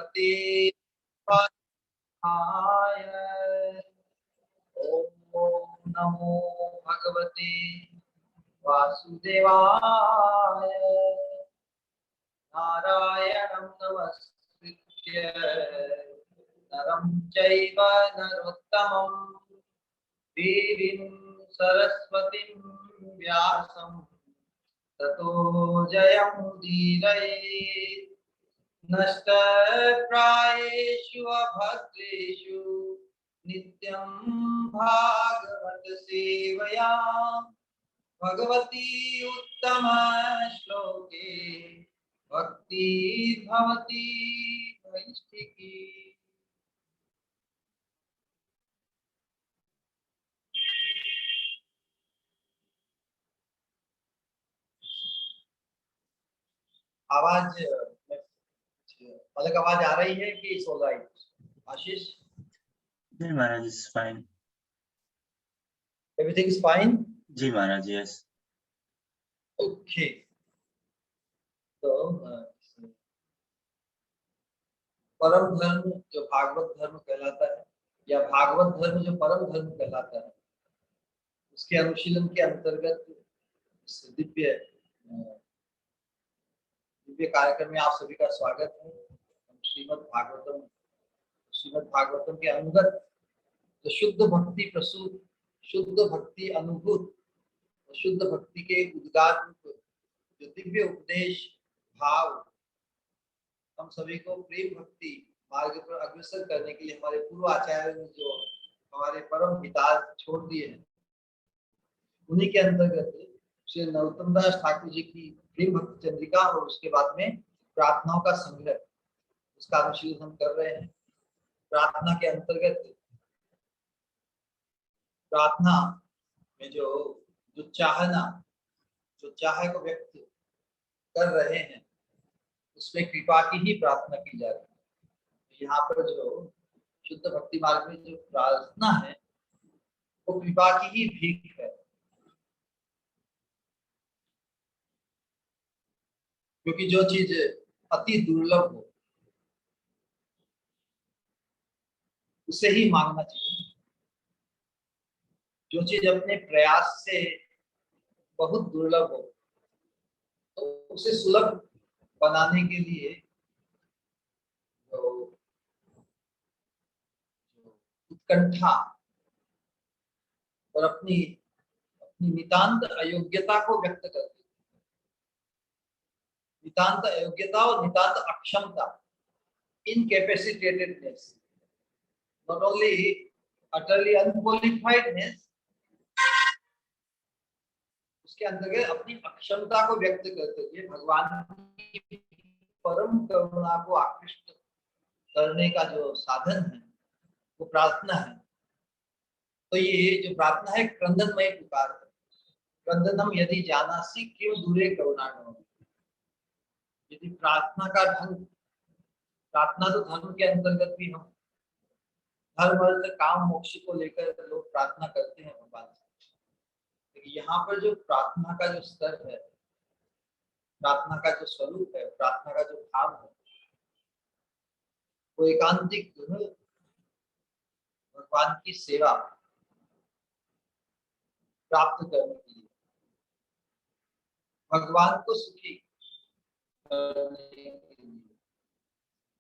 भगवते वासुदेवाय। ओम नमो भगवते वासुदेवाय। नारायणं नमस्कृत्य नरं चैव नरोत्तमं देवीं सरस्वतीं व्यासं ततो जयमुदीरयेत्। नष्टप्रायेषु अभद्रेषु नित्यं भागवत सेवया भगवती उत्तम श्लोके भक्ति भवती नैष्ठिकी। आवाज अलग आवाज आ रही है कि सो रही? आशीष, जी महाराज, is fine. Everything is fine? जी महाराज, यस। ओके, तो परम धर्म जो भागवत धर्म कहलाता है, या भागवत धर्म जो परम धर्म कहलाता है, उसके अनुशीलन के अंतर्गत दिव्य कार्यक्रम में आप सभी का स्वागत है। श्रीमद् भागवतम के अनुगत जो शुद्ध भक्ति प्रसूत, शुद्ध भक्ति अनुभूत, शुद्ध भक्ति के उद्गार रूप जो दिव्य उपदेश भाव हम सभी को प्रेम भक्ति मार्ग पर अग्रसर करने के लिए हमारे पूर्व आचार्य ने जो हमारे परम हितार्थ छोड़ दिए हैं, उन्हीं के अंतर्गत श्री नरोत्तम दास ठाकुर जी की प्रेम भक्ति चंद्रिका और उसके बाद में प्रार्थनाओं का संग्रह, उसका अनुशीलन हम कर रहे हैं। प्रार्थना के अंतर्गत प्रार्थना में जो चाहना, जो चाह को व्यक्त कर रहे हैं, उसमें कृपा की ही प्रार्थना की जा रही है। यहाँ पर जो शुद्ध भक्ति मार्ग में जो प्रार्थना है वो कृपा की ही भीख है, क्योंकि जो चीज अति दुर्लभ हो उसे ही मांगना चाहिए। जो चीज अपने प्रयास से बहुत दुर्लभ हो तो उसे सुलभ बनाने के लिए उत्कंठा और अपनी नितांत अयोग्यता को व्यक्त करते हैं। नितांत अयोग्यता और नितांत अक्षमता, इनकैपेसिटेटेडनेस, not only utterly unqualifiedness, उसके अंतर्गत अपनी अक्षमता को व्यक्त करते हुए भगवान की परम करुणा को आकृष्ट करने का जो साधन है वो प्रार्थना है। तो ये जो प्रार्थना है क्रंदनमय पुकार है। क्रंदनम यदि जानासी क्यों दूरे करुणागम। यदि प्रार्थना का ढंग, प्रार्थना तो धर्म के अंतर्गत भी हम धर्म अर्थ काम मोक्ष को लेकर लोग प्रार्थना करते हैं भगवान से, लेकिन यहाँ पर जो प्रार्थना का जो स्तर है, प्रार्थना का जो स्वरूप है, प्रार्थना का जो भाव है, वो एकांतिक भगवान की सेवा प्राप्त करने के लिए, भगवान को सुखी करने के लिए,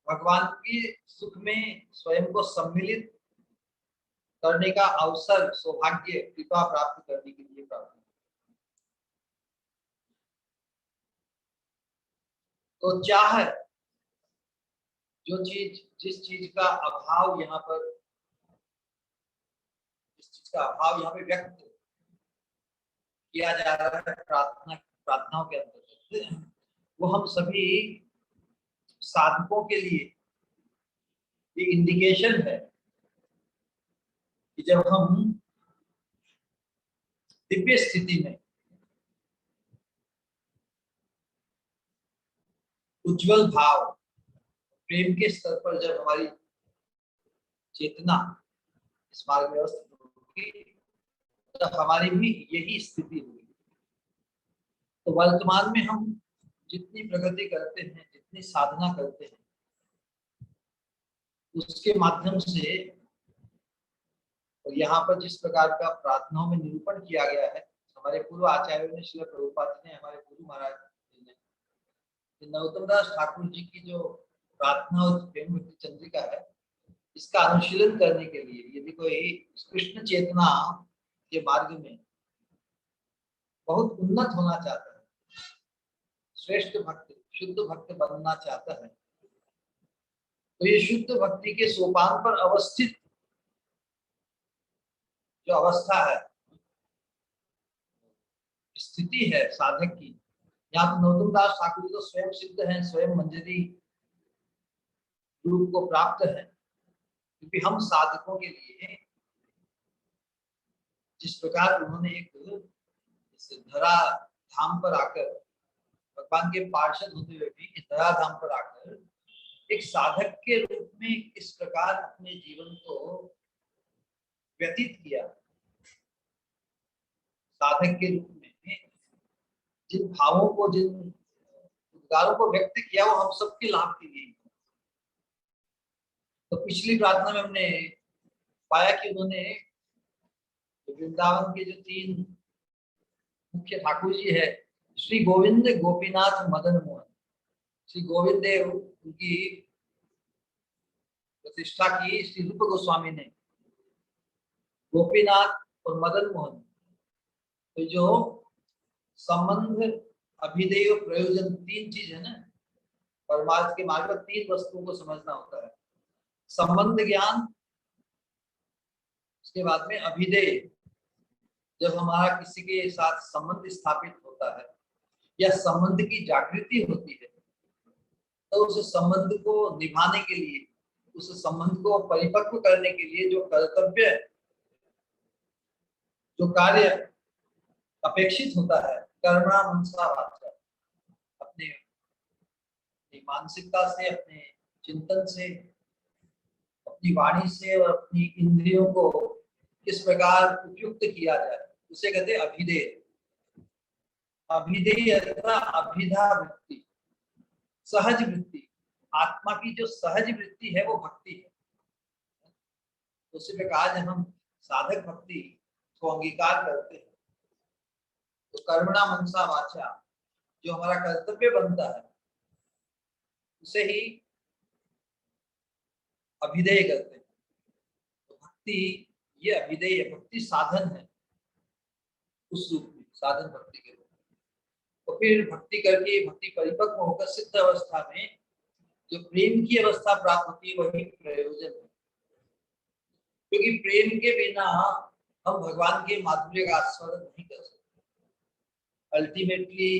भगवान की सुख में स्वयं को सम्मिलित करने का अवसर, सौभाग्य, कृपा प्राप्त करने के लिए प्रार्थना। तो चाह, जो चीज, जिस चीज का अभाव यहाँ पर, जिस चीज का अभाव यहाँ पे व्यक्त किया जा रहा है प्रार्थनाओं के अंदर, वो हम सभी साधकों के लिए एक इंडिकेशन है कि जब हम दिव्य स्थिति में उज्जवल भाव प्रेम के स्तर पर जब हमारी चेतना इस मार्ग में अवस्थित होगी, तब हमारी भी यही स्थिति होगी। तो वर्तमान में हम जितनी प्रगति करते हैं, जितनी साधना करते हैं, उसके माध्यम से और यहाँ पर जिस प्रकार का प्रार्थनाओं में निरूपण किया गया है, हमारे पूर्व आचार्यों ने, श्रील प्रभुपाद जी ने, हमारे गुरु महाराज जी ने, नरोत्तम दास ठाकुर जी की जो प्रार्थना और प्रेम भक्ति चंद्रिका है, इसका अनुशीलन करने के लिए यदि कोई कृष्ण चेतना के मार्ग में बहुत उन्नत होना चाहता है, श्रेष्ठ भक्त, शुद्ध भक्त बनना चाहता है, तो ये शुद्ध भक्ति के सोपान पर अवस्थित जो अवस्था है, स्थिति है साधक की, यहाँ तो नरोत्तम दास ठाकुर जी तो स्वयं सिद्ध हैं, स्वयं मंजरी रूप को प्राप्त है, क्योंकि हम साधकों के लिए जिस प्रकार उन्होंने एक इस धरा धाम पर आकर, भगवान के पार्षद होते हुए भी इस धरा धाम पर आकर एक साधक के रूप में किस प्रकार अपने जीवन को व्यतीत किया, साधक के रूप में जिन भावों को, जिन उद्गारों को व्यक्त किया, वो हम सबके लाभ के लिए। तो पिछली प्रार्थना में हमने पाया कि उन्होंने वृंदावन के जो 3 मुख्य ठाकुर जी है, श्री गोविंद, गोपीनाथ, मदन मोहन, श्री गोविंद देव उनकी प्रतिष्ठा की श्री रूप गोस्वामी ने, गोपीनाथ और मदन मोहन, तो जो संबंध, अभिधेय, प्रयोजन, 3 चीज है ना, परमार्थ के मार्ग पर 3 वस्तुओं को समझना होता है। संबंध ज्ञान, उसके बाद में अभिधेय, जब हमारा किसी के साथ संबंध स्थापित होता है या संबंध की जागृति होती है, तो उस संबंध को निभाने के लिए, उस संबंध को परिपक्व करने के लिए जो कर्तव्य, जो कार्य अपेक्षित होता है, कर्मणा मनसा वाचा, अपने मानसिकता से, अपने चिंतन से, अपनी वाणी से और अपनी इंद्रियों को किस प्रकार उपयुक्त किया जाए, उसे कहते हैं अभिधेय। अभिधेय अर्थात अभिधा वृत्ति, सहज वृत्ति, आत्मा की जो सहज वृत्ति है वो भक्ति है। उसी प्रकार जब हम साधक भक्ति को अंगीकार करते हैं, तो कर्मणा मनसा वाचा, जो हमारा कर्तव्य बनता है, उसे ही अभिधेय करते हैं। तो भक्ति, ये अभिधेय, भक्ति साधन है उस रूप में, साधन भक्ति के रूप में। तो फिर भक्ति करके, भक्ति परिपक्व होकर सिद्ध अवस्था में जो प्रेम की अवस्था प्राप्त होती है, वही प्रयोजन है। क्योंकि प्रेम के बिना हम भगवान के माधुर्य का आस्वादन नहीं कर सकते। अल्टीमेटली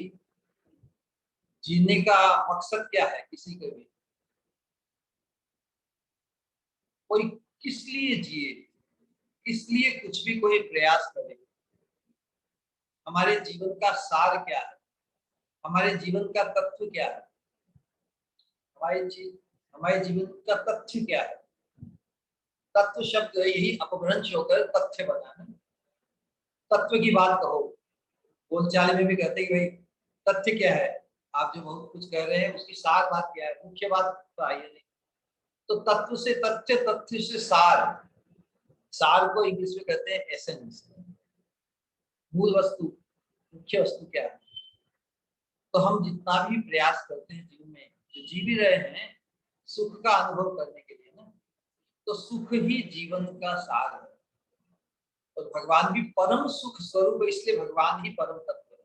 जीने का मकसद क्या है किसी के भी, कोई किस लिए जिए, किस लिए कुछ भी कोई प्रयास करे, हमारे जीवन का सार क्या है, हमारे जीवन का तत्व क्या है, हमारे जीवन का तथ्य क्या है। तत्व शब्द यही अपभ्रंश होकर तथ्य बना है। तत्व की बात कहो, बोलचाल में भी कहते हैं कि भाई तथ्य क्या है, आप जो बहुत कुछ कह रहे हैं उसकी सार बात क्या है, मुख्य बात तो आई नहीं। तो तत्व से तथ्य, तथ्य से सार, सार को इंग्लिश में कहते हैं एसेंस, मूल वस्तु, मुख्य वस्तु क्या है। तो हम जितना भी प्रयास करते हैं जीवन में, जो जी भी रहे हैं सुख का अनुभव करने के लिए ना, तो सुख ही जीवन का सार है। और भगवान भी परम सुख स्वरूप, इसलिए भगवान ही परम तत्व है।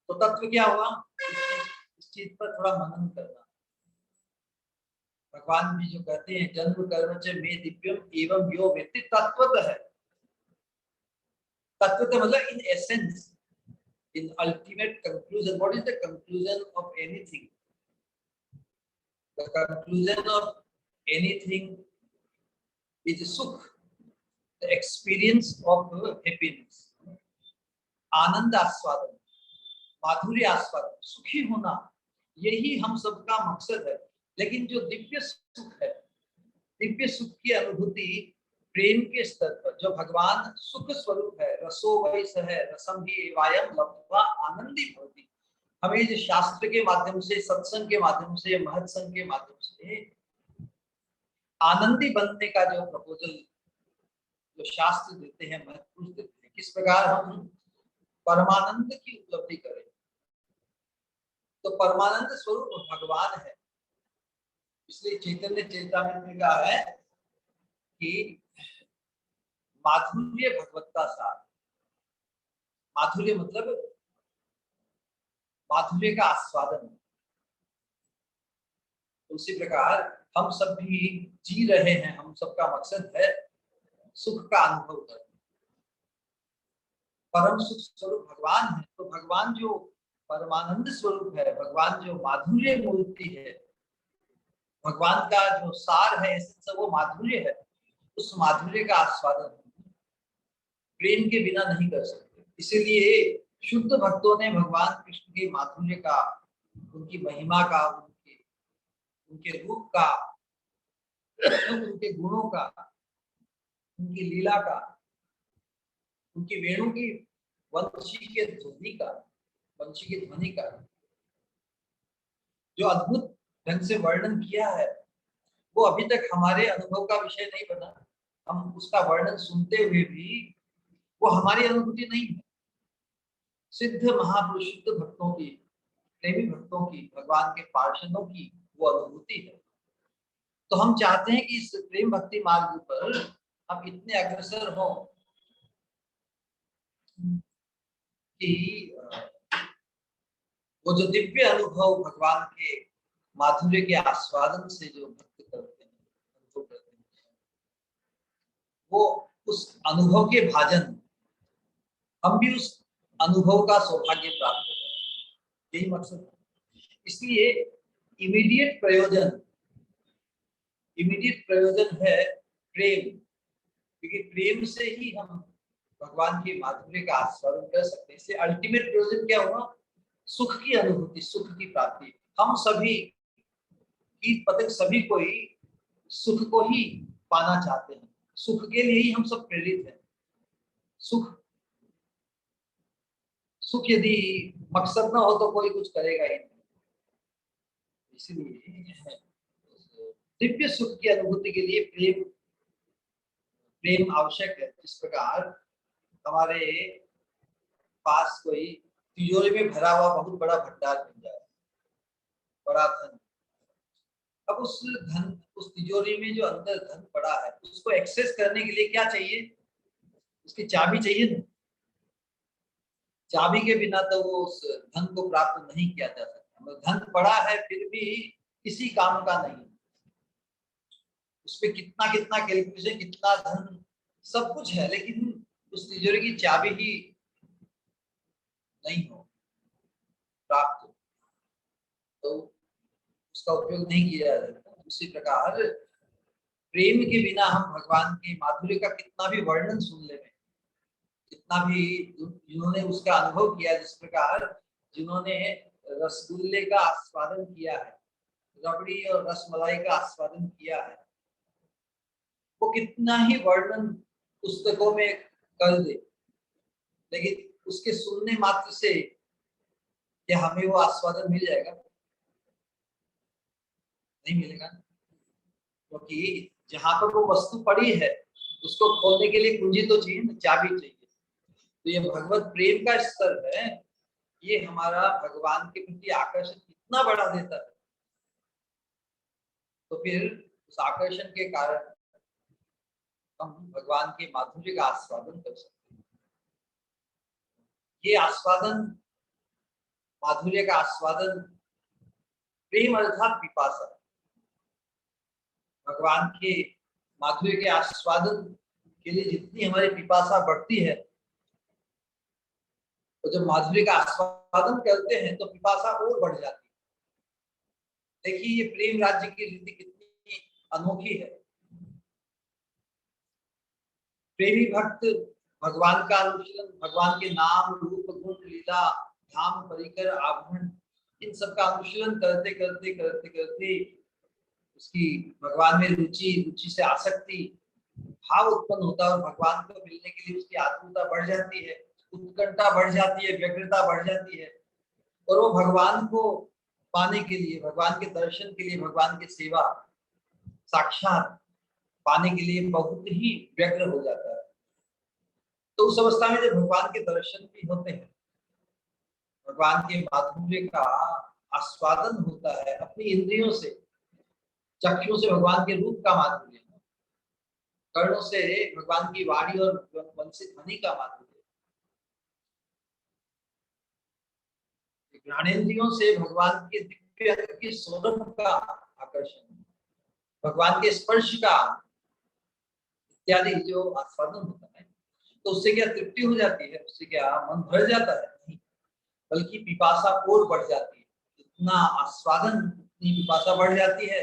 तो तत्व क्या हुआ, इस चीज पर थोड़ा मनन करना। भगवान भी जो कहते हैं, जन्म कर्म च मे दिव्यम एवं यो वेत्ति तत्वतः है। तत्वतः मतलब in essence, in ultimate conclusion. What is the conclusion of anything? The conclusion of anything is sukh, the experience of happiness, आनंद आस्वादन, माधुर्य आस्वादन, सुखी होना, यही हम सबका मकसद है। लेकिन जो दिव्य सुख है, दिव्य सुख की अनुभूति प्रेम के स्तर पर, जो भगवान सुख स्वरूप है, रसो वै सह रसम ही एवायम लब्ध्वा आनंदी भवति, हमें जो शास्त्र के माध्यम से, सत्संग के माध्यम से, महत्संग के माध्यम से आनंदी बनने का जो प्रपोजल जो शास्त्र देते हैं, महत्व देते हैं, किस प्रकार हम परमानंद की उपलब्धि करें। तो परमानंद स्वरूप भगवान है, इसलिए चैतन्य चेतामृत में कहा है कि माधुर्य भगवत्ता सार। माधुर्य मतलब माधुर्य का आस्वादन। उसी प्रकार हम सब भी जी रहे हैं, हम सबका मकसद है सुख का अनुभव करना। परम सुख स्वरूप भगवान है, तो भगवान जो परमानंद स्वरूप है, भगवान जो माधुर्य मूर्ति है, भगवान का जो सार है, वो माधुर्य है। उस माधुर्य का आस्वादन प्रेम के बिना नहीं कर सकते। इसीलिए शुद्ध भक्तों ने भगवान कृष्ण के माधुर्य का, उनकी महिमा का, उनके रूप का, उनके गुणों का, उनकी लीला का, उनकी वेणु की वंशी के ध्वनि का, वंशी की ध्वनि का जो अद्भुत ढंग से वर्णन किया है, वो अभी तक हमारे अनुभव का विषय नहीं बना। हम उसका वर्णन सुनते हुए भी वो हमारी अनुभूति नहीं है। सिद्ध महापुरुष शुद्ध भक्तों की, प्रेमी भक्तों की, भगवान के पार्षदों की वो अनुभूति है। तो हम चाहते हैं कि इस प्रेम भक्ति मार्ग पर हम इतने अग्रसर हों कि वो जो दिव्य अनुभव भगवान के माधुर्य के आस्वादन से जो भक्त करते हैं, अनुभव करते हैं, वो उस अनुभव के भाजन, हम भी उस अनुभव का सौभाग्य प्राप्त करें, यही मकसद है। इसलिए इमीडिएट प्रयोजन है प्रेम, क्योंकि प्रेम से ही हम भगवान के माधुर्य का आस्वादन कर सकते हैं। इसलिए अल्टीमेट प्रयोजन क्या हुआ? सुख की अनुभूति, सुख की प्राप्ति। हम सभी कीट पतंग सभी को ही सुख को ही पाना चाहते हैं, सुख के लिए ही हम सब प्रेरित हैं। सुख यदि मकसद ना हो तो कोई कुछ करेगा ही नहीं। इसलिए दिव्य सुख की अनुभूति के लिए प्रेम आवश्यक है। इस प्रकार हमारे पास कोई तिजोरी में भरा हुआ बहुत बड़ा भंडार मिल जाए, बड़ा धन। अब उस तिजोरी में जो अंदर धन पड़ा है, उसको एक्सेस करने के लिए क्या चाहिए? उसकी चाबी चाहिए ना। चाबी के बिना तो वो उस धन को प्राप्त नहीं किया जा सकता। धन पड़ा है फिर भी किसी काम का नहीं, उसमें कितना कितना कैलकुलेशन, कितना धन, सब कुछ है, लेकिन उस तिजोरी की चाबी ही नहीं हो प्राप्त, तो उसका उपयोग नहीं किया जा सकता। उसी प्रकार प्रेम के बिना हम भगवान के माधुर्य का कितना भी वर्णन सुन ले, कितना भी जिन्होंने उसका अनुभव किया, जिस प्रकार जिन्होंने रसगुल्ले का आस्वादन किया है, रबड़ी और रसमलाई का आस्वादन किया है, वो कितना ही वर्णन पुस्तकों में कर दे, लेकिन उसके सुनने मात्र से क्या हमें वो आस्वादन मिल जाएगा? नहीं मिलेगा, क्योंकि जहां पर वो वस्तु पड़ी है उसको खोलने के लिए कुंजी तो चाहिए ना, चाबी चाहिए। तो ये भगवत प्रेम का स्तर है, ये हमारा भगवान के प्रति आकर्षण कितना बढ़ा देता है। तो फिर उस आकर्षण के कारण हम भगवान के माधुर्य का आस्वादन कर सकते हैं। ये आस्वादन, माधुर्य का आस्वादन, प्रेम अर्थात पिपासा, भगवान के माधुर्य के आस्वादन के लिए जितनी हमारी पिपासा बढ़ती है, तो जब माधुर्य का आस्वादन करते हैं तो पिपासा और बढ़ जाती है। देखिए ये प्रेम राज्य की रीति कितनी अनोखी है। प्रेमी भक्त भगवान का अनुशीलन, भगवान के नाम, रूप, गुण, लीला, धाम, परिकर, आभरण, इन सब का अनुशीलन करते करते करते करते उसकी भगवान में रुचि से आसक्ति भाव उत्पन्न होता है, और भगवान को मिलने के लिए उसकी आतुरता बढ़ जाती है, उत्कंठा बढ़ जाती है, व्यग्रता बढ़ जाती है, और वो भगवान को पाने के लिए, भगवान के दर्शन के लिए, भगवान की सेवा, साक्षात पाने के लिए बहुत ही व्यग्र हो जाता है। तो उस अवस्था में जब भगवान के दर्शन भी होते हैं, भगवान के माधुर्य का आस्वादन होता है अपनी इंद्रियों से, चक्षुओं से भगवान के रूप का माधुर्य, कर्णों से भगवान की वाणी और वंशित ध्वनि का माधुर्य, ज्ञानेंद्रियों से भगवान के दिव्य अंग की सौरभ का आकर्षण, भगवान के स्पर्श का इत्यादि जो आस्वादन होता है, तो उससे क्या तृप्ति हो जाती है, उससे क्या मन भर जाता है? नहीं, बल्कि पिपासा और बढ़ जाती है। इतना आस्वादन, इतनी पिपासा बढ़ जाती है,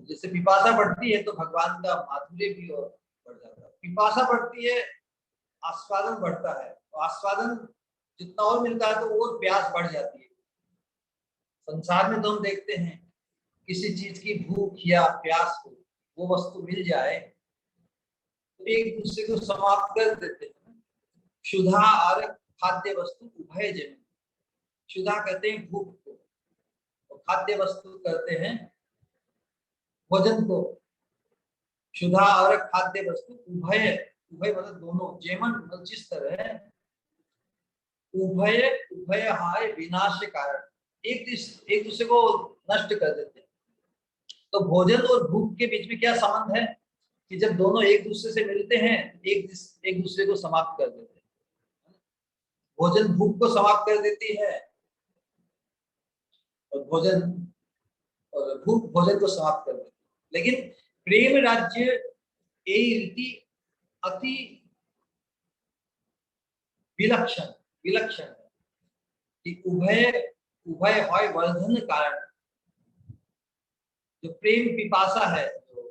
जैसे पिपासा बढ़ती है तो भगवान का माधुर्य भी और बढ़ जाता है। पिपासा बढ़ती है, आस्वादन बढ़ता है, तो आस्वादन जितना और मिलता है तो और प्यास बढ़ जाती है। संसार में तो हम देखते हैं किसी चीज की भूख या प्यास हो, वो वस्तु मिल जाए तो एक दूसरे को समाप्त कर देते हैं। क्षुधा और खाद्य वस्तु उभय जन, क्षुधा कहते हैं भूख को, और खाद्य वस्तु कहते हैं भोजन को। क्षुधा और खाद्य वस्तु उभय, उभय मतलब दोनों, जेमन मतलब जिस तरह उभय, उभय हाय विनाश के कारण एक दूसरे को नष्ट कर देते हैं। तो भोजन और भूख के बीच में क्या संबंध है कि जब दोनों एक दूसरे से मिलते हैं एक दूसरे को समाप्त कर देते हैं। भोजन भूख को समाप्त कर देती है और भूख भोजन को समाप्त कर देती है। लेकिन प्रेम राज्य यही रीति अति विलक्षण विलक्षण है कि उभय उभय होय वर्धन कारण, जो प्रेम पिपासा है, जो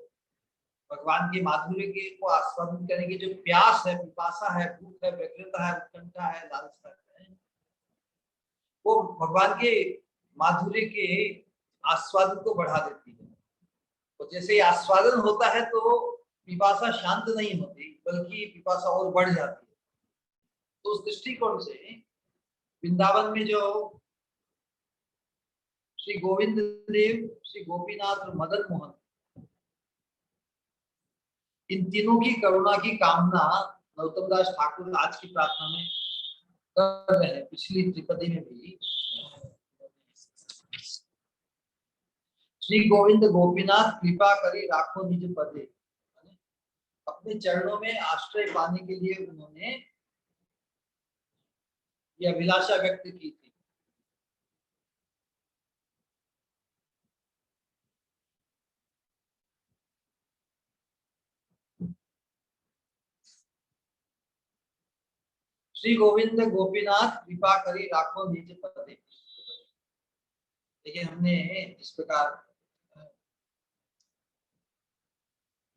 भगवान के माधुर्य के को आस्वादन करने की जो प्यास है, पिपासा है, भूख है, व्यग्रता है, उत्कंठा है, लालसा है, वो भगवान के माधुर्य के आस्वादन को बढ़ा देती है। तो जैसे ही आस्वादन होता है तो पिपासा शांत नहीं होती, बल्कि पिपासा और बढ़ जाती है। तो उस दृष्टिकोण से वृंदावन में जो श्री गोविंद देव, श्री गोपीनाथ और मदन मोहन, इन तीनों की करुणा की कामना नरोत्तम दास ठाकुर आज की प्रार्थना में कर रहे हैं। पिछली त्रिपदी में भी श्री गोविंद गोपीनाथ कृपा करी राखो निज पदे, अपने चरणों में आश्रय पाने के लिए उन्होंने यह अभिलाषा व्यक्त की थी। श्री गोविंद गोपीनाथ कृपा करी राखो निज पदे। देखिए हमने इस प्रकार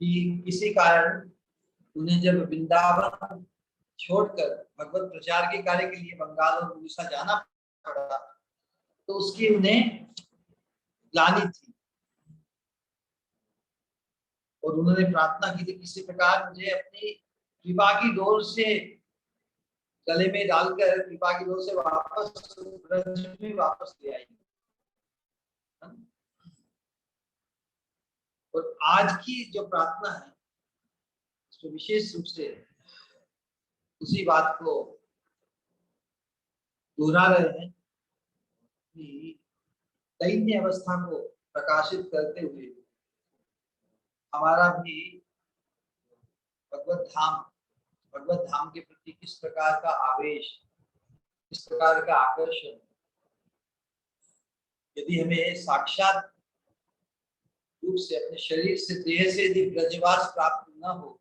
कि किसी कारण उन्हें जब वृंदावन छोड़कर भगवत प्रचार के कार्य के लिए बंगाल और उड़ीसा जाना पड़ा, तो उसकी उन्हें ग्लानि थी और उन्होंने प्रार्थना की थी किसी प्रकार मुझे अपनी कृपा की डोर से गले में डालकर कृपा की डोर से वापस ब्रज में वापस ले आई। और आज की जो प्रार्थना है उसमें विशेष रूप से उसी बात को दोहरा रहे हैं कि दैन्य अवस्था को प्रकाशित करते हुए हमारा भी भगवत धाम के प्रति किस प्रकार का आवेश, किस प्रकार का आकर्षण, यदि हमें साक्षात रूप से अपने शरीर से, देह से यदि ब्रजवास प्राप्त न हो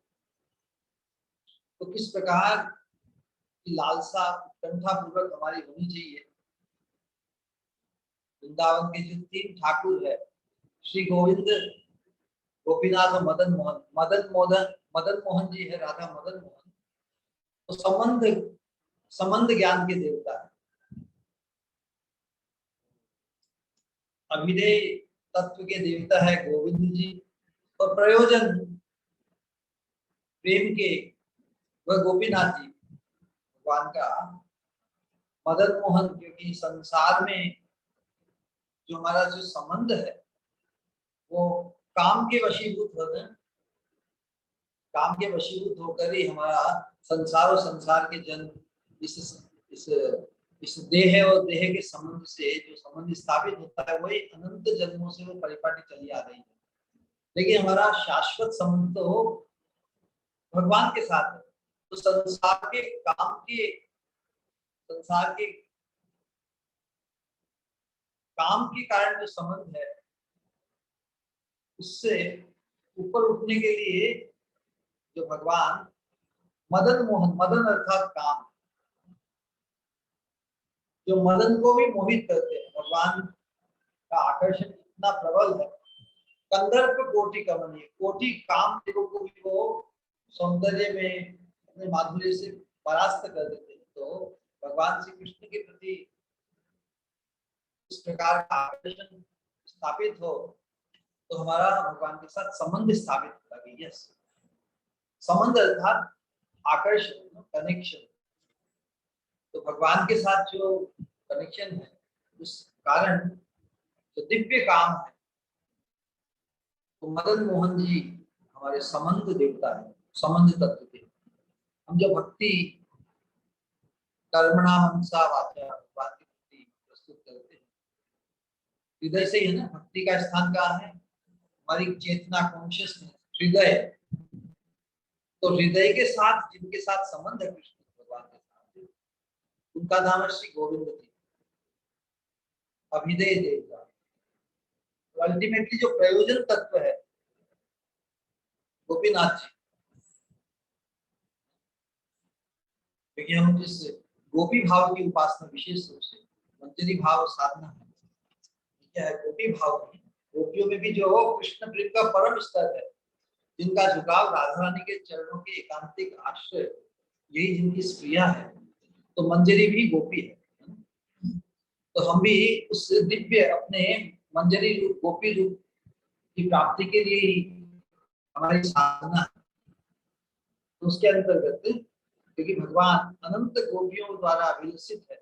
तो किस प्रकार की लालसा उत्कंठा पूर्वक हमारी होनी चाहिए। वृंदावन के जो तीन ठाकुर है, श्री गोविंद गोपीनाथ और मदन मोहन जी है, राधा मदन मोहन, तो संबंध ज्ञान के देवता है, अभिनय तत्व के देवता है गोविंद जी, और प्रयोजन प्रेम के वह गोपीनाथ जी भगवान का। मदन मोहन क्योंकि संसार में जो संबंध है वो काम के वशीभूत होते हैं, काम के वशीभूत होकर ही हमारा संसार और संसार के जन्म इस देह और देह के संबंध से जो संबंध स्थापित होता है वही अनंत जन्मों से वो परिपाटी चली आ रही है। लेकिन हमारा शाश्वत संबंध तो भगवान के साथ है। तो संसार के काम के कारण जो संबंध है उससे ऊपर उठने के लिए जो भगवान मदन मोहन, मदन अर्थात काम, जो मदन को भी मोहित करते हैं, भगवान का आकर्षण इतना प्रबल है। कंदर्प कोटि कमनीय, कोटि काम देवों को भी वो सौंदर्य में अपने माधुर्य से परास्त कर देते हैं। तो भगवान श्री कृष्ण के प्रति इस प्रकार का आकर्षण स्थापित हो तो हमारा भगवान के साथ संबंध स्थापित होता है। यस, संबंध अर्थात आकर्षण, कनेक्शन। तो भगवान के साथ जो कनेक्शन है उस कारण जो दिव्य काम है, तो मदन मोहन जी हमारे संबंध देवता है, संबंध तत्व के। हम जो भक्ति कर्मणा मनसा वाचा भगवान की भक्ति प्रस्तुत करते हैं, हृदय से ही है ना। भक्ति का स्थान कहाँ है? हमारी चेतना, कॉन्शियसनेस, हृदय। तो हृदय के साथ जिनके साथ संबंध है कृष्ण भगवान के साथ, उनका नाम है श्री गोविंद जी, अभिदय देवता। अल्टीमेटली जो प्रयोजन तत्व है गोपीनाथ जी, क्योंकि हम जिस गोपी भाव की उपासना विशेष रूप से मंजरी भाव साधना है, क्या है गोपी भाव में, गोपियों में भी जो कृष्ण प्रेम का परम स्तर है, जिनका झुकाव राधा रानी के चरणों के एकांतिक आश्रय, यही जिनकी स्प्रिया है, तो मंजरी भी गोपी है। तो हम भी उस दिव्य अपने मंजरी रूप, गोपी रूप की प्राप्ति के लिए ही हमारी साधना है। तो उसके अंतर्गत क्योंकि भगवान अनंत गोपियों द्वारा विलसित है,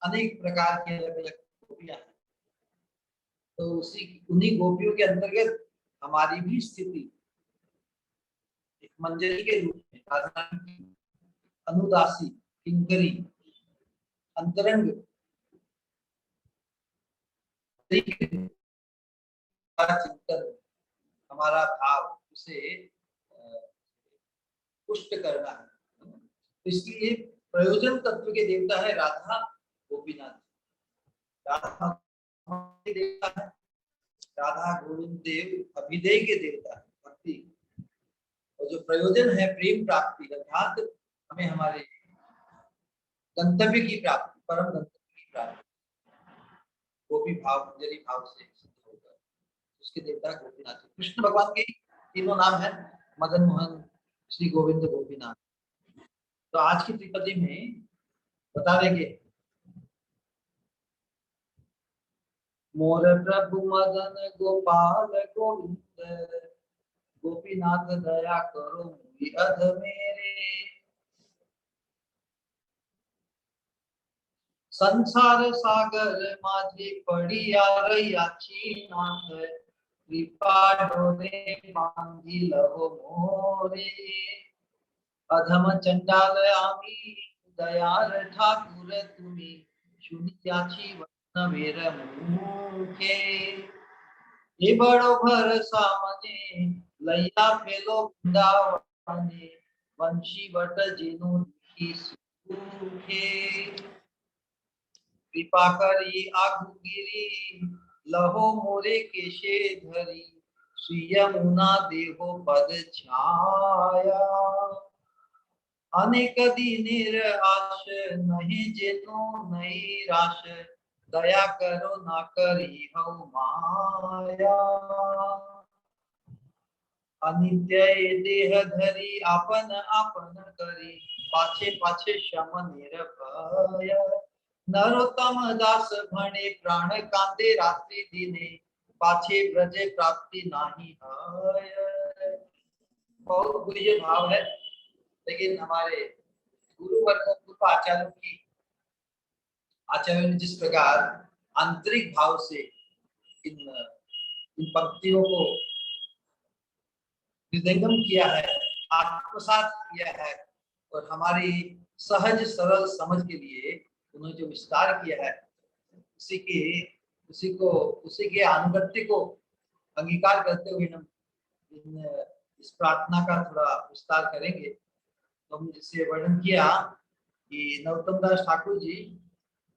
अनेक प्रकार की अलग अलग गोपियां हैं, तो उन्हीं गोपियों के अंतर्गत हमारी भी स्थिति एक मंजरी के रूप में, राधा की अनुदासी, किंकरी, अंतरंग चिंतन, हमारा भाव उसे पुष्ट करना है। तो इसलिए प्रयोजन तत्व के देवता है राधा गोपीनाथ। राधा के देवता है, राधा गोविंद देव अभिदय के देवता है, भक्ति। और जो प्रयोजन है प्रेम प्राप्ति, अर्थात हमें हमारे गंतव्य की प्राप्ति, परम गंतव्य की प्राप्ति गोपी भाव, मंजरी भाव से सिद्ध होगा, उसके देवता गोपीनाथ। कृष्ण भगवान के तीनों नाम है, मदन मोहन, श्री गोविंद, गोपीनाथ। तो आज की त्रिपदी में बता देंगे मोर प्रभु मदन गोपाल गोविंद, गोपीनाथ दया करो मुझी अध मेरे। संसार सागर माझे पडिया रयाची नाथ, कृपा डोरे बांधी लहो मोरे। अधम चंडाल आम्ही दयार ठाकुर तुम्ही, शुनियाची वैष्णवेर मुखे। हे बड़ो भरसा मने लैया फेलो वृंदावने, वंशी वट जिनु की सुखे। कृपा करी आगु गिरी लहो मोरे केशे धरी, श्री यमुना देहो पद छाया। अनेक दीनेर आश नहीं जेनो नहीं राश, दया करो ना करी हौ माया। अनित्य देह धरी आपन आपन करी, पाछे पाछे शम निर्भय। नरोत्तम दास भणे प्राण कांदे रात्रि दिने, पाछे ब्रजे प्राप्ति नाही है। बहुत बुरी भाव है, लेकिन हमारे गुरु वर्ग, गुरु आचार्यों की, आचार्यों ने जिस प्रकार आंतरिक भाव से इन पंक्तियों को हृदयंगम किया है, आत्मसात किया है, और हमारी सहज सरल समझ के लिए उन्होंने जो विस्तार किया है, उसी के अनुगत्य को अंगीकार करते हुए हम इस प्रार्थना का थोड़ा विस्तार करेंगे। तो हमने जिससे वर्णन किया कि नरोत्तम दास ठाकुर जी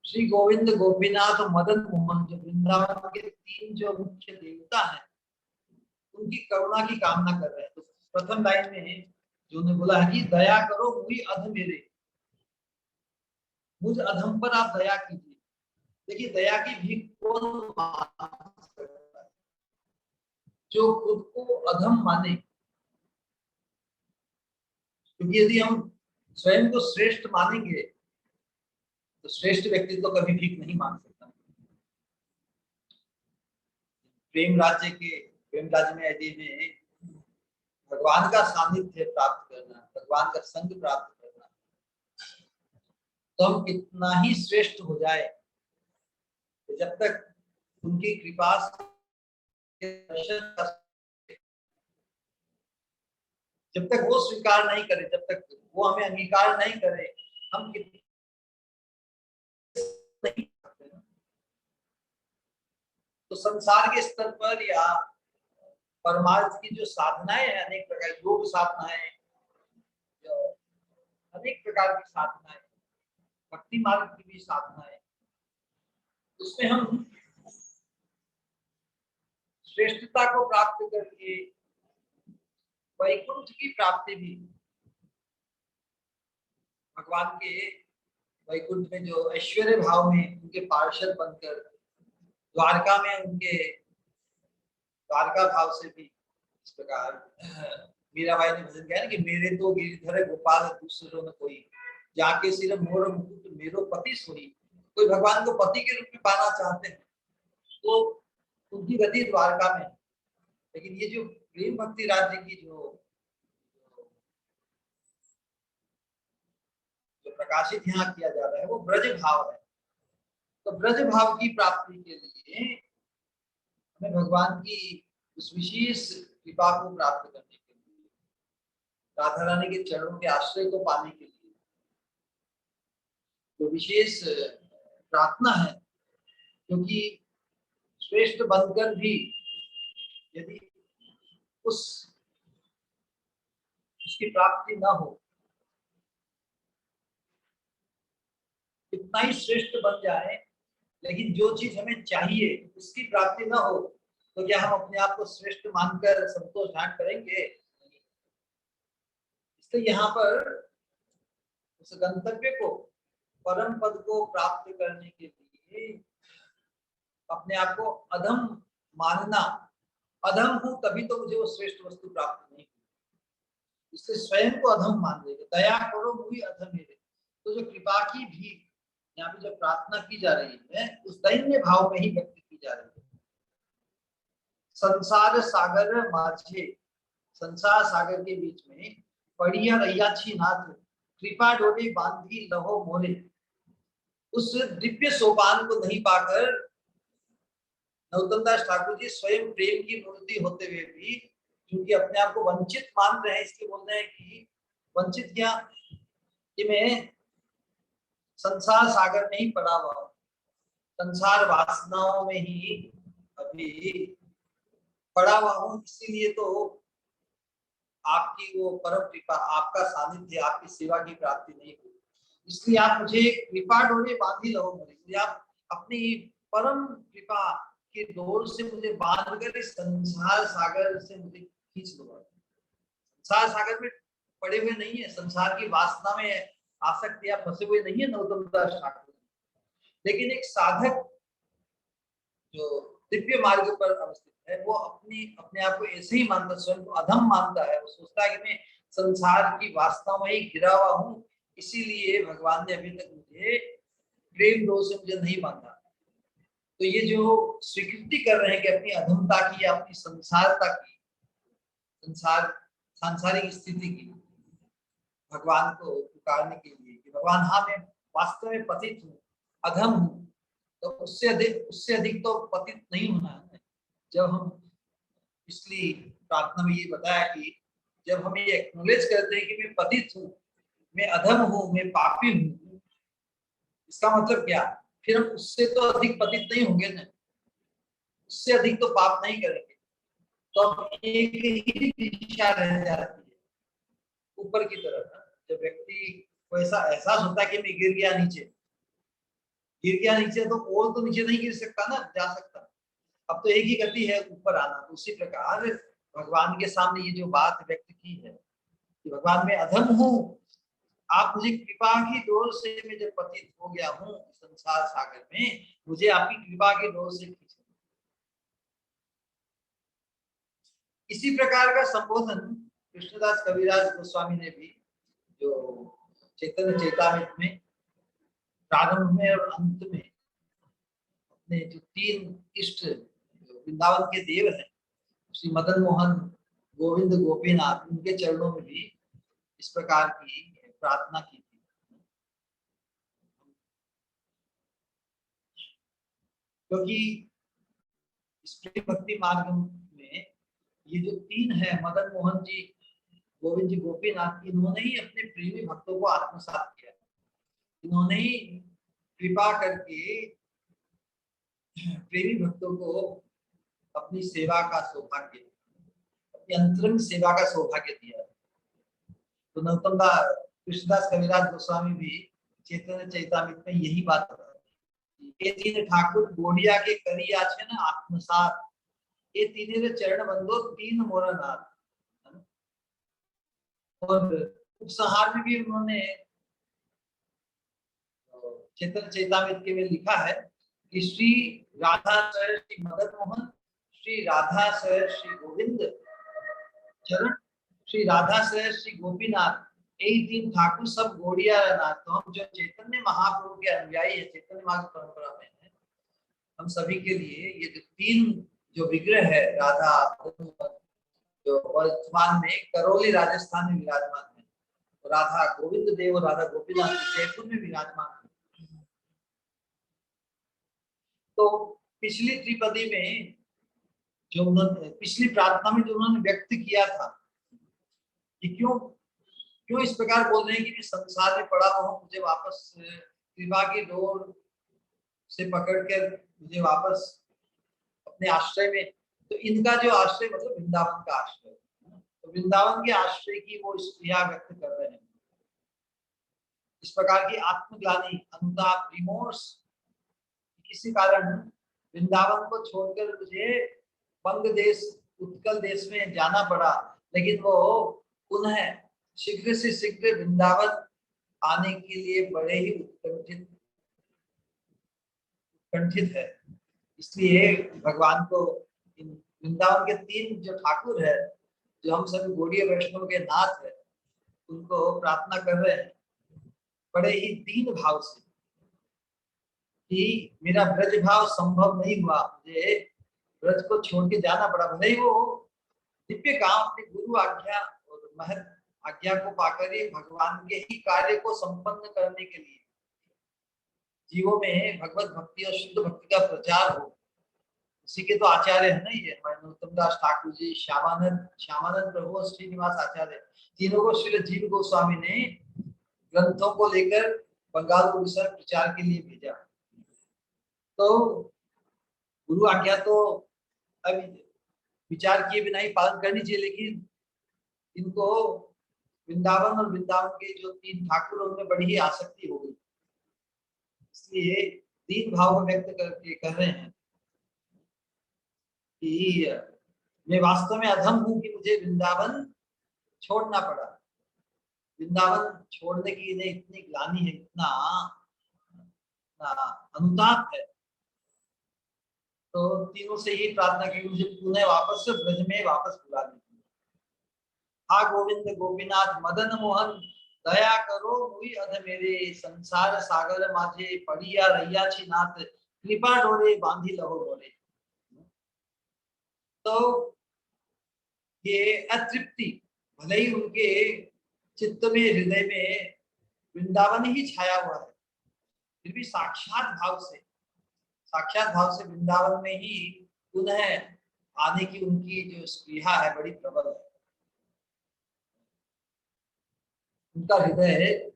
श्री गोविंद, गोपीनाथ और मदन मोहन, जो वृंदावन के तीन जो मुख्य देवता हैं, उनकी करुणा की कामना कर रहे हैं। तो प्रथम लाइन में जो उन्होंने बोला है कि दया करो मुझी अधम मेरे, मुझ अधम पर आप दया कीजिए। देखिए, दया की भीख कौन मांग सकता है? जो खुद को अधम माने। क्योंकि यदि हम स्वयं को श्रेष्ठ मानेंगे तो श्रेष्ठ व्यक्ति तो कभी भीख नहीं मांग सकता। प्रेम राज्य में यदि में भगवान का सानिध्य प्राप्त करना, भगवान का संग प्राप्त करना, तो हम कितना ही श्रेष्ठ हो जाए, तो जब तक उनकी कृपा जब तक वो स्वीकार नहीं करे, जब तक वो हमें अंगीकार नहीं करे, हम कितने नहीं। तो संसार के स्तर पर या परमार्थ की जो साधनाएं हैं, अनेक प्रकार योग साधनाएं, अनेक प्रकार की साधनाएं, भक्ति मार्ग की भी साधनाएं, उसमें हम श्रेष्ठता को प्राप्त करके वैकुंठ की प्राप्ति भी, भगवान के वैकुंठ में जो ऐश्वर्य भाव में उनके पार्षद बनकर, द्वारका में उनके द्वारका भाव से भी इस प्रकार मीराबाई ने भजन किया कि मेरे तो गिरधर गोपाल दूसरों में कोई, जाके सिर्फ मोर मुकुट मेरो पति सोई। कोई भगवान को पति के रूप में पाना चाहते हैं तो उनकी गति द्वारका में। लेकिन ये जो प्रेम भक्ति राज्य की जो प्रकाशित यहाँ किया जा रहा है वो ब्रज भाव है। तो ब्रज भाव की प्राप्ति के लिए हमें भगवान की उस विशेष कृपा को प्राप्त करने के लिए, राधा रानी के चरणों के आश्रय को पाने के लिए जो विशेष प्रार्थना है, क्योंकि श्रेष्ठ बनकर भी यदि उसकी प्राप्ति ना हो, कितना ही श्रेष्ठ बन जाए, लेकिन जो चीज हमें चाहिए उसकी प्राप्ति ना हो, तो क्या हम अपने आप को श्रेष्ठ मानकर संतोष ध्यान करेंगे? इसलिए यहाँ पर उस गंतव्य को, परम पद को प्राप्त करने के लिए अपने आप को अधम मानना, अधम हूं तभी तो मुझे वो श्रेष्ठ वस्तु प्राप्त नहीं हुई, इसलिए स्वयं को अधम मान लेंगे। दया करो मुझे अधम मेरे। तो जो कृपा की भी यहाँ पे जब प्रार्थना की जा रही है, उस दैन्य भाव में ही व्यक्त की जा रही है। संसार सागर माझे, संसार सागर के बीच में बढ़िया रैया छी नाथ, कृपा डोरी बांधी लहो मोरे। उस दिव्य सोपान को नहीं पाकर नरोत्तम दास ठाकुर जी स्वयं प्रेम की मूर्ति होते हुए भी, क्योंकि अपने आप को वंचित मान रहे हैं, इसलिए बोल रहे हैं कि वंचित क्या, कि मैं संसार सागर में ही पड़ा हुआ हूं, संसार वासनाओं में ही अभी पड़ा हुआ हूं, इसीलिए तो आपकी वो परम कृपा, आपका सानिध्य, आपकी सेवा की प्राप्ति नहीं हुई। इसलिए आप मुझे कृपा डोरे बांधी रहो मेरे, इसलिए आप अपनी परम कृपा के डोर से मुझे बांध कर इस संसार सागर से मुझे खींच लो। संसार सागर में पड़े हुए नहीं है, संसार की वासना में आसक्ति आप फंसे हुए नहीं है नरोत्तम दास ठाकुर, लेकिन एक साधक जो दिव्य मार्ग पर अवस्थित है, वो अपने आप को ऐसे ही मानता, स्वयं को अधम मानता है। वो सोचता है कि मैं संसार की वासना में ही घिरा हुआ हूँ, इसीलिए भगवान ने अभी तक मुझे प्रेम डोर से मुझे नहीं बांधा। तो ये जो स्वीकृति कर रहे हैं कि अपनी अधमता की या अपनी संसारता की, सांसारिक स्थिति की, भगवान को पुकारने के लिए कि भगवान हाँ मैं वास्तव में पतित हूँ, अधम हूँ, तो उससे अधिक तो पतित नहीं होना है। जब हम, इसलिए प्रार्थना में ये बताया कि जब हम ये एक्नॉलेज करते हैं कि मैं पतित हूँ, मैं अधम हूँ, मैं पापी हूँ, इसका मतलब क्या? फिर हम उससे तो अधिक पतित नहीं होंगे ना, उससे अधिक तो पाप नहीं करेंगे। तो अब एक ही दिशा रह जाती है ऊपर की तरफ। जब व्यक्ति को ऐसा एहसास होता है कि मैं गिर गया नीचे, तो और तो नीचे नहीं गिर सकता ना, जा सकता। अब तो एक ही गति है, ऊपर आना। तो उसी प्रकार भगवान के सामने ये जो बात व्यक्त की है कि भगवान मैं अधम हूँ, आप मुझे कृपा की डोर से, मैं जब पतित हो गया हूँ संसार सागर में, मुझे आपकी कृपा की डोर से खींचो। इसी प्रकार का संबोधन कृष्णदास कविराज गोस्वामी ने भी जो चैतन्य चैतामृत में प्रारंभ में और अंत में अपने जो तीन इष्ट वृंदावन के देव हैं, श्री मदन मोहन, गोविंद, गोपीनाथ, उनके चरणों में भी इस प्रकार की प्रार्थना की थी। क्योंकि इस प्रेम भक्ति मार्ग में ये जो तीन है, मदन मोहन जी, गोविंद जी, गोपीनाथ, इन्होंने ही अपने प्रेमी भक्तों को आत्मसात किया। इन्होंने ही कृपा करके प्रेमी भक्तों को अपनी सेवा का सौभाग्य, अपनी अंतरंग सेवा का सौभाग्य दिया। तो नरोत्तम दास, कृष्णदास कविराज गोस्वामी भी चैतन्य चैतामृत में यही बात बताते हैं। ये तीन ठाकुर गोड़िया के करी आछे न आत्मसात, ये तीन चरण बंदो तीन मोरा नाथ। और उपसंहार में भी उन्होंने चैतन्य चैतामृत के में लिखा है कि श्री राधा सर श्री मदन मोहन, श्री राधा सर श्री गोविंद चरण, श्री राधा सर श्री गोपीनाथ, यही तीन ठाकुर सब गोड़िया नाथ। तो हम जो चैतन्य महाप्रभु के अनुयायी है, चैतन्य मार्ग परंपरा में है, हम सभी के लिए ये जो तीन जो विग्रह है, राधा जो वर्तमान में करौली राजस्थान में विराजमान है, राधा गोविंद देव, राधा गोपीनाथ जयपुर में विराजमान है। तो पिछली त्रिपदी में जो उन्होंने, पिछली प्रार्थना में जो उन्होंने व्यक्त किया था कि क्यों क्यों इस प्रकार बोल रहे हैं कि मैं संसार में पड़ा हुआ हूँ, मुझे वापस कृपा की डोर से पकड़कर मुझे वापस अपने आश्रय में। तो इनका जो आश्रय मतलब वृंदावन का आश्रय, तो वृंदावन के आश्रय की वो स्त्रियां व्यक्त कर रहे हैं। इस प्रकार की आत्मग्लानि, अनुताप, रिमोर्स, किसी कारण वृंदावन को छोड़कर मुझे बंग देश, उत्कल देश में जाना पड़ा, लेकिन वो पुनः शीघ्र से शीघ्र वृंदावन आने के लिए बड़े ही उत्कंठित है। इसलिए भगवान को इन वृंदावन के तीन जो ठाकुर है, जो हम सभी गौड़ीय वैष्णव के नाथ है, उनको प्रार्थना कर रहे हैं बड़े ही दीन भाव से कि मेरा ब्रज भाव संभव नहीं हुआ, मुझे ब्रज को छोड़ के जाना पड़ा। भले ही वो दिव्य काम अपने गुरु आज्ञा और महत आज्ञा को पाकर ही भगवान के ही कार्य को संपन्न करने के लिए जीवों में भगवत भक्ति और शुद्ध भक्ति का प्रचार हो, उसी के तो आचार्य है ना ये नरोत्तम दास ठाकुर जी, श्यामानंद प्रभु, श्रीनिवास आचार्य, तीनों को श्री जीव गोस्वामी ने ग्रंथों को लेकर बंगाल उड़ीसा प्रचार के लिए भेजा। तो गुरु आज्ञा तो अभी विचार किए बिना ही पालन करनी चाहिए, लेकिन इनको वृंदावन और वृंदावन के जो तीन ठाकुर उनमें बड़ी ही आसक्ति हो गई, इसलिए दीन भाव को व्यक्त करके कह रहे हैं कि मैं वास्तव में अधम हूं कि मुझे वृंदावन छोड़ना पड़ा। वृंदावन छोड़ने की इन्हें इतनी ग्लानि है, इतना अनुताप है। तो तीनों से ही प्रार्थना की मुझे पुनः वापस ब्रज में वापस बुला दीजिए। हा गोविंद गोपीनाथ मदन मोहन, दया करो मुई अध मेरे, संसार सागर माझे पड़िया रैया छी नाथ, कृपा डोरे बांधी लहो मोरे। तो ये अतृप्ति भले ही उनके चित्त में, हृदय में वृंदावन ही छाया हुआ है, फिर भी साक्षात भाव से वृंदावन में ही पुनः आने की उनकी जो स्पृहा है बड़ी प्रबल है। उनका हृदय,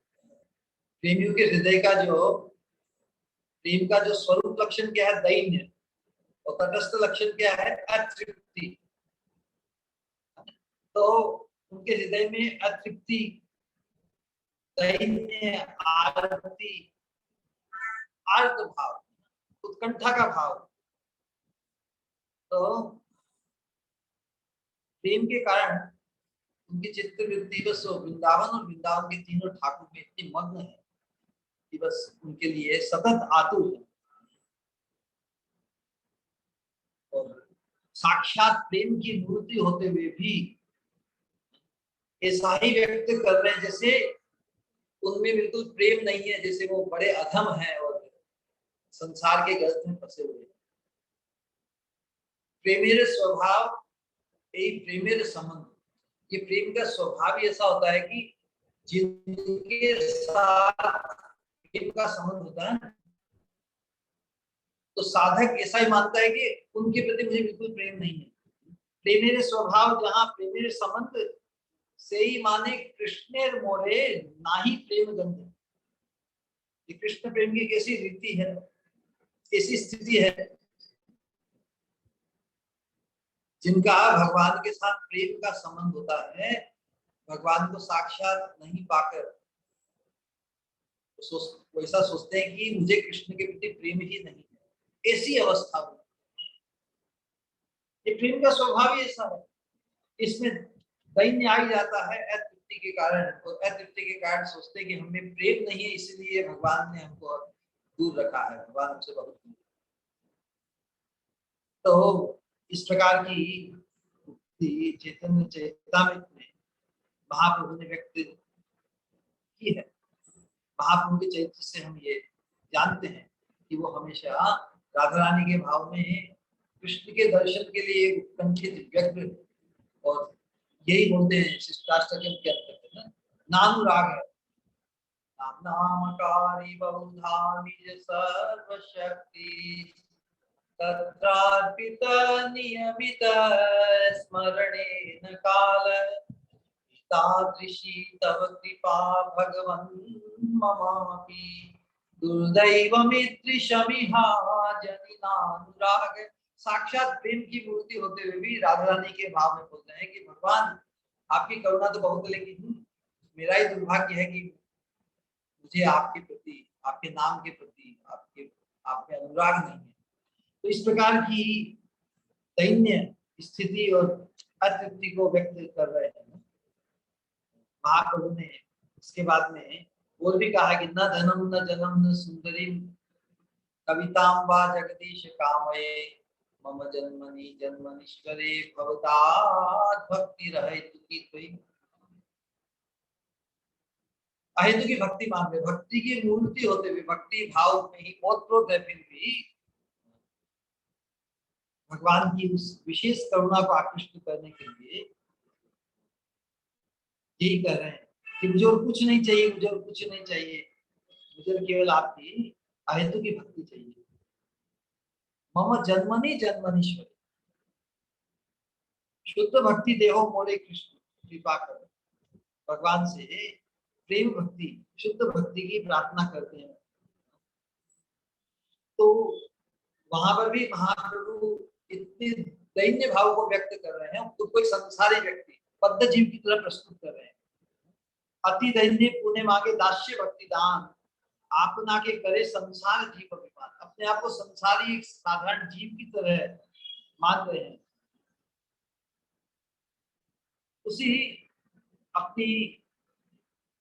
प्रेमियों के हृदय का जो प्रेम का जो स्वरूप लक्षण क्या है, दैन्य, और तटस्थ लक्षण क्या है, अतृप्ति। तो उनके हृदय में अतृप्ति, दैन्य, आरती, आर्त भाव, उत्कंठा का भाव। तो प्रेम के कारण उनकी चित्त वृत्ति बस वृंदावन और वृंदावन के तीनों ठाकुर में इतनी मग्न है कि बस उनके लिए सतत आतुर है। और साक्षात प्रेम की मूर्ति होते हुए भी ऐसा ही व्यक्त कर रहे हैं जैसे उनमें बिल्कुल प्रेम नहीं है, जैसे वो बड़े अधम हैं और संसार के गर्त में फंसे हुए हैं। प्रेमेर स्वभाव, यही प्रेमेर संबंध, ये प्रेम का स्वभाव ही ऐसा होता है कि जिनके साथ प्रेम का संबंध होता है तो साधक ऐसा ही मानता है कि उनके प्रति मुझे बिल्कुल प्रेम नहीं है। प्रेमेर स्वभाव, जहाँ प्रेमेर संबंध से ही माने कृष्णेर मोरे नाही प्रेम गंध। ये कृष्ण प्रेम की कैसी रीति है, कैसी स्थिति है। जिनका भगवान के साथ प्रेम का संबंध होता है, भगवान को साक्षात नहीं पाकर वो ऐसा सोचते हैं कि मुझे कृष्ण के प्रति प्रेम ही नहीं है, ऐसी अवस्था में। ये प्रेम का स्वभाव ही ऐसा है। इसमें दैन्य आ ही जाता है अतृप्ति के कारण, और अतृप्ति के कारण सोचते हैं कि हमें प्रेम नहीं है, इसलिए भगवान ने हमको दूर रखा है, भगवान हमसे बहुत दूर। तो इस प्रकार की चैतन्य चेतामृत में महाप्रभु ने व्यक्त की है। महाप्रभु के चरित्र से हम ये जानते हैं कि वो हमेशा राधा रानी के भाव में कृष्ण के दर्शन के लिए उत्कंठित व्यग्र, और यही बोलते हैं शिष्टाष्टकम के अंतर्गत ना, नानुराग है। नाम नामकारी बहुधा निज सर्वशक्ति तत्रार्पित नियमित स्मरणेन काल तादृशी तव कृपा भगवन् ममापि दुर्दैवमिदृशमिहा जनिनानुराग। साक्षात प्रेम की मूर्ति होते हुए भी राधा रानी के भाव में बोलते हैं कि भगवान आपकी करुणा तो बहुत, लेकिन मेरा ही दुर्भाग्य है कि मुझे आपके प्रति, आपके नाम के प्रति आपके अनुराग नहीं है। तो इस प्रकार की दैन्य स्थिति और अतृप्ति को व्यक्त कर रहे हैं महाप्रभु ने। इसके बाद में और भी कहा कि न धनम न जनम न सुंदरी कवितां वा जगदीश कामये मम जन्मनि जन्मनीश्वरे भवतात् भक्ति रहेतु की त्वयि। अहेतु की भक्ति मान रहे, भक्ति की मूर्ति होते हुए, भक्ति भाव में ही ओतप्रोत है, फिर भी भगवान की उस विशेष करुणा को आकृष्ट करने के लिए यही कह रहे हैं कि मुझे और कुछ नहीं चाहिए, मुझे और कुछ नहीं चाहिए, मुझे केवल आपकी अहेतु की भक्ति चाहिए। मम जन्मनि जन्मनीश्वर, शुद्ध भक्ति देहो मोरे कृष्ण कृपा कर। भगवान से प्रेम भक्ति, शुद्ध भक्ति की प्रार्थना करते हैं। तो वहां पर भी महाप्रभु इतने दैन्य भाव को व्यक्त कर रहे हैं, खुद को एक संसारी व्यक्ति, बद्ध जीव की तरह प्रस्तुत कर रहे हैं। अति दैन्य पुण्य मांगे दास्य भक्ति दान, आपना के करे संसार जीव अभिमान। अपने आप को संसारी एक साधारण जीव की तरह मान रहे हैं। उसी अपनी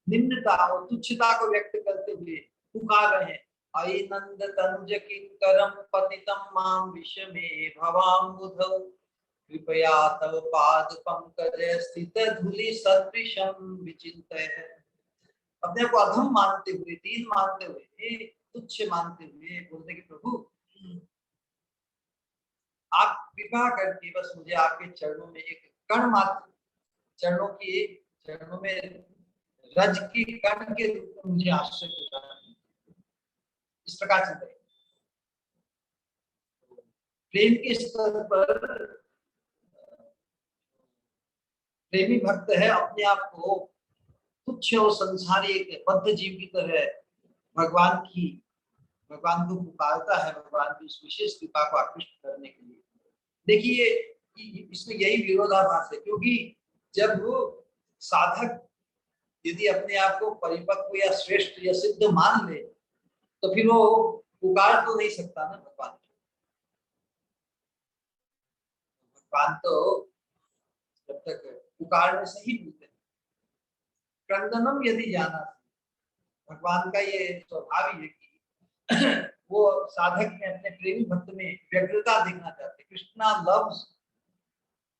निम्नता और तुच्छता को व्यक्त करते हुए पुकार रहे हैं, अयि नंद तनुज किंकरम पतितम माम विषमे भवाम्बुधौ कृपया तव पाद पंकज स्थित धूलि सदृशम विचिन्तय। अपने को अधम मानते हुए, दीन मानते हुए, तुच्छ मानते हुए बोलते कि प्रभु आप कृपा करके बस मुझे आपके चरणों में एक कण मात्र, चरणों में रज की कण के रूप में मुझे आश्रय प्रदान। इस प्रकार से प्रेम के स्तर पर प्रेमी भक्त है, अपने आप को तुच्छ और संसारी एक बद्ध जीव की तरह भगवान को पुकारता है, भगवान की उस विशेष कृपा को आकृष्ट करने के लिए। देखिए इसमें यही विरोधाभास है, क्योंकि जब वो साधक यदि अपने आप को परिपक्व या श्रेष्ठ या सिद्ध मान ले तो फिर वो पुकार तो नहीं सकता ना भगवान को। भगवान तो जब तक पुकारने से ही मिलते हैं। क्रंदनम यदि जाना, भगवान का ये स्वभाव ही है कि वो साधक में अपने प्रेमी भक्त में व्यग्रता देखना चाहते। कृष्णा लव्स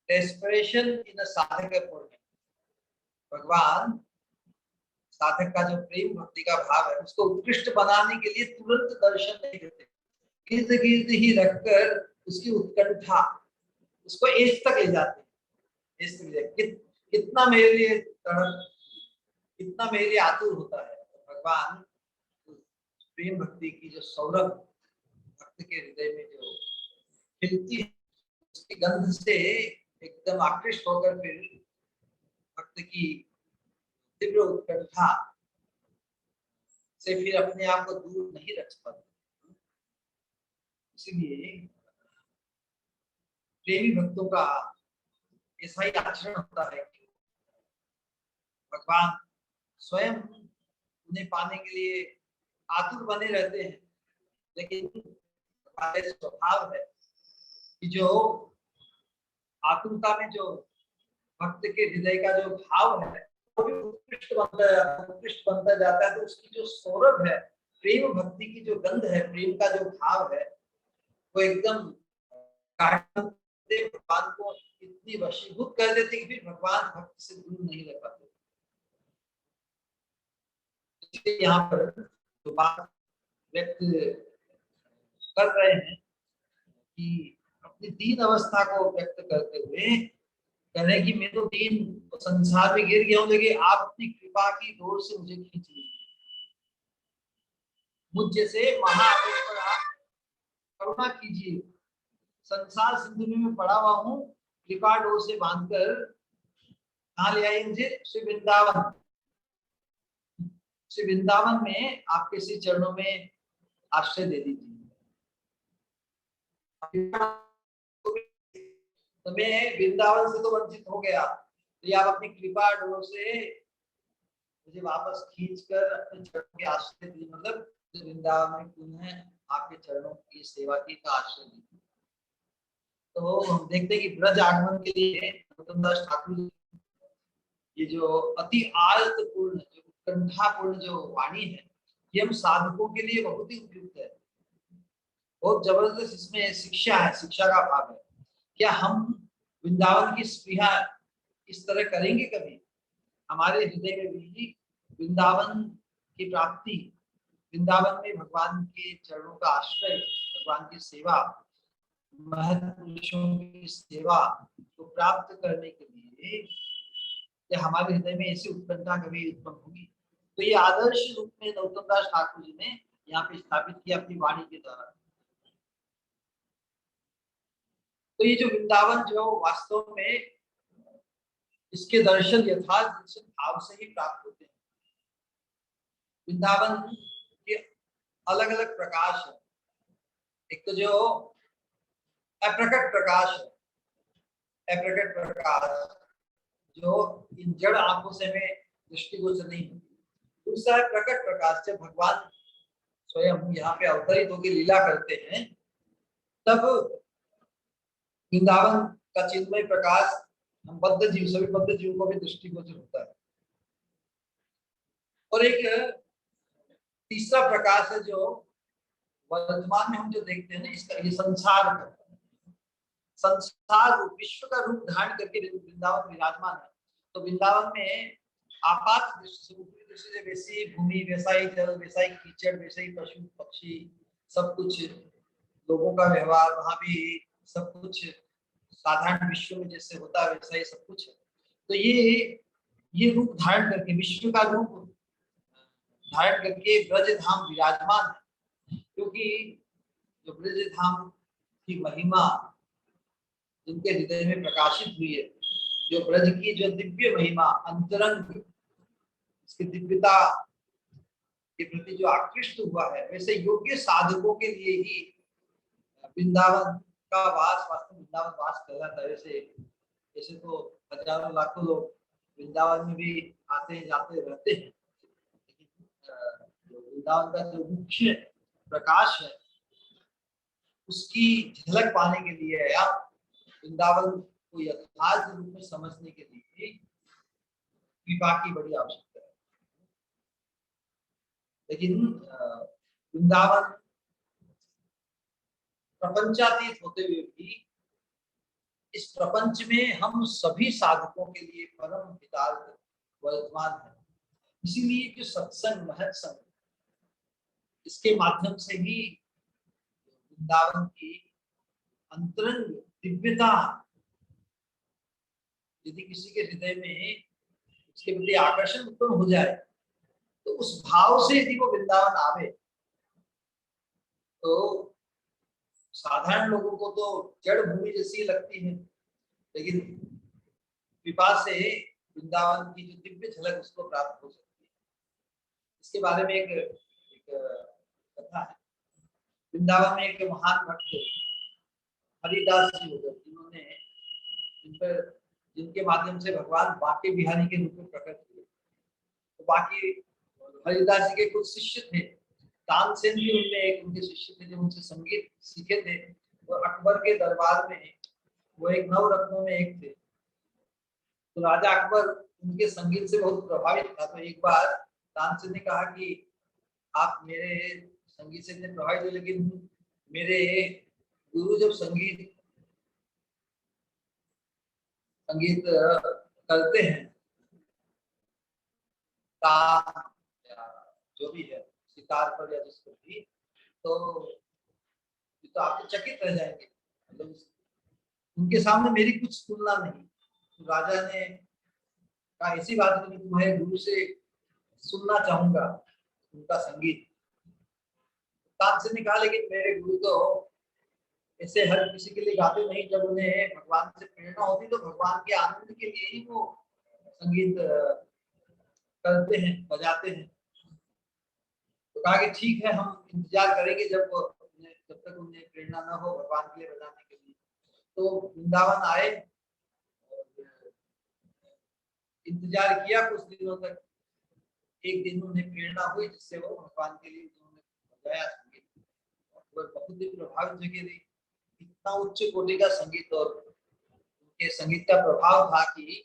डेस्परेशन इन अ साधक। भगवान साधक का जो प्रेम भक्ति का भाव है उसको उत्कृष्ट बनाने के लिए तुरंत दर्शन नहीं देते, गिर्द गिर्द ही रखकर उसकी उत्कंठा उसको एज तक ले जाते हैं। कितना मेरे लिए तड़प, कितना मेरे लिए आतुर होता है। तो भगवान प्रेम भक्ति की जो सौरभ भक्त के हृदय में जो खिलती है उसकी गंध से एकदम आकृष्ट होकर फिर भक्त की तीव्र उत्कंठा से फिर अपने आप को दूर नहीं रख पाते। इसलिए प्रेमी भक्तों का ऐसा ही आचरण होता है कि भगवान स्वयं उन्हें पाने के लिए आतुर बने रहते हैं, लेकिन हमारे स्वभाव है कि जो आतुरता में जो भक्त के हृदय का जो भाव है वो भी उत्कृष्ट बनता जाता है। तो उसकी जो सौरभ है, प्रेम भक्ति की जो गंध है, प्रेम का जो भाव है वो एकदम भगवान को इतनी वशीभूत कर देते कि फिर भगवान भक्त से दूर नहीं रह पाते। इसलिए यहाँ पर जो बात व्यक्त कर रहे हैं कि अपनी दीन अवस्था को व्यक्त करते हुए कह रहे हैं कि मैं तो दीन संसार में गिर गया हूं, लेकिन आप अपनी कृपा की डोर से मुझे खींच लीजिए। मुझ जैसे महाआवेश पर आप करुणा कीजिए। संसार सिंधु में मैं पड़ा हुआ हूँ, कृपा डोर से बांधकर कहाँ ले आइए मुझे? श्री वृंदावन। श्री वृंदावन में आपके श्री चरणों में आश्रय दे दीजिए। तो मैं वृंदावन से तो वंचित हो गया, तो आप अपनी कृपा डोर से मुझे वापस खींचकर अपने चरणों के आश्रय दीजिए। मतलब वृंदावन में पुनः आपके चरणों की सेवा की का आश्रय दीजिए। तो हम देखते हैं कि ब्रज आगमन के लिए गौतम दास ठाकुर ये जो अति आर्तपूर्ण जो उत्कंठापूर्ण जो वाणी है, ये हम साधकों के लिए बहुत ही उपयुक्त है। बहुत जबरदस्त इसमें शिक्षा है, शिक्षा का भाव है। क्या हम वृंदावन की स्पृहा इस तरह करेंगे कभी? हमारे हृदय में भी वृंदावन की प्राप्ति, वृंदावन में भगवान के चरणों का आश्रय, भगवान की सेवा, महत्पुरुषों की सेवा को प्राप्त करने के लिए या हमारे हृदय में ऐसी उत्कंठा कभी उत्पन्न होगी? तो ये आदर्श रूप में गौतम दास ठाकुर जी ने यहाँ पे स्थापित किया अपनी वाणी के द्वारा। तो ये जो वृंदावन जो वास्तव में इसके दर्शन यथार्थ दर्शन भाव से ही प्राप्त होते हैं। वृंदावन के अलग अलग प्रकाश है। एक तो जो अप्रकट प्रकाश है, अप्रकट प्रकाश जो इन जड़ आंखों से हमें दृष्टिगोचर नहीं होती। दूसरा है प्रकट प्रकाश, जब भगवान स्वयं यहाँ पे अवतरित होकर लीला करते हैं तब वृंदावन का चिन्मय प्रकाश हम बद्ध जीव, सभी बद्ध जीव को भी दृष्टिगोचर होता है। और एक तीसरा प्रकाश है जो वर्तमान में हम जो देखते हैं ना, इसका ये संसार रूप, विश्व का रूप धारण करके वृंदावन विराजमान है। तो वृंदावन में आपात दृष्टि से वैसी भूमि, वैसा ही जल, वैसा ही कीचड़, वैसे ही पशु पक्षी, सब कुछ लोगों का व्यवहार वहां भी सब कुछ साधारण विश्व में जैसे होता है वैसा ही सब कुछ है। तो ये रूप धारण करके, विश्व का रूप धारण करके ब्रज धाम विराजमान है। क्योंकि जो ब्रज धाम की महिमा जिनके हृदय में प्रकाशित हुई है, जो ब्रज की जो दिव्य महिमा, अंतरंग इसकी दिव्यता के प्रति जो आकृष्ट हुआ है, वैसे योग्य साधकों के लिए ही वृंदावन का वास वास्तव वृंदावन वास कहलाता है। वैसे जैसे तो हजारों लाखों लोग वृंदावन में भी आते हैं जाते रहते हैं, लेकिन वृंदावन का जो मुख्य प्रकाश है उसकी झलक पाने के लिए या वृंदावन को यथार्थ रूप में समझने के लिए कृपा की बड़ी आवश्यकता है। लेकिन वृंदावन प्रपंचातीत होते हुए भी इस प्रपंच में हम सभी साधकों के लिए परम हितार्थ वर्तमान है। इसीलिए जो सत्संग महत्संग इसके माध्यम से ही वृंदावन की अंतरंग दिव्यता यदि किसी के हृदय में उसके प्रति आकर्षण उत्पन्न हो जाए तो उस भाव से यदि वो वृंदावन आवे तो साधारण लोगों को तो जड़ भूमि जैसी लगती है, लेकिन कृपा से वृंदावन की जो दिव्य झलक उसको प्राप्त हो सकती है। इसके बारे में एक कथा है। वृंदावन में एक महान भक्त हरिदास जी हो गए, जिन्होंने जिनके माध्यम से भगवान बांके बिहारी के रूप में प्रकट हुए। तो बाकी हरिदास जी के कुछ शिष्य थे, तानसेन भी उनमें एक उनके शिष्य थे जो उनसे संगीत सीखे थे और अकबर के दरबार में वो एक नवरत्नों में एक थे। तो राजा अकबर उनके संगीत से बहुत प्रभावित था। तो एक बार तानसेन ने कहा कि आप मेरे संगीत से इतने प्रभावित हुए, लेकिन मेरे गुरु जब संगीत करते हैं जो भी है सितार पर या जिस पर भी, तो आप चकित रह जाएंगे, मतलब उनके सामने मेरी कुछ तुलना नहीं। तो राजा ने कहा ऐसी बात है, तुम्हारे गुरु से सुनना चाहूंगा उनका संगीत। तानसेन ने कहा लेकिन मेरे गुरु तो ऐसे हर किसी के लिए गाते नहीं, जब उन्हें भगवान से प्रेरणा होती तो भगवान के आनंद के लिए ही वो संगीत करते हैं, बजाते हैं। तो कहा कि ठीक है, हम इंतजार करेंगे जब तक उन्हें प्रेरणा न हो भगवान के लिए बजाने के लिए। तो वृंदावन आए, इंतजार किया कुछ दिनों तक। एक दिन उन्हें प्रेरणा हुई जिससे वो भगवान के लिए उन्होंने बजाया संगीत, और बहुत ही प्रभावित जगह रही। इतना उच्च कोटि का संगीत और उनके संगीत का प्रभाव था कि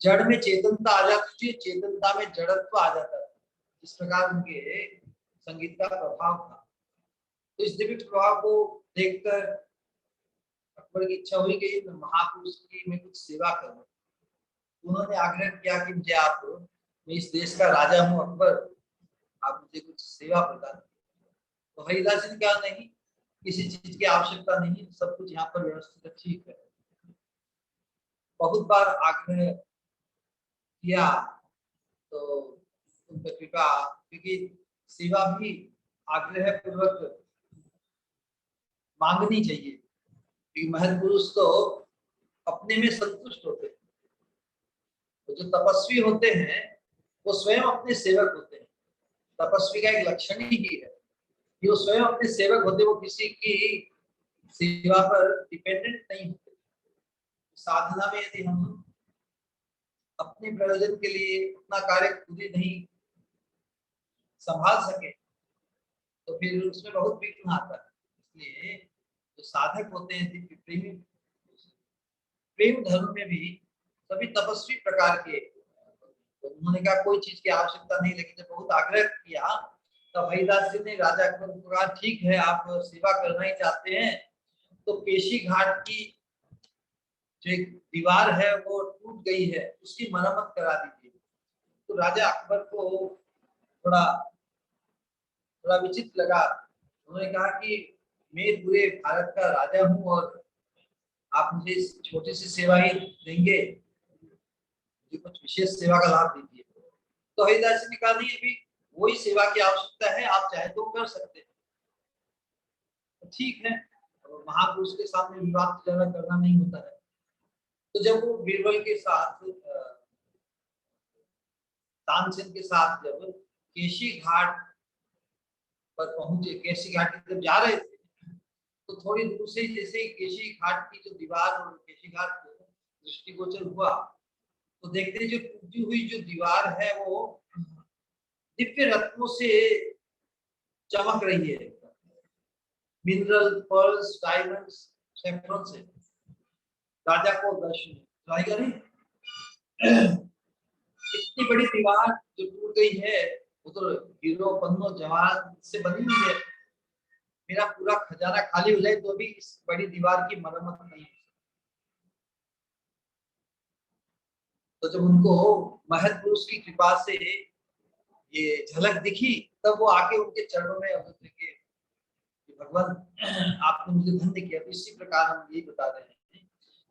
जड़ में चेतनता आ जाती थी, चेतनता में जड़त्व आ जाता था। इस प्रकार उनके संगीत का प्रभाव था। तो इस दिव्य प्रभाव को देखकर अकबर की इच्छा हुई कि महापुरुष की मैं कुछ सेवा करूं। उन्होंने आग्रह किया कि मुझे आप, मैं इस देश का राजा हूं अकबर, आप मुझे कुछ सेवा प्रदान करें। तो हरिदास जी ने कहा नहीं, किसी चीज की आवश्यकता नहीं, सब कुछ यहाँ पर व्यवस्थित ठीक है। बहुत बार आग्रह किया तो उन पर कृपा, क्योंकि सेवा भी आग्रह पूर्वक मांगनी चाहिए, क्योंकि महत पुरुष तो अपने में संतुष्ट होते हैं। तो जो तपस्वी होते हैं वो स्वयं अपने सेवक होते हैं। तपस्वी का एक लक्षण ही है कि वो स्वयं अपने सेवक होते, वो किसी की सेवा पर डिपेंडेंट नहीं होते। साधना में यदि हम अपने प्रयोजन के लिए अपना कार्य खुद ही नहीं संभाल सके तो फिर उसमें बहुत विघ्न आता है। इसलिए जो साधक होते हैं प्रेमी, प्रेम धर्म में भी सभी तपस्वी प्रकार के, तो उन्होंने कहा कोई चीज की आवश्यकता नहीं। लेकिन जब बहुत आग्रह किया तब हरिदास जी ने राजा अकबर को कहा ठीक है, आप सेवा करना ही चाहते हैं तो केशी घाट की जो एक दीवार है वो टूट गई है, उसकी मरम्मत करा दीजिए। तो राजा अकबर को थोड़ा विचित्र लगा। उन्होंने कहा कि मैं पूरे भारत का राजा हूं और आप मुझे इस छोटी सी सेवा ही देंगे, मुझे कुछ विशेष सेवा का लाभ दीजिए। तो हरिदास जी ने कहा नहीं, अभी वही सेवा की आवश्यकता है, आप चाहे तो कर सकते हैं। तो ठीक है, महापुरुष के सामने विवाद ज्यादा करना नहीं होता है। तो जब वो बीरबल के साथ तानसेन के साथ जब केशी घाट पर पहुंचे, केशी घाट की जब जा रहे थे तो थोड़ी दूर से जैसे केशी घाट की जो दीवार और केशी घाट दृष्टिगोचर हुआ तो देखते जो टूटी हुई जो दीवार है वो दिव्य रत्नों से चमक रही है, मिनरल, पर्ल्स, डायमंड्स, सैफरन से। राजा को दर्शन जाएगा नहीं। इतनी बड़ी दीवार जो टूट गई है वो तो हीरो पन्नो जवाहर से बनी हुई है। मेरा पूरा खजाना खाली हो जाए तो भी इस बड़ी दीवार की मरम्मत नहीं। तो जब उनको महत पुरुष की कृपा से ये झलक दिखी तब वो आके उनके चरणों में उतर के भगवान आपने मुझे धन्य किया। तो इसी प्रकार हम यही बता रहे हैं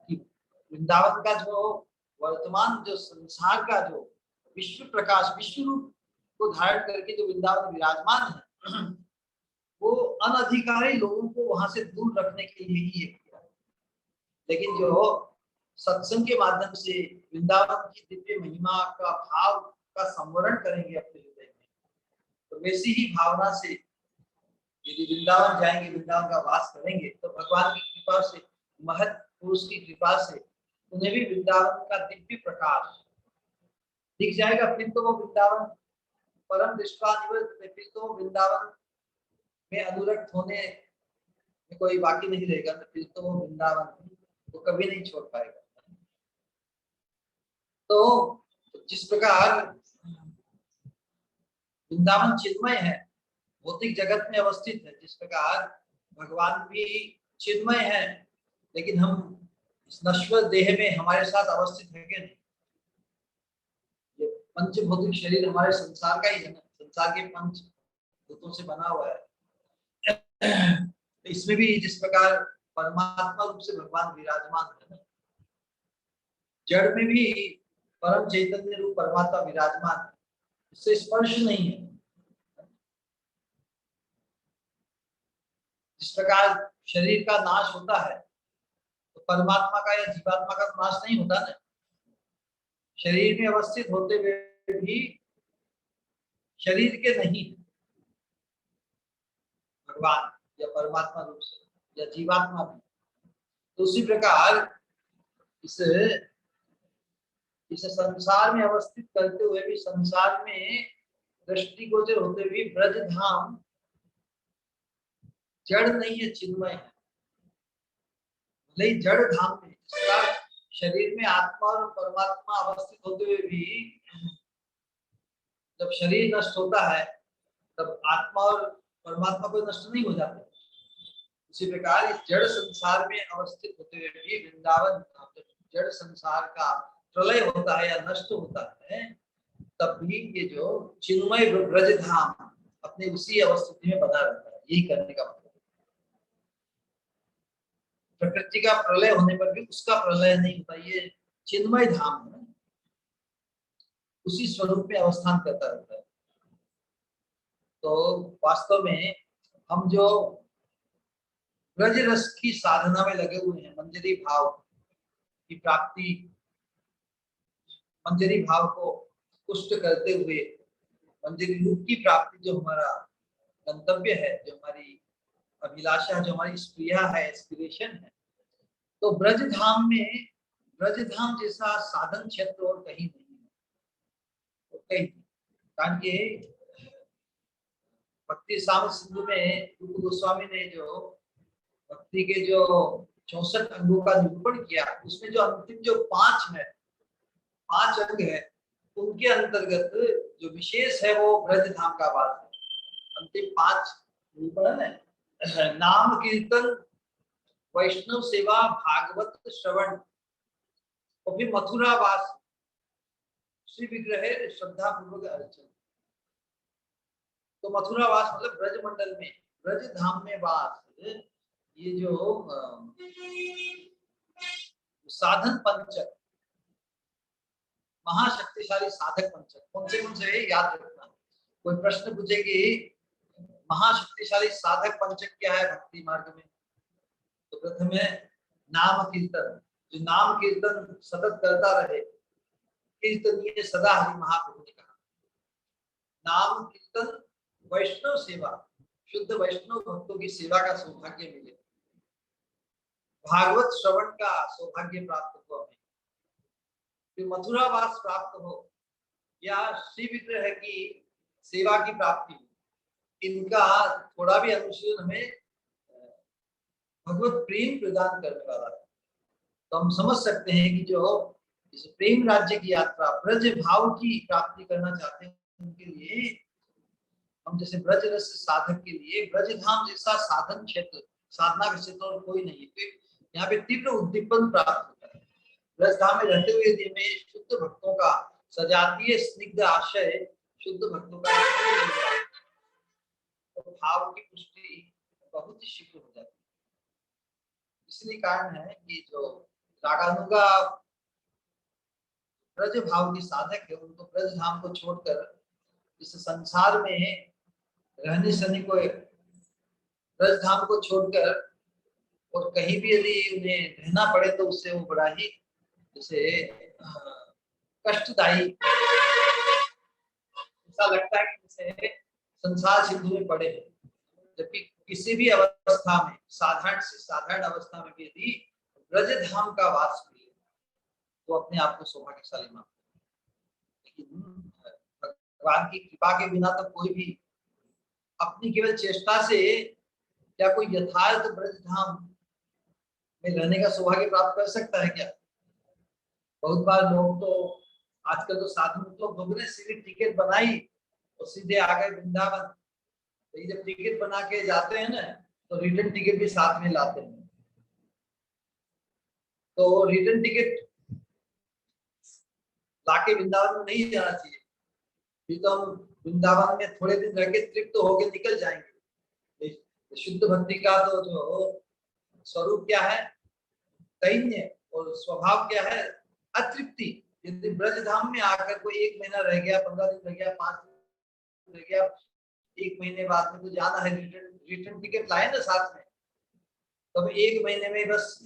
कि वृंदावन का जो वर्तमान जो संसार का जो विश्व प्रकाश, विश्व रूप को धारण करके जो वृंदावन विराजमान है वो अनधिकारी लोगों को वहां से दूर रखने के लिए ही किया। लेकिन जो सत्संग के माध्यम से वृंदावन की दिव्य महिमा का भाव का संवरण करेंगे अपने हृदय में, तो वैसी ही भावना से यदि वृंदावन जाएंगे, वृंदावन का वास करेंगे तो भगवान की कृपा से, महत पुरुष की कृपा से उन्हें भी वृंदावन का दिव्य प्रकाश दिख जाएगा। फिर तो वो वृंदावन परम दृष्टा निवृत्त, फिर तो वृंदावन में अनुरक्त होने में कोई बाकी नहीं रहेगा। तो फिर तो वो वृंदावन वो कभी नहीं छोड़ पाएगा। तो जिस प्रकार वृंदावन चिन्मय है, भौतिक जगत में अवस्थित है, जिस प्रकार भगवान भी चिन्मय है, लेकिन हम इस नश्वर देह में हमारे साथ अवस्थित है कि नहीं? ये पंच भौतिक शरीर हमारे संसार का ही है ना, संसार के पंच भूतों से बना हुआ है। तो इसमें भी जिस प्रकार परमात्मा रूप से भगवान विराजमान है ना, जड़ में भी परम चैतन्य रूप परमात्मा विराजमान है, इससे स्पर्श नहीं है। जिस प्रकार शरीर का नाश होता है तो परमात्मा का या जीवात्मा का नाश नहीं होता ना। शरीर में अवस्थित होते हुए भी शरीर के नहीं भगवान या परमात्मा रूप से या जीवात्मा भी। तो उसी प्रकार इस संसार में अवस्थित करते हुए भी संसार में दृष्टिगोचर होते हुए ब्रज धाम जड़ नहीं है, चिन्मय है। नहीं, जड़ धाम में जिसका शरीर में आत्मा और परमात्मा अवस्थित होते हुए भी जब शरीर नष्ट होता है तब आत्मा और परमात्मा को नष्ट नहीं हो जाते। उसी प्रकार इस जड़ संसार में अवस्थित होते हुए भी वृंदावन जड़ संसार का प्रलय होता है या नष्ट होता है तब भी ये जो चिन्मय ब्रज धाम अपने उसी अवस्थिति में बना रहता है। यही करने का मतलब प्रकृति का प्रलय होने पर भी उसका प्रलय नहीं होता, ये चिन्मय धाम है, उसी स्वरूप में अवस्थान करता रहता है। तो वास्तव में हम जो ब्रज रस की साधना में लगे हुए हैं, मंजरी भाव की प्राप्ति, मंजरी भाव को पुष्ट करते हुए मंजरी रूप की प्राप्ति जो हमारा गंतव्य है, जो हमारी अभिलाषा, जो हमारी स्प्रिया है, एस्पिरेशन है, तो ब्रज धाम में ब्रज धाम जैसा साधन क्षेत्र और कहीं नहीं है। तो कहीं कारण के भक्ति साम सिंधु में रूप गोस्वामी ने जो भक्ति के जो 64 अंगों का निरूपण किया, उसमें जो अंतिम जो 5 अंग है उनके अंतर्गत जो विशेष है वो ब्रज धाम का वास है। अंतिम 5 निरूपण है, नाम कीर्तन, वैष्णव सेवा, भागवत श्रवण और फिर मथुरा वास, श्री विग्रह श्रद्धा पूर्वक अर्चन। तो मथुरा वास मतलब ब्रज मंडल में, ब्रज धाम में वास। ये जो साधन पंचक, महाशक्तिशाली साधक पंचक कौन से याद रखना। कोई प्रश्न पूछे कि महाशक्तिशाली साधक पंचक क्या है भक्ति मार्ग में, तो प्रथम है नाम कीर्तन, जो नाम कीर्तन सतत करता रहे, कीर्तनीय सदा हरि, महाप्रभु ने कहा। नाम कीर्तन वैष्णव सेवा, शुद्ध वैष्णव भक्तों की सेवा का सौभाग्य मिले, भागवत श्रवण का सौभाग्य प्राप्त हो हमें, फिर मथुरावास प्राप्त हो या श्री विग्रह की सेवा की प्राप्ति हो, इनका थोड़ा भी अनुशीलन हमें भगवत प्रेम प्रदान करने वाला है। तो हम समझ सकते हैं कि जो इस प्रेम राज्य की यात्रा, ब्रज भाव की प्राप्ति करना चाहते हैं, उनके लिए हम जैसे ब्रज रस साधक के लिए ब्रज धाम जैसा साधन क्षेत्र, साधना का क्षेत्र और कोई नहीं है। यहाँ पे तीव्र उद्दीपन प्राप्त होता है। ब्रज धाम में रहते हुए यदि हमें शुद्ध भक्तों का सजातीय स्निग्ध आशय, शुद्ध भक्तों का तो भाव की पुष्टि बहुत ही शीघ्र हो जाती है। इसलिए कारण है कि जो रागानुगा ब्रज भाव की साधक है, उनको ब्रज धाम को छोड़कर इस संसार में रहने सहने को, ब्रज धाम को छोड़कर और कहीं भी यदि उन्हें रहना पड़े तो उससे वो बड़ा ही जैसे कष्टदायी ऐसा लगता है कि जैसे संसार सिंधु में पड़े हैं। जबकि किसी भी अवस्था में, साधारण से साधारण अवस्था में भी यदि ब्रज धाम का वास मिले तो अपने आप को सौभाग्यशाली मानते हैं। लेकिन भगवान की कृपा के बिना तो कोई भी अपनी केवल चेष्टा से क्या कोई यथार्थ ब्रज धाम में रहने का सौभाग्य प्राप्त कर सकता है क्या? बहुत बार लोग तो आजकल तो साधु लोग भोगने सीधे टिकट बनाई और सीधे आ गए वृंदावन। तो जब टिकट बना के जाते हैं ना तो रिटर्न टिकट भी साथ में लाते हैं। तो रिटर्न टिकट लाके वृंदावन में नहीं जाना चाहिए, फिर तो हम वृंदावन में थोड़े दिन रह के तृप्त होके निकल जाएंगे। शुद्ध भक्ति का तो जो स्वरूप क्या है, दैन्य, और स्वभाव क्या है, अतृप्ति। यदि ब्रज धाम में आकर कोई 1 महीना रह गया, 15 दिन रह गया, 5 दिन रह गया, 1 महीने बाद में तो जाना है, रिटर्न टिकट लाए ना साथ में, तब 1 महीने में बस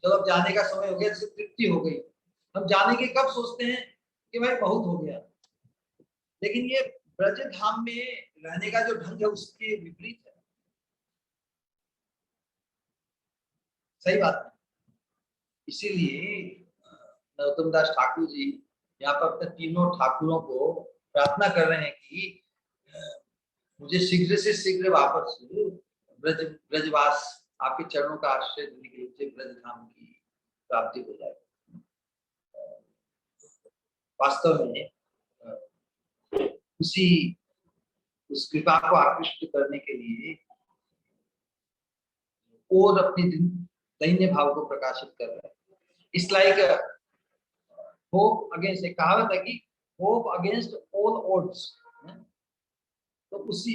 जब अब जाने का समय हो गया, जैसे तृप्ति हो गई। हम जाने के कब सोचते हैं कि भाई बहुत हो गया, लेकिन ये ब्रज धाम में रहने का जो ढंग है उसके विपरीत है। सही बात है। इसीलिए नरोत्तम दास ठाकुर जी यहाँ पर अपने तीनों ठाकुरों को प्रार्थना कर रहे हैं कि मुझे शीघ्र से शीघ्र वापस ब्रजवास, आपके चरणों का आश्रय देने के लिए ब्रज धाम की प्राप्ति हो जाए। वास्तव में उस कृपा को आकृष्ट करने के लिए और अपने दैन्य भाव को प्रकाशित कर रहे हैं। इट्स लाइक होप अगेंस्ट, एक कहावत है कि होप अगेंस्ट ऑल ऑड्स। तो उसी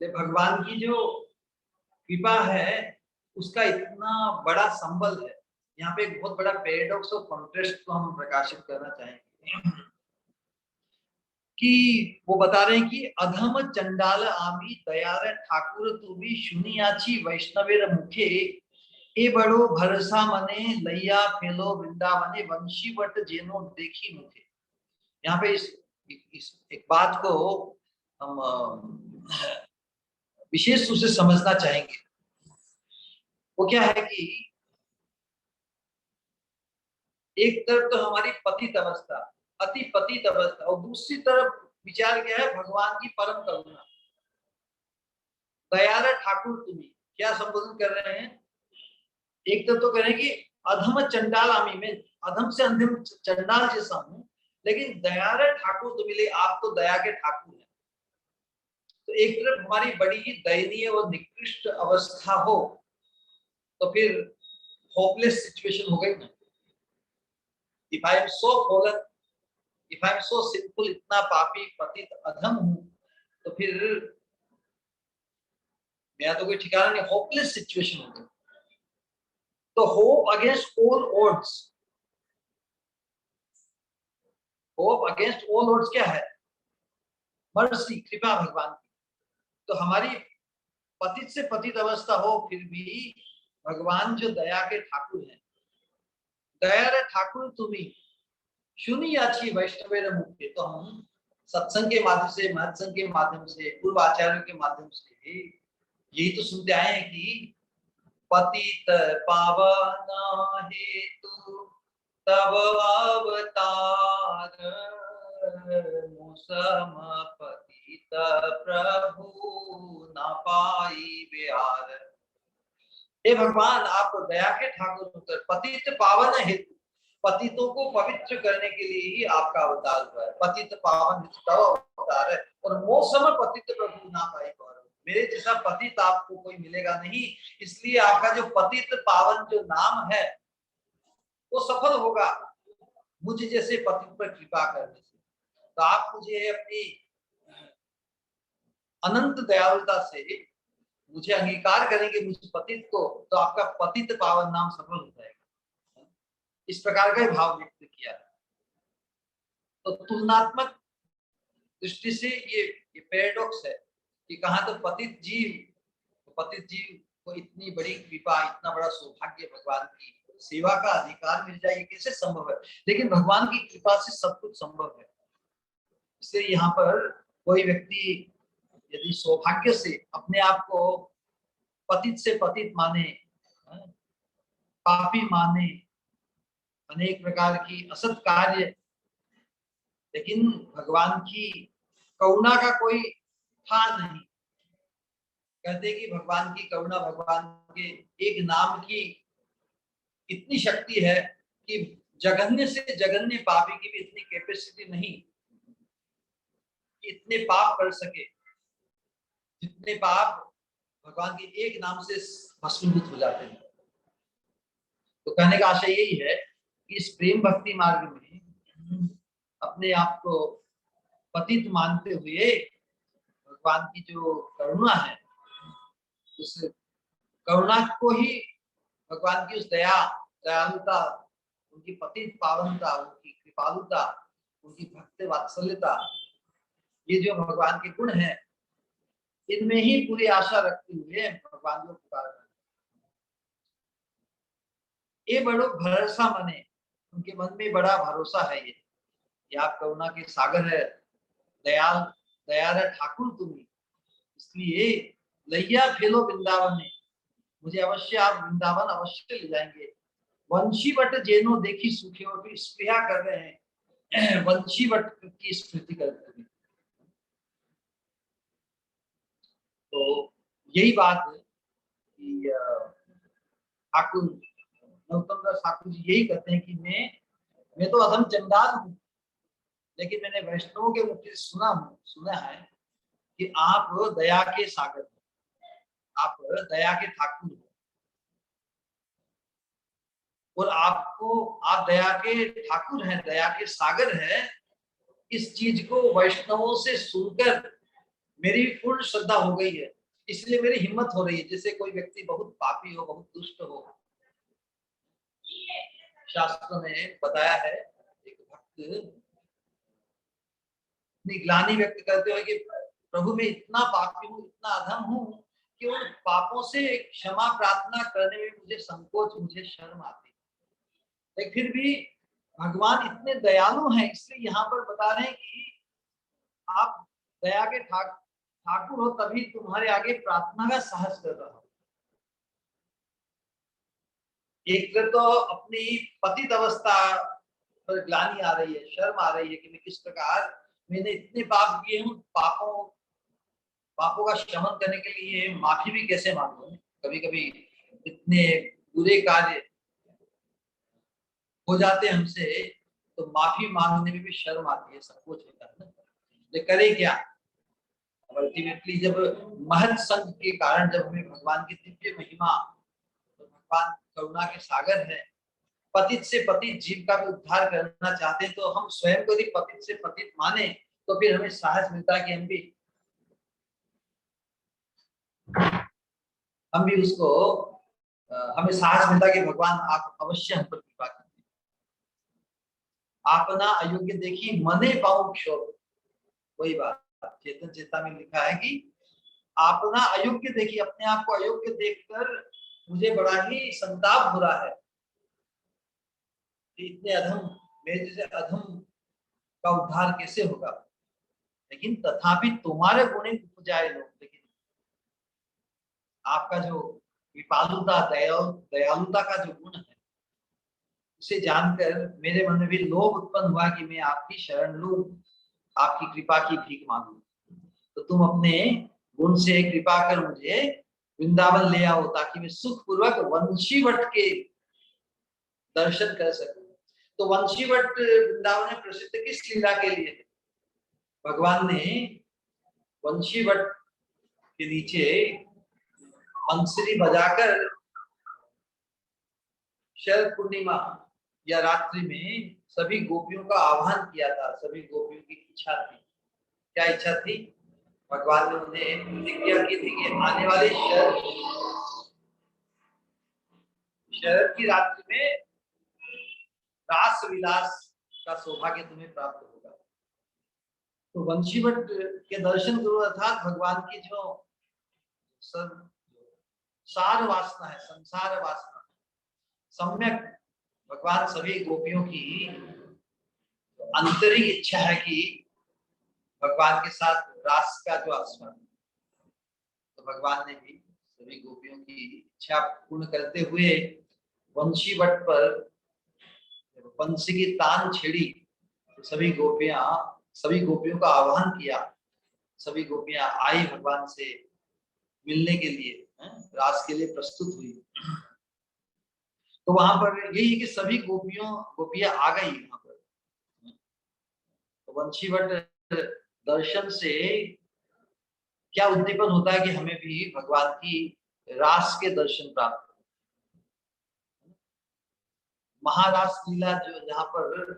भगवान की जो कृपा है उसका इतना बड़ा संबल है। यहाँ पे एक बहुत बड़ा पैराडॉक्स और कॉन्ट्रास्ट को हम प्रकाशित करना चाहेंगे कि वो बता रहे हैं कि अधम चंडाल आमी दयार ठाकुर तू भी शुनियाची वैष्णवेर मुखे ए बड़ो भरसा मने लैया फेलो वृंदावने वंशीवट जेनो देखी मुखे। यहाँ पे इस एक बात को हम विशेष रूप से समझना चाहेंगे। वो क्या है कि एक तरफ तो हमारी पतित अवस्था, अति पतित अवस्था, और दूसरी तरफ विचार क्या है, भगवान की परम करुणा। दयारा ठाकुर तुम्हें क्या संबोधन कर रहे हैं? एक तरफ तो कह रहे हैं कि अधम चंडाल आमी, में अधम से अंधिम चंडाल जैसा हूं, लेकिन दयारा ठाकुर तुम्हें, ले आप तो दया के ठाकुर हैं। तो एक तरफ हमारी बड़ी ही दयनीय और निकृष्ट अवस्था हो तो फिर होपलेस सिचुएशन हो गई ना। If I am so fallen, if I am so sinful, इतना पापी पतित अधम हूं, तो फिर मेरा तो कोई ठिकाना नहीं, होपलेस सिचुएशन हो गई। तो hope against all odds, hope against all odds क्या है? मर्सी, कृपा भगवान की। तो हमारी पतित से पतित अवस्था हो फिर भी भगवान जो दया के ठाकुर हैं, दया ठाकुर तुम्हें सुनी अच्छी वैष्णवेर मुखे, तो हम सत्संग के माध्यम से, महत्संग के माध्यम से, पूर्व आचार्यों के माध्यम से यही तो सुनते आए हैं कि पतित पावन हेतु तब अवतार, मुसम पतित प्रभु न पाई बिहार। हे भगवान, आप दया के ठाकुर होकर पतित पावन हेतु, पतितों को पवित्र करने के लिए ही आपका अवतार हुआ है। पतित पावन हेतु तब अवतार है, और मौसम पतित प्रभु ना पाई गौरव, मेरे जैसा पतित आपको कोई मिलेगा नहीं, इसलिए आपका जो पतित पावन जो नाम है वो सफल होगा मुझे जैसे पतित पर कृपा करने से। तो आप मुझे अपनी अनंत दयालुता से मुझे अंगीकार करेंगे मुझ पतित को, तो आपका पतित पावन नाम सफल हो जाएगा। इस प्रकार का भाव व्यक्त किया। तो तुलनात्मक दृष्टि से ये पैराडॉक्स है कि कहाँ तो पतित जीव को इतनी बड़ी कृपा, इतना बड़ा सौभाग्य, भगवान की सेवा का अधिकार मिल जाए, ये कैसे संभव है? लेकिन भगवान की कृपा से सब कुछ संभव है। इसलिए यहाँ पर कोई व्यक्ति यदि सौभाग्य से अपने आप को पतित से पतित माने, पापी माने, अनेक प्रकार की असत कार्य, लेकिन भगवान की करुणा का कोई था नहीं। कहते कि भगवान की करुणा, भगवान के एक नाम की इतनी शक्ति है कि जघन्य से जघन्य पापी की भी इतनी कैपेसिटी नहीं कि इतने पाप कर सके जितने पाप भगवान के एक नाम से भस्मीभूत हो जाते हैं। तो कहने का आशय यही है कि इस प्रेम भक्ति मार्ग में अपने आप को पतित मानते हुए भगवान की जो करुणा है, उस करुणा को ही, भगवान की उस दयालुता, उनकी पतित पावनता, उनकी कृपालुता, उनकी भक्त वात्सल्यता, ये जो भगवान के गुण हैं, इनमें ही पूरी आशा रखते हुए भगवान को पुकार। ये बड़ो भरोसा मने, उनके मन में बड़ा भरोसा है ये आप करुणा के सागर है, दयाल ठाकुर तुम्हें, इसलिए लैया फेलो वृंदावन में, मुझे अवश्य आप वृंदावन अवश्य ले जाएंगे। वंशी वट जेनो देखी सुखी, और भी स्पृहा कर रहे हैं वंशी वट की स्मृति करते हुए। तो यही बात है कि ठाकुर नरोत्तम दास ठाकुर जी यही कहते हैं कि मैं तो अधम चंडाल हूँ, लेकिन मैंने वैष्णवों के मुख से सुना है कि आप दया के सागर हो, आप दया के ठाकुर हो, और आप दया के ठाकुर हैं, दया के सागर है। इस चीज को वैष्णवों से सुनकर मेरी पूर्ण श्रद्धा हो गई है, इसलिए मेरी हिम्मत हो रही है। जैसे कोई व्यक्ति बहुत पापी हो, बहुत दुष्ट हो, शास्त्रों में बताया है, एक भक्त ग्लानि व्यक्त करते हुए कि प्रभु मैं इतना पापी हूँ, इतना अधम हूँ कि उन पापों से क्षमा प्रार्थना करने में मुझे संकोच, मुझे शर्म आती है। लेकिन फिर भी भगवान इतने दयालु हैं, इसलिए यहाँ पर बता रहे हैं कि आप दया के ठाकुर हो, तभी तुम्हारे आगे प्रार्थना का साहस कर रहा हूं। एक तो अपनी पतित अवस्था पर ग्लानि आ रही है, शर्म आ रही है कि मैं किस प्रकार, मैंने इतने पाप किए हूँ, पापों का शमन करने के लिए माफी भी कैसे मांगू। कभी कभी इतने बुरे कार्य हो जाते हमसे, तो माफी मांगने में भी शर्म आती है, संकोच होता है ना। तो करे क्या? अल्टीमेटली जब महत संग के कारण, जब हमें भगवान की दिव्य महिमा, तो भगवान करुणा के सागर है, पतित से पतित जीव का भी उद्धार करना चाहते हैं, तो हम स्वयं को यदि पतित से पतित माने, तो फिर हमें साहस मिलता है कि हम भी उसको, हमें साहस मिलता है कि भगवान आप अवश्य हम पर कृपा करें। आपना अयोग्य देखी मने पाऊं क्षोभ, वही बात चेतन चेता में लिखा है कि आपना अयोग्य देखी, अपने आप को अयोग्य देखकर मुझे बड़ा ही संताप हो रहा है कि इतने अधम, मेरे जैसे अधम का उद्धार कैसे होगा। लेकिन तथापि तुम्हारे गुण उपजाए लोग, लेकिन आपका जो कृपालुता दयालुता का जो गुण है उसे जानकर मेरे मन में भी लोभ उत्पन्न हुआ कि मैं आपकी शरण लूं, आपकी कृपा की भीख मांगू। तो तुम अपने गुण से कृपा कर मुझे वृंदावन ले आओ ताकि मैं सुखपूर्वक वंशीवट के दर्शन कर सकूं। तो वंशीवट वृंदावन में प्रसिद्ध किस लीला के लिए है? भगवान ने वंशीवट के नीचे बंसुरी बजाकर शरद पूर्णिमा या रात्रि में सभी गोपियों का आह्वान किया था। सभी गोपियों की इच्छा थी, क्या इच्छा थी? भगवान ने उन्हें प्रतिज्ञा की थी कि आने वाले शरद की रात्रि में रास विलास का सौभाग्य तुम्हें प्राप्त होगा। तो वंशीवट के दर्शन करो, अर्थात भगवान की जो सार वासना है, संसार वासना, सम्यक भगवान सभी गोपियों की आंतरिक इच्छा है कि भगवान के साथ रास का जो आस्वादन, तो भगवान ने भी सभी गोपियों की इच्छा पूर्ण करते हुए वंशीवट पर बंसी की तान छेड़ी, तो सभी गोपियों का आह्वान किया। सभी गोपियां आई भगवान से मिलने के लिए, रास के लिए प्रस्तुत हुई। तो वहां पर यही है कि सभी गोपियां आ गई वहां पर। तो वंशीवट दर्शन से क्या उद्दीपन होता है कि हमें भी भगवान की रास के दर्शन प्राप्त, महारास लीला जो जहां पर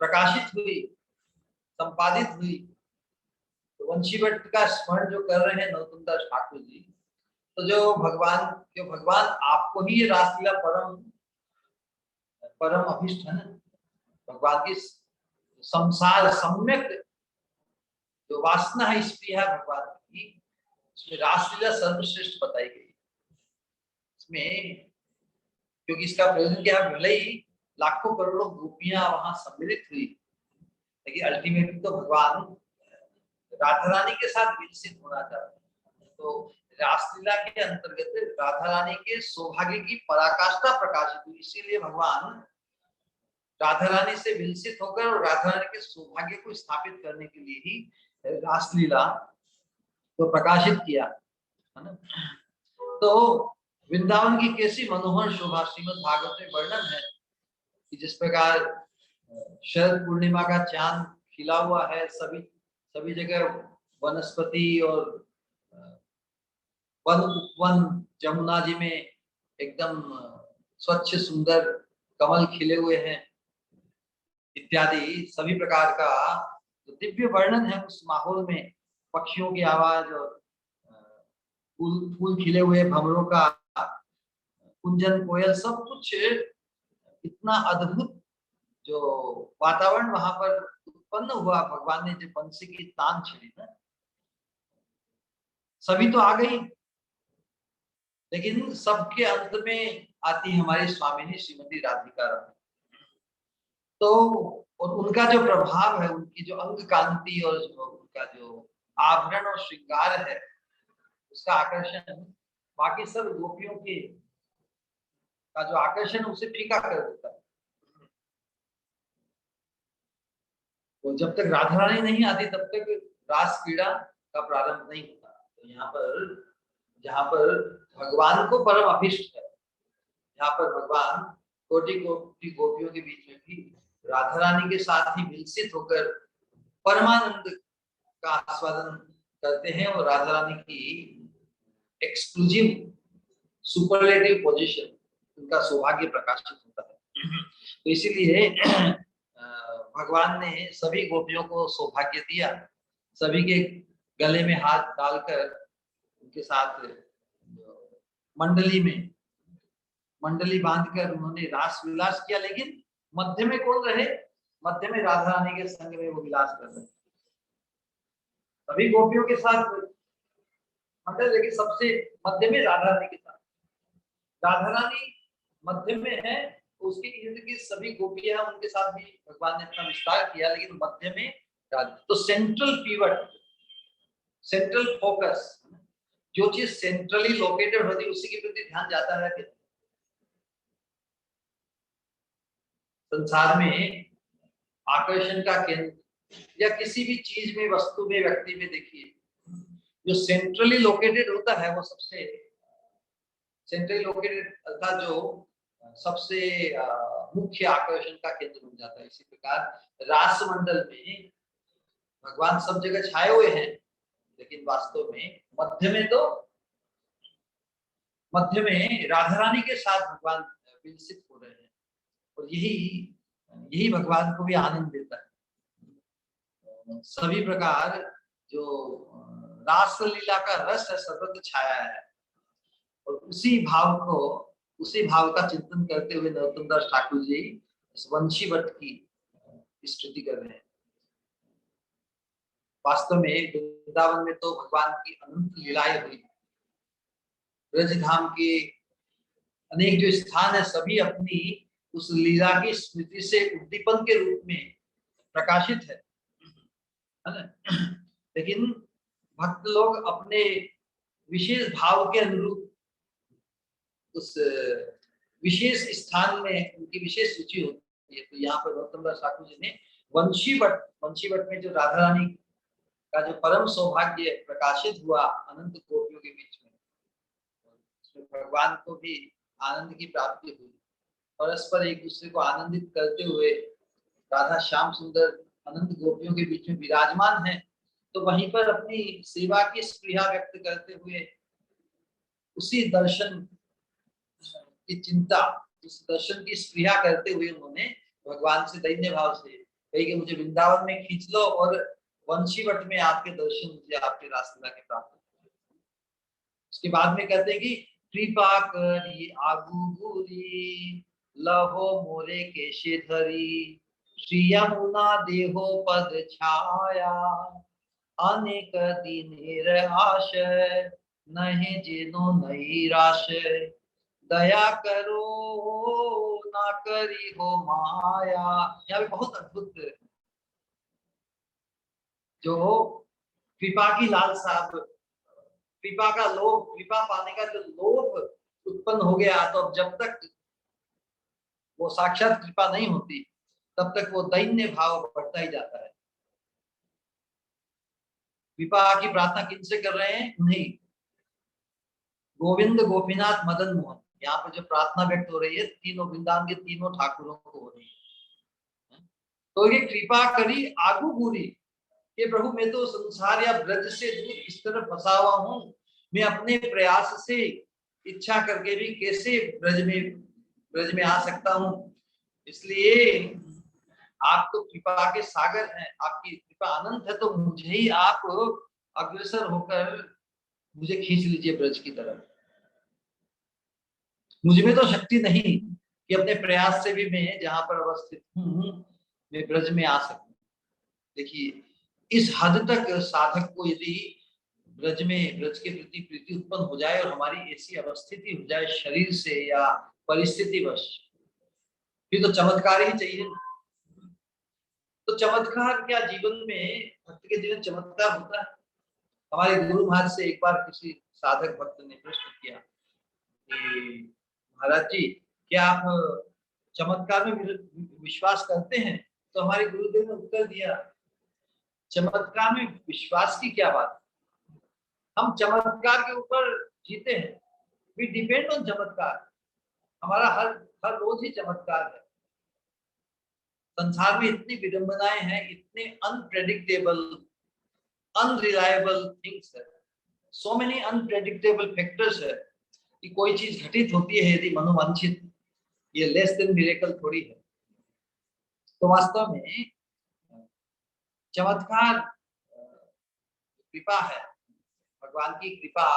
प्रकाशित हुई, संपादित हुई, तो वंशीवट का स्मरण जो कर रहे हैं नरोत्तम दास ठाकुर जी, तो जो भगवान आपको ही ये रासलीला परम अभिष्ट है ना। भगवान की संसार सम्यक जो वासना है, स्प्रिया भगवान की, उसमें रासलीला सर्वश्रेष्ठ बताई गई। इसमें क्योंकि इसका प्रयोजन क्या है, भले ही लाखों करोड़ों गोपियां वहां सम्मिलित हुई, लेकिन अल्टीमेटली तो भगवान राधा रानी के साथ विकसित होना चाहते हैं। तो रासलीला के अंतर्गत राधा रानी के सौभाग्य की पराकाष्ठा प्रकाशित हुई, इसीलिए भगवान राधा रानी से विलसित होकर और राधा रानी के सौभाग्य को स्थापित करने के लिए ही रासलीला तो प्रकाशित किया, है ना। तो वृंदावन की कैसी मनोहर शोभा श्रीमद् भागवत में वर्णन है कि जिस प्रकार शरद पूर्णिमा का चांद खिला हुआ है, सभी जगह वनस्पति और वन उपवन, जमुना जी में एकदम स्वच्छ सुंदर कमल खिले हुए हैं इत्यादि सभी प्रकार का जो दिव्य वर्णन है उस माहौल में, पक्षियों की आवाज और फूल खिले हुए भंवरों का कुंजन, कोयल, सब कुछ इतना अद्भुत जो वातावरण वहां पर उत्पन्न हुआ। भगवान ने जो बंसी की तान छेड़ी ना, सभी तो आ गई, लेकिन सबके अंत में आती हमारी स्वामिनी श्रीमती राधिका रानी। तो और उनका जो प्रभाव है, उनकी जो अंग कांति और जो उनका जो आभरण और श्रृंगार है, उसका आकर्षण बाकी सब गोपियों के का जो आकर्षण उसे फीका कर देता है। तो जब तक राधा रानी नहीं आती तब तक रास क्रीड़ा का प्रारंभ नहीं होता। तो यहाँ पर जहाँ पर भगवान को परम अभिष्ट है, यहाँ पर भगवान कोटि कोटि गोपियों के बीच में भी राधा रानी के साथ ही विलसित होकर परमानंद का आस्वादन करते हैं और राधा रानी की एक्सक्लूसिव सुपरलेटिव पोजीशन, उनका सौभाग्य प्रकाशित होता है। तो इसीलिए भगवान ने सभी गोपियों को सौभाग्य दिया, सभी के गले में हाथ डालकर उनके साथ मंडली बांधकर उन्होंने रास विलास किया। लेकिन मध्य में कौन रहे? मध्य में राधा रानी के संग में वो विलास कर रहे, सभी गोपियों के साथ मंडल, लेकिन सबसे मध्य में राधा रानी के साथ। राधा रानी मध्य में है उसके इर्द गिर्द सभी गोपियां, उनके साथ भी भगवान ने अपना विस्तार किया, लेकिन मध्य में तो सेंट्रल पीवट, सेंट्रल फोकस, जो चीज सेंट्रली लोकेटेड होती है उसी के प्रति ध्यान जाता है। संसार में आकर्षण का केंद्र या किसी भी चीज में, वस्तु में, व्यक्ति में देखिए, जो सेंट्रली लोकेटेड होता है वो सबसे सेंट्रली लोकेटेड अर्थात जो सबसे मुख्य आकर्षण का केंद्र बन जाता है। इसी प्रकार रास मंडल में भगवान सब जगह छाए हुए हैं, लेकिन वास्तव में मध्य में राधा रानी के साथ भगवान विलसित हो रहे हैं, और यही भगवान को भी आनंद देता है। सभी प्रकार जो रास लीला का रस है सर्वत्र छाया है, और उसी भाव का चिंतन करते हुए नरोत्तम दास ठाकुर जी वंशी वट की स्तुति कर रहे हैं। वास्तव में वृंदावन में तो भगवान की अनंत लीलाएं हुई, ब्रजधाम के अनेक जो स्थान है सभी अपनी उस लीला की स्मृति से उद्दीपन के रूप में प्रकाशित है ना? लेकिन भक्त लोग अपने विशेष भाव के अनुरूप उस विशेष स्थान में उनकी विशेष रुचि होती है। तो यहाँ पर नरोत्तम दास ठाकुर जी ने वंशीवट में जो राधा रानी का जो परम सौभाग्य प्रकाशित हुआ अनंत गोपियों के बीच में, उसमें भगवान को भी आनंद की प्राप्ति हुई। परस्पर एक दूसरे को आनंदित करते हुए राधा श्याम सुंदर अनंत गोपियों के बीच में विराजमान है, तो वहीं पर अपनी सेवा की स्पृहा व्यक्त करते हुए उसी दर्शन की चिंता, उस दर्शन की स्पृहा करते हुए उन्होंने भगवान से दैन्य भाव से कही कि मुझे वृंदावन में खींच लो और वंशीवट में आपके दर्शन, मुझे आपके रासलीला के प्राप्त। उसके बाद में कहते हैं कि कृपा करी आगू गुरी लहो मोरे केशे धरी, श्री यमुना देहो पद छाया, अनेक दिनेर आशय नहीं जिनो नहीं राशय, दया करो ना करी हो माया। यहाँ पे बहुत अद्भुत जो कृपा की लालसा, कृपा का लोभ, कृपा पाने का जो लोभ उत्पन्न हो गया, तो अब जब तक वो साक्षात कृपा नहीं होती तब तक वो दैन्य भाव बढ़ता ही जाता है। कृपा की प्रार्थना किनसे कर रहे हैं? उन्हीं गोविंद गोपीनाथ मदन मोहन। यहाँ पर जो प्रार्थना व्यक्त हो रही है तीनों वृंदावन के तीनों ठाकुरों को हो रही है। तो ये कृपा करी आगू गुरी कि प्रभु मैं तो संसार या ब्रज से दूर इस तरह फंसा हुआ हूँ, मैं अपने प्रयास से इच्छा करके भी कैसे ब्रज में आ सकता हूँ। इसलिए आप तो कृपा के सागर हैं, आपकी कृपा अनंत है, तो मुझे ही आप अग्रसर होकर मुझे खींच लीजिए ब्रज की तरफ। मुझ में तो शक्ति नहीं कि अपने प्रयास से भी मैं जहां पर अवस्थित हूँ मैं ब्रज में आ सकूं। देखिए इस हद तक साधक को यदि ब्रज के प्रति प्रीति उत्पन्न हो जाए और हमारी ऐसी अवस्थिति हो जाए शरीर से या परिस्थिति वश, फिर तो चमत्कार ही चाहिए। तो चमत्कार क्या जीवन में, भक्त के जीवन चमत्कार होता है। हमारे गुरु महाराज से एक बार किसी साधक भक्त ने प्रश्न किया कि महाराज जी क्या आप चमत्कार में विश्वास करते हैं? तो हमारे गुरुदेव ने उत्तर दिया, चमत्कार में विश्वास की क्या बात, हम चमत्कार के ऊपर जीते हैं, वी डिपेंड ऑन चमत्कार। हमारा हर रोज ही चमत्कार है। संसार में इतनी विडंबनाएं हैं, इतने अनप्रेडिक्टेबल अनरिलायबल थिंग्स है, सो मेनी अनप्रेडिक्टेबल फैक्टर्स है कि कोई चीज घटित होती है यदि मनोवांछित, ये लेस देन मिरेकल थोड़ी है। तो वास्तव में चमत्कार कृपा है, भगवान की कृपा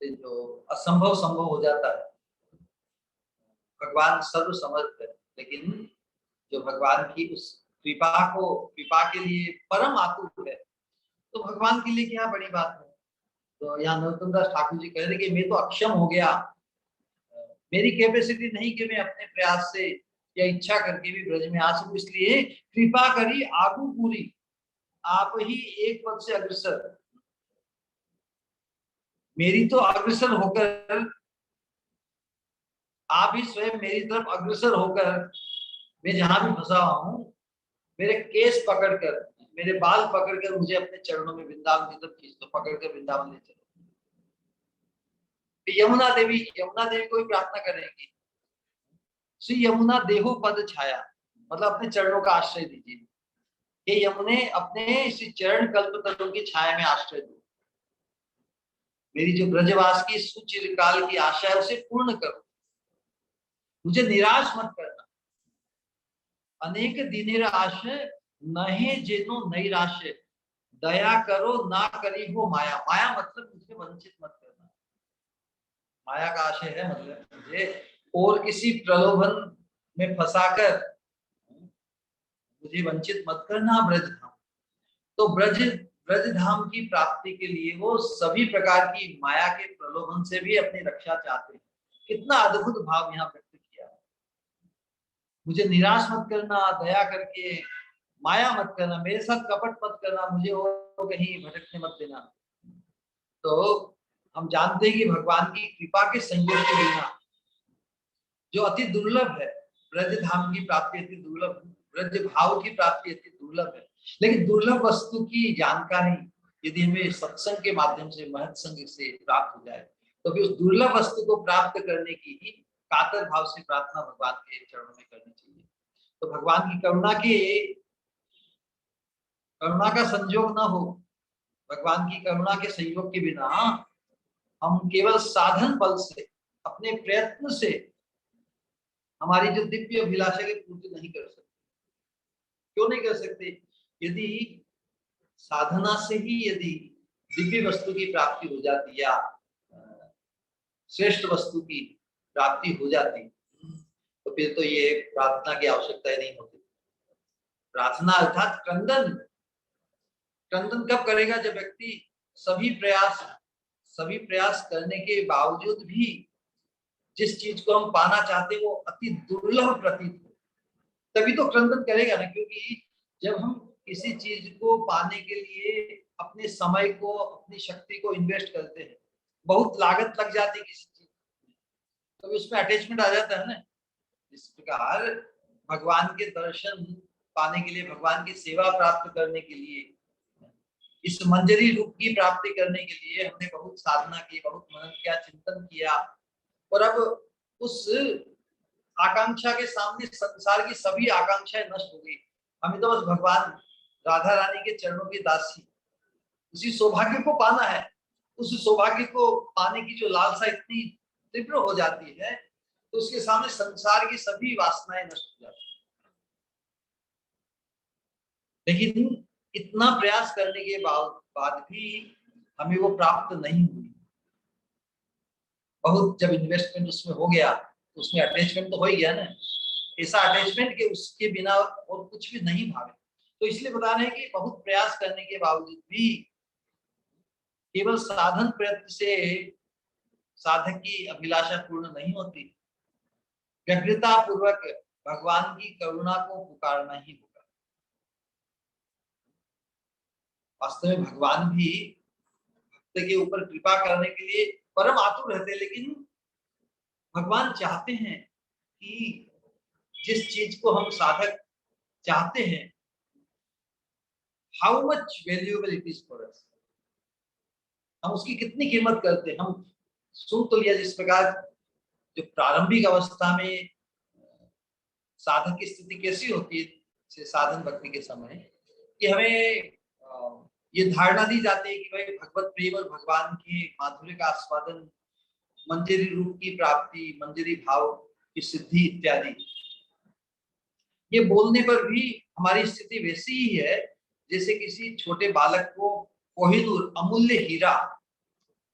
से जो असंभव संभव हो जाता है। भगवान सर्व समर्थ है, लेकिन जो भगवान की उस कृपा के लिए परम आतुर है, तो भगवान के लिए क्या बड़ी बात है। तो यहाँ नरोत्तम दास ठाकुर जी कह रहे कि मैं तो अक्षम हो गया, मेरी कैपेसिटी नहीं कि मैं अपने प्रयास से या इच्छा करके भी ब्रज में आ सकूं, इसलिए कृपा करी आगू पूरी, आप ही एक पद से अग्रसर। मेरी तो अग्रसर होकर, आप ही स्वयं मेरी तरफ अग्रसर होकर, मैं जहां भी फंसा हूं, मेरे केस पकड़कर, मेरे बाल पकड़कर मुझे अपने चरणों में वृंदावन की तरफ खींच दो, पकड़कर वृंदावन ले चलो। यमुना देवी को भी प्रार्थना करेंगी, श्री यमुना देहो पद छाया, मतलब अपने चरणों का आश्रय दीजिए। हे यमुने, अपने इस चरण कल्प तरुण की छाया में आश्रय दो। मेरी जो ब्रजवास की सुचिरकाल की आशा है उसे पूर्ण करो, मुझे निराश मत करना। अनेक दिनेर आशय नहे जेनो नैराश, दया करो ना करी हो माया। माया मतलब मुझे वंचित मत करना। माया का आशय है मतलब मुझे और किसी प्रलोभन में फंसाकर मुझे वंचित मत करना ब्रज धाम। तो ब्रज धाम की प्राप्ति के लिए वो सभी प्रकार की माया के प्रलोभन से भी अपनी रक्षा चाहते हैं। कितना अद्भुत भाव यहाँ व्यक्त किया। मुझे निराश मत करना, दया करके माया मत करना, मेरे साथ कपट मत करना, मुझे और कहीं भटकने मत देना। तो हम जानते हैं कि भगवान की कृपा के संयोग के बिना, जो अति दुर्लभ है, ब्रज धाम की प्राप्ति अति दुर्लभ, ब्रज भाव की प्राप्ति अति दुर्लभ है। लेकिन दुर्लभ वस्तु की जानकारी यदि हमें सत्संग के माध्यम से, महत् संग से प्राप्त हो जाए, तो फिर उस दुर्लभ वस्तु को प्राप्त करने की ही कातर भाव से प्रार्थना भगवान के चरणों में करनी चाहिए। तो भगवान की करुणा का संयोग न हो, भगवान की करुणा के संयोग के बिना हम केवल साधन बल से, अपने प्रयत्न से हमारी जो दिव्य अभिलाषा की पूर्ति नहीं कर सकते। क्यों नहीं कर सकते? यदि साधना से ही यदि दिव्य वस्तु की प्राप्ति हो जाती या श्रेष्ठ वस्तु की प्राप्ति हो जाती, तो फिर तो ये प्रार्थना की आवश्यकता ही नहीं होती। प्रार्थना अर्थात क्रंदन कब करेगा? जब व्यक्ति सभी प्रयास करने के बावजूद भी जिस चीज को हम पाना चाहते हैं वो अति दुर्लभ प्रतीत हो, तभी तो क्रंदन करेगा ना। क्योंकि जब हम किसी चीज को पाने के लिए अपने समय को, अपनी शक्ति को इन्वेस्ट करते हैं, बहुत लागत लग जाती है किसी चीज, तो उसमें अटैचमेंट आ जाता है ना। इस प्रकार भगवान के दर्शन पाने के लिए, भगवान की सेवा प्राप्त करने के लिए, इस मंजरी रूप की प्राप्ति करने के लिए हमने बहुत साधना की, बहुत मनन किया, चिंतन किया, और अब उस आकांक्षा के सामने संसार की सभी आकांक्षाएं नष्ट हो गई। हमें तो बस भगवान राधा रानी के चरणों की दासी, उसी सौभाग्य को पाना है। उस सौभाग्य को पाने की जो लालसा इतनी तीव्र हो जाती है, तो उसके सामने संसार की सभी वासनाएं नष्ट हो जाती है। लेकिन इतना प्रयास करने के बाद भी हमें वो प्राप्त नहीं हुई। बहुत जब इन्वेस्टमेंट उसमें हो गया, तो उसमें अटैचमेंट तो हो ही गया ना। ऐसा अटैचमेंट के उसके बिना और कुछ भी नहीं भावे। तो इसलिए बता रहे हैं कि बहुत प्रयास करने के बावजूद भी केवल साधन प्रयत्न से साधक की अभिलाषा पूर्ण नहीं होती। व्यग्रता पूर्वक भगवान की करुणा को पुकारना ही होगा। वास्तव में भगवान भी भक्त के ऊपर कृपा करने के लिए परम आतुर रहते हैं, लेकिन भगवान चाहते हैं कि जिस चीज को हम साधक चाहते हैं, how much valuable it is for us, हम उसकी कितनी कीमत करते हैं। हम सुन तो लिया जिस प्रकार जो प्रारंभिक अवस्था में साधक की स्थिति कैसी होती है साधन भक्ति के समय, कि हमें ये धारणा दी जाती है कि भाई भगवत प्रेम और भगवान के माधुर्य का आस्वादन, मंजरी रूप की प्राप्ति, मंजरी भाव की सिद्धि इत्यादि, ये बोलने पर भी हमारी स्थिति वैसी ही है जैसे किसी छोटे बालक को कोहिनूर, अमूल्य हीरा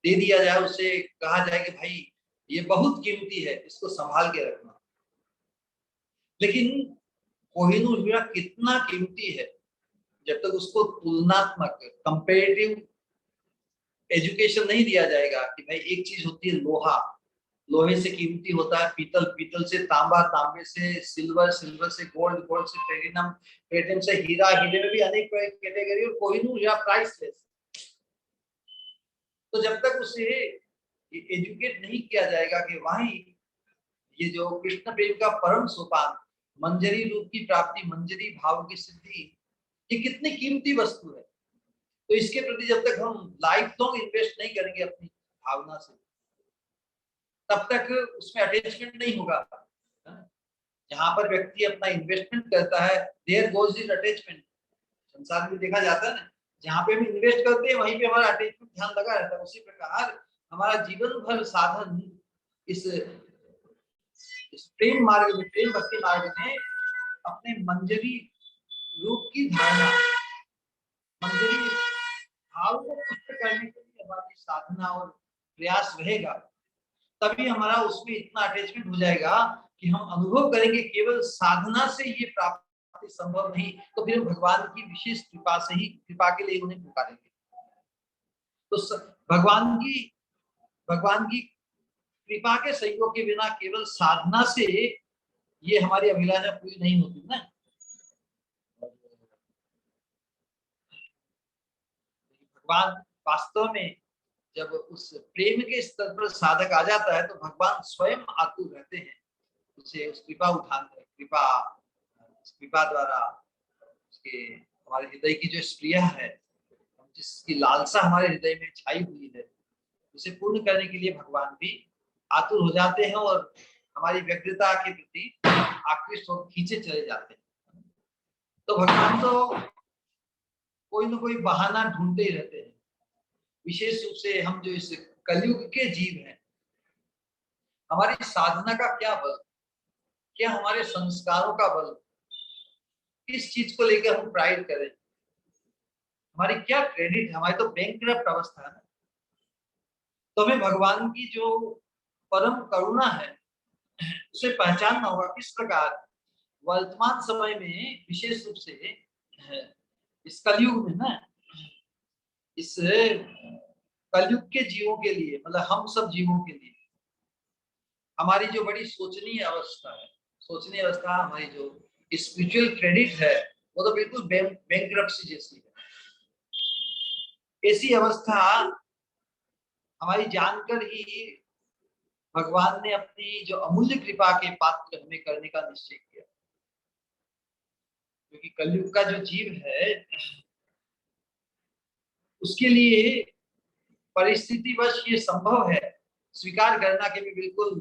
दे दिया जाए, उसे कहा जाए कि भाई ये बहुत कीमती है, इसको संभाल के रखना। लेकिन कोहिनूर हीरा कितना कीमती है जब तक उसको तुलनात्मक, कंपेरेटिव एजुकेशन नहीं दिया जाएगा कि भाई एक चीज होती है लोहा, लोहे से कीमती होता है, पीतल, पीतल से तांबा, तांबे से सिल्वर, सिल्वर से गोल्ड, गोल्ड से प्लेटिनम, प्लेटिनम से हीरा, हीरे में भी अनेक कैटेगरी, और कोहिनूर या प्राइसलेस। तो जब तक उसे एजुकेट नहीं किया जाएगा कि वही ये जो कृष्ण प्रेम का परम सोपान, मंजरी रूप की प्राप्ति, मंजरी भाव की सिद्धि, ये कितनी कीमती वस्तु है। तो इसके प्रति जब तक हम लाइफ लॉन्ग इन्वेस्ट नहीं करेंगे अपनी भावना से, तब तक उसमें अटैचमेंट नहीं होगा। जहां पर व्यक्ति अपना इन्वेस्टमेंट करता है, देयर गोज इज अटैचमेंट। संसार में देखा जाता है ना, जहां पे हम इन्वेस्ट करते हैं वहीं पे हमारा अटैचमेंट ध्यान लगा रहता है। उसी प्रकार हमारा जीवन भर साधन इस प्रेम मार्ग में, प्रेम भक्ति मार्ग में अपने मंजरी रूप की धारणा, मंजरी भाव को पुष्ट करने के लिए हमारी साधना और प्रयास रहेगा। तभी हमारा उसमें इतना अटैचमेंट हो जाएगा कि हम अनुभव करेंगे केवल साधना से ये प्राप्ति संभव नहीं, तो फिर भगवान की विशेष कृपा से ही, कृपा के लिए उन्हें पुकारेंगे। तो भगवान की कृपा के सहयोग के बिना केवल साधना से ये हमारी अभिलाषा पूरी नहीं होती ना। भगवान वास्तव में जब उस प्रेम के स्तर पर साधक आ जाता है तो भगवान स्वयं आतुर रहते हैं उसे उस कृपा उठाने, कृपा द्वारा उसके हमारे हृदय की जो स्प्रिया है, जिसकी लालसा हमारे हृदय में छाई हुई है, उसे पूर्ण करने के लिए भगवान भी आतुर हो जाते हैं और हमारी व्यग्रता के प्रति आकृष्ट और खींचे चले जाते हैं। तो भगवान तो कोई ना कोई बहाना ढूंढते ही रहते हैं। विशेष रूप से हम जो इस कलयुग के जीव हैं, हमारी साधना का क्या बल, क्या हमारे संस्कारों का बल, किस चीज को लेकर हम प्राइड करें, हमारी क्या क्रेडिट है, हमारी तो बैंकक्रप्ट अवस्था है। तो हमें भगवान की जो परम करुणा है उसे पहचानना होगा। किस प्रकार वर्तमान समय में विशेष रूप से इस कलयुग में ना, इस कलयुग के जीवों के लिए, मतलब हम सब जीवों के लिए हमारी जो बड़ी सोचनीय अवस्था है, सोचनीय अवस्था हमारी जो स्पिरिचुअल क्रेडिट है, वो तो बिल्कुल बैंकरप्सी जैसी है। ऐसी अवस्था हमारी जानकर ही भगवान ने अपनी जो अमूल्य कृपा के पात्र हमें करने का निश्चय किया। क्योंकि कलयुग का जो जीव है उसके लिए परिस्थितिवश ये संभव है स्वीकार करना कि मैं बिल्कुल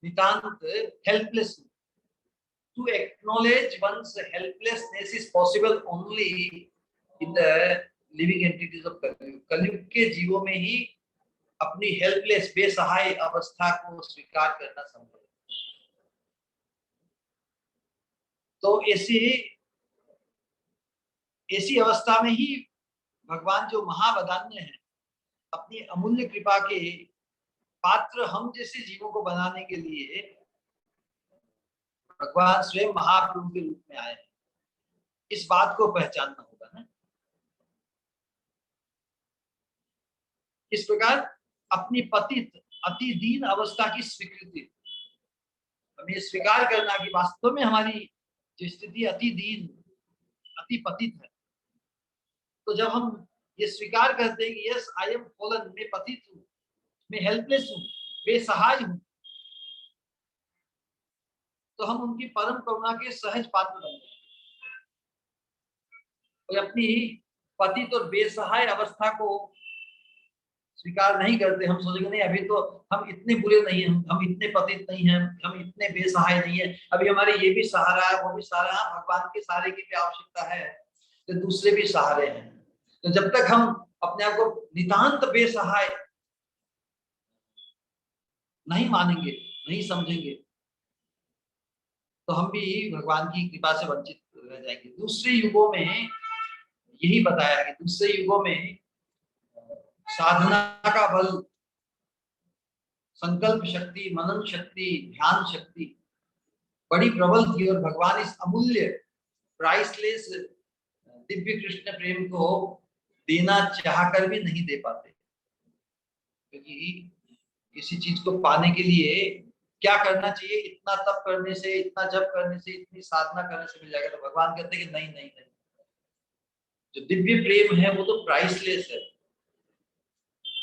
नितांत हेल्पलेस हूं। To acknowledge one's helplessness is possible only in the living entities of कलयुग। कलयुग के जीवों में ही अपनी हेल्पलेस, बेसहाय अवस्था को स्वीकार करना संभव है। तो ऐसी अवस्था में ही भगवान जो महावदान्य है, अपनी अमूल्य कृपा के पात्र हम जैसे जीवों को बनाने के लिए भगवान स्वयं महाप्रभु के रूप में आए हैं। इस बात को पहचानना होगा ना। इस प्रकार अपनी पतित अति दीन अवस्था की स्वीकृति, हमें स्वीकार करना कि वास्तव में हमारी जो स्थिति अति दीन, अति पतित है। तो जब हम ये स्वीकार करते हैं कि यस आई एम फॉलन, मैं पतित हूं, मैं हेल्पलेस हूं, बेसहाय हूं, तो हम उनकी परम करुणा के सहज पात्र बनते हैं। और अपनी पतित और बेसहाय अवस्था को स्वीकार नहीं करते। हम सोचेंगे नहीं, अभी तो हम इतने बुरे नहीं हैं, हम इतने पतित नहीं हैं, हम इतने बेसहाय नहीं है, अभी हमारे ये भी सहारा है, वो भी सहारा है। भगवान के सहारे की भी आवश्यकता है, तो दूसरे भी सहारे हैं। तो जब तक हम अपने आप को नितांत बेसहाय नहीं मानेंगे, नहीं समझेंगे, तो हम भी भगवान की कृपा से वंचित रह जाएंगे। दूसरे युगों में यही बताया कि दूसरे युगों में साधना का बल, संकल्प शक्ति, मनन शक्ति, ध्यान शक्ति बड़ी प्रबल थी और भगवान इस अमूल्य प्राइसलेस दिव्य कृष्ण प्रेम को देना चाहकर भी नहीं दे पाते। क्योंकि किसी चीज को पाने के लिए क्या करना चाहिए, इतना तप करने से, इतना जप करने से, इतनी साधना करने से मिल जाएगा। तो भगवान कहते हैं कि नहीं नहीं नहीं, जो दिव्य प्रेम है वो तो प्राइसलेस है।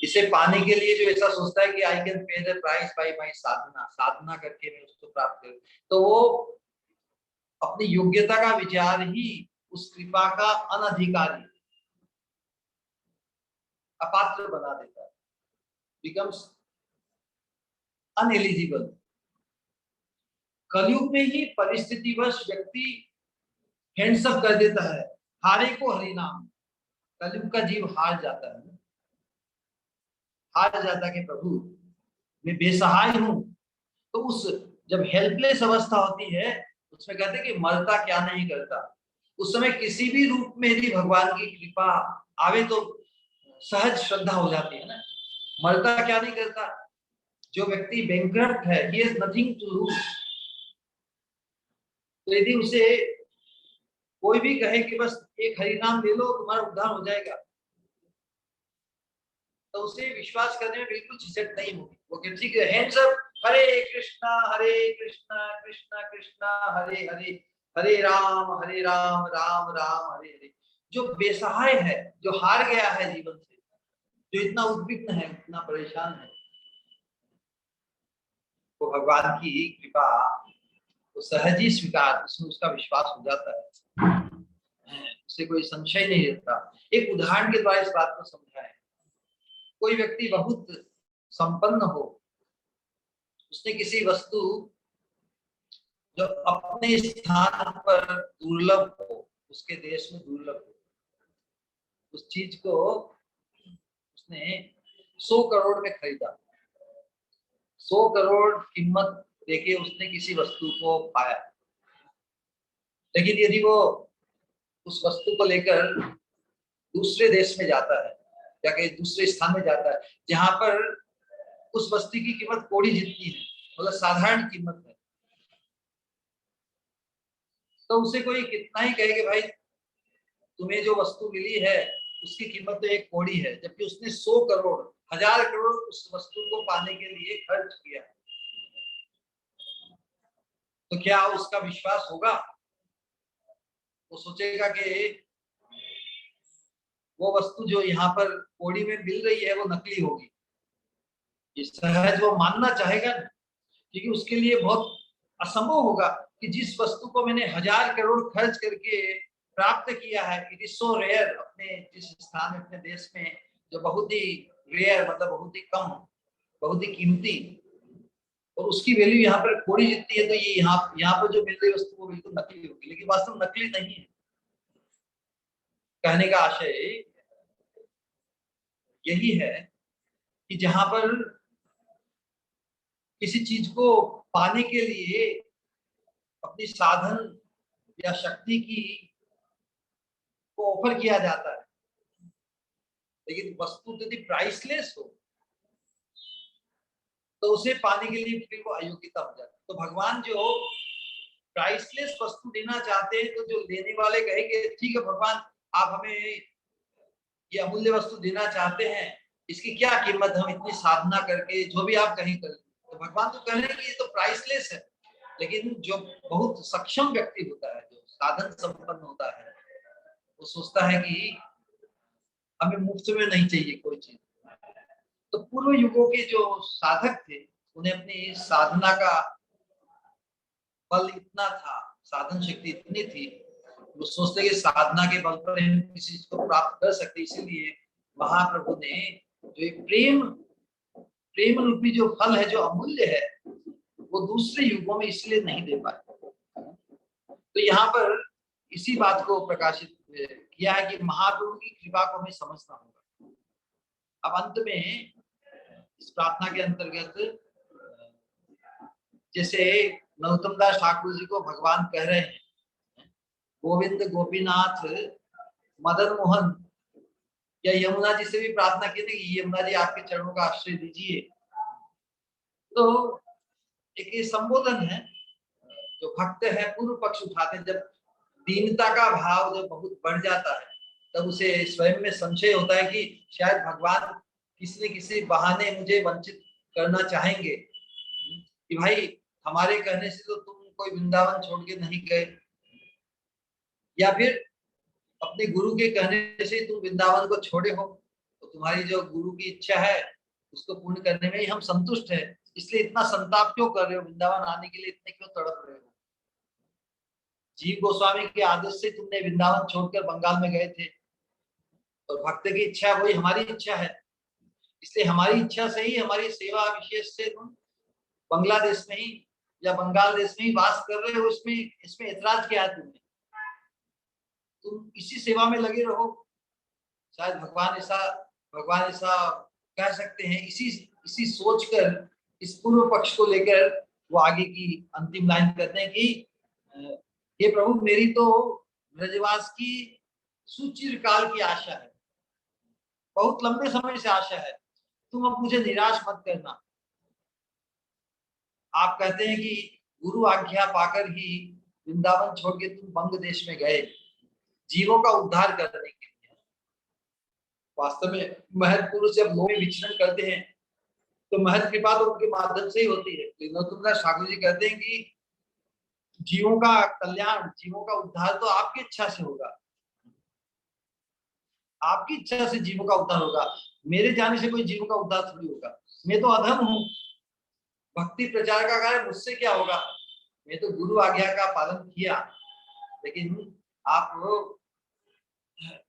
इसे पाने के लिए जो ऐसा सोचता है कि I can pay the price by my sadhana, साधना करके मैं उसको प्राप्त करूं, तो वो अपनी योग्यता का विचार ही उस कृपा का अनधिकारी, अपात्र बना देता है, बिकम्स अनएलिजिबल। कलयुग में ही परिस्थितिवश व्यक्ति हैंड्स अप कर देता है, हारे को हरि नाम। कलयुग का जीव हार जाता है, हार जाता है कि प्रभु मैं बेसहाय हूं। तो उस जब हेल्पलेस अवस्था होती है, उसमें कहते हैं कि मरता क्या नहीं करता। उस समय किसी भी रूप में यदि भगवान की कृपा आवे तो सहज श्रद्धा हो जाती है ना। मरता क्या नहीं करता, जो व्यक्ति बैंकरप्ट है, he has nothing to lose, तो यदि उसे कोई भी कहे कि बस एक हरि नाम ले लो तुम्हारा उद्धार हो जाएगा, तो उसे विश्वास करने में बिल्कुल झिझक नहीं होगी। वो कहते ठीक है, हैंड्स अप, हरे कृष्णा कृष्णा कृष्णा हरे हरे, हरे राम राम राम हरे हरे। जो बेसहाय है, जो हार गया है जीवन से, जो इतना उद्विग्न है, इतना परेशान है, वो भगवान की कृपा तो सहज ही स्वीकार, उसमें उसका विश्वास हो जाता है, उसे कोई संशय नहीं रहता। एक उदाहरण के द्वारा इस बात को समझाएं। कोई व्यक्ति बहुत संपन्न हो, उसने किसी वस्तु जो अपने स्थान पर दुर्लभ हो, उसके देश में दुर्लभ हो, उस चीज को उसने 100 करोड़ में खरीदा, 100 करोड़ कीमत देके उसने किसी वस्तु को पाया। लेकिन यदि वो उस वस्तु को लेकर दूसरे देश में जाता है या कहीं दूसरे स्थान में जाता है जहां पर उस वस्तु की कीमत कौड़ी जितनी है, मतलब साधारण कीमत है, तो उसे कोई कितना ही कहे कि भाई तुम्हें जो वस्तु मिली है उसकी कीमत तो 1 कौड़ी है, जबकि उसने 100 करोड़ 1000 करोड़ उस वस्तु को पाने के लिए खर्च किया, तो क्या उसका विश्वास होगा? वो सोचेगा कि वो वस्तु जो यहाँ पर कौड़ी में मिल रही है वो नकली होगी। ये सहज वो मानना चाहेगा, क्योंकि उसके लिए बहुत असंभव होगा कि जिस वस्तु को मैंने 1000 करोड़ खर्च करके प्राप्त किया है, इट इज सो रेयर, अपने जिस स्थान में, अपने देश में जो बहुत ही रेयर, मतलब बहुत ही कम, बहुत ही कीमती, और उसकी वैल्यू यहाँ पर थोड़ी जितनी है, तो ये यहाँ पर जो मिल रही वस्तु वो बिल्कुल नकली होगी। लेकिन वास्तव में नकली नहीं है। कहने का आशय यही है कि जहां पर किसी चीज को पाने के लिए अपनी साधन या शक्ति की को ऑफर किया जाता है, लेकिन वस्तु यदि प्राइसलेस हो तो उसे पाने के लिए फिर वो अयोग्यता हो जाती है। तो भगवान जो प्राइसलेस वस्तु देना चाहते हैं, तो जो लेने वाले कहेंगे ठीक है भगवान आप हमें ये अमूल्य वस्तु देना चाहते हैं, इसकी क्या कीमत, हम इतनी साधना करके जो भी आप कहीं करें, तो भगवान तो कह रहे हैं कि ये तो प्राइसलेस है। लेकिन जो बहुत सक्षम व्यक्ति होता है, जो साधन संपन्न होता है, वो सोचता है कि हमें मुफ्त में नहीं चाहिए कोई चीज। तो पूर्व युगों के जो साधक थे, उन्हें अपनी साधना का बल इतना था, साधन शक्ति इतनी थी, वो सोचते कि साधना के बल पर हम किसी चीज को प्राप्त कर सकते। इसीलिए महाप्रभु ने जो प्रेम प्रेम रूपी जो फल है, जो अमूल्य है, वो दूसरे युगों में इसलिए नहीं दे पाए। तो यहाँ पर इसी बात को प्रकाशित किया है कि महाप्रभु की कृपा को हमें समझना होगा। अब अंत में इस प्रार्थना के अंतर्गत जैसे नरोत्तम दास ठाकुर जी को भगवान कह रहे हैं, गोविंद गोपीनाथ मदन मोहन, या यमुना जी से भी प्रार्थना की थी कि यमुना जी आपके चरणों का आश्रय दीजिए। तो एक ये संबोधन है, जो भक्त है पूर्व पक्ष उठाते हैं। जब दीनता का भाव जब बहुत बढ़ जाता है, तब उसे स्वयं में संशय होता है कि शायद भगवान किसी न किसी बहाने मुझे वंचित करना चाहेंगे कि भाई हमारे कहने से तो तुम कोई वृंदावन छोड़ के नहीं गए, या फिर अपने गुरु के कहने से तुम वृंदावन को छोड़े हो, तो तुम्हारी जो गुरु की इच्छा है उसको पूर्ण करने में ही हम संतुष्ट है, इसलिए इतना संताप क्यों कर रहे हो, वृंदावन आने के लिए इतने क्यों तड़प रहे हो। जीव गोस्वामी के आदेश से तुमने वृंदावन छोड़कर बंगाल में गए थे, और भक्त की इच्छा वही हमारी इच्छा है, इसलिए हमारी इच्छा से ही, हमारी सेवा विशेष से तुम बांग्लादेश में ही या बंगाल देश में ही वास कर रहे हो, इसमें ऐतराज क्या है तुम्हें, तुम इसी सेवा में लगे रहो। शायद भगवान ऐसा कह सकते हैं, इसी सोच कर, इस पूर्व पक्ष को लेकर वो आगे की अंतिम लाइन कहते हैं कि हे प्रभु मेरी तो ब्रजवास की सुचिर काल की आशा है, बहुत लंबे समय से आशा है, तुम अब मुझे निराश मत करना। आप कहते हैं कि गुरु आज्ञा पाकर ही वृंदावन छोड़ के तुम बंग देश में गए जीवों का उद्धार करने के लिए। वास्तव में महत पुरुष जब लोग विचरण करते हैं तो महत कृपा तो उनके माध्यम से ही होती है। नरोत्तमदास ठाकुर जी कहते हैं कि जीवों का कल्याण, जीवों का उद्धार तो आपकी इच्छा से होगा, आपकी इच्छा से जीवों का उद्धार होगा, मेरे जाने से कोई जीवों का उद्धार थोड़ी होगा। मैं तो अधम हूँ, भक्ति प्रचार का कार्य मुझसे क्या होगा, मैं तो गुरु आज्ञा का पालन किया, लेकिन आप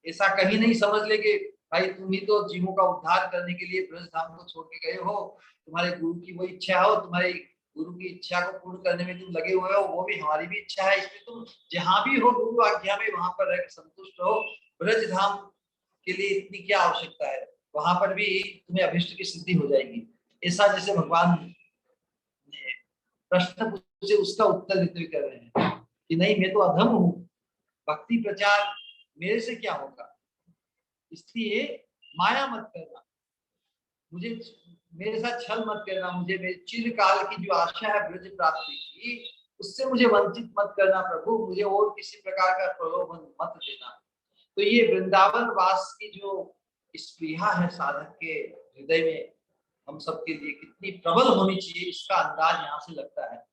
ऐसा कहीं नहीं समझ ले कि भाई तुम ही तो जीवों का उद्धार करने के लिए ब्रज धाम को छोड़ के गए हो, तुम्हारे गुरु की वो इच्छा हो, तुम्हारी गुरु की इच्छा को पूर्ण करने में तुम लगे हुए हो, वो भी हमारी भी इच्छा है, इसलिए तुम जहां भी हो गुरु आज्ञा में वहां पर रहकर संतुष्ट हो, ब्रज धाम के लिए इतनी क्या आवश्यकता है, वहां पर भी तुम्हें अभिष्ट की सिद्धि हो जाएगी। ऐसा जैसे भगवान ने प्रश्न पूछे उसका उत्तर देते हुए कर रहे हैं कि नहीं मैं तो अधम हूँ, भक्ति प्रचार मेरे से क्या होगा, इसलिए माया मत करना, मुझे मेरे साथ छल मत करना, मुझे मेरे चिरकाल की जो आशा है ब्रज प्राप्ति की उससे मुझे वंचित मत करना प्रभु, मुझे और किसी प्रकार का प्रलोभन मत देना। तो ये वृंदावन वास की जो स्पृहा है साधक के हृदय में, हम सबके लिए कितनी प्रबल होनी चाहिए इसका अंदाज यहाँ से लगता है।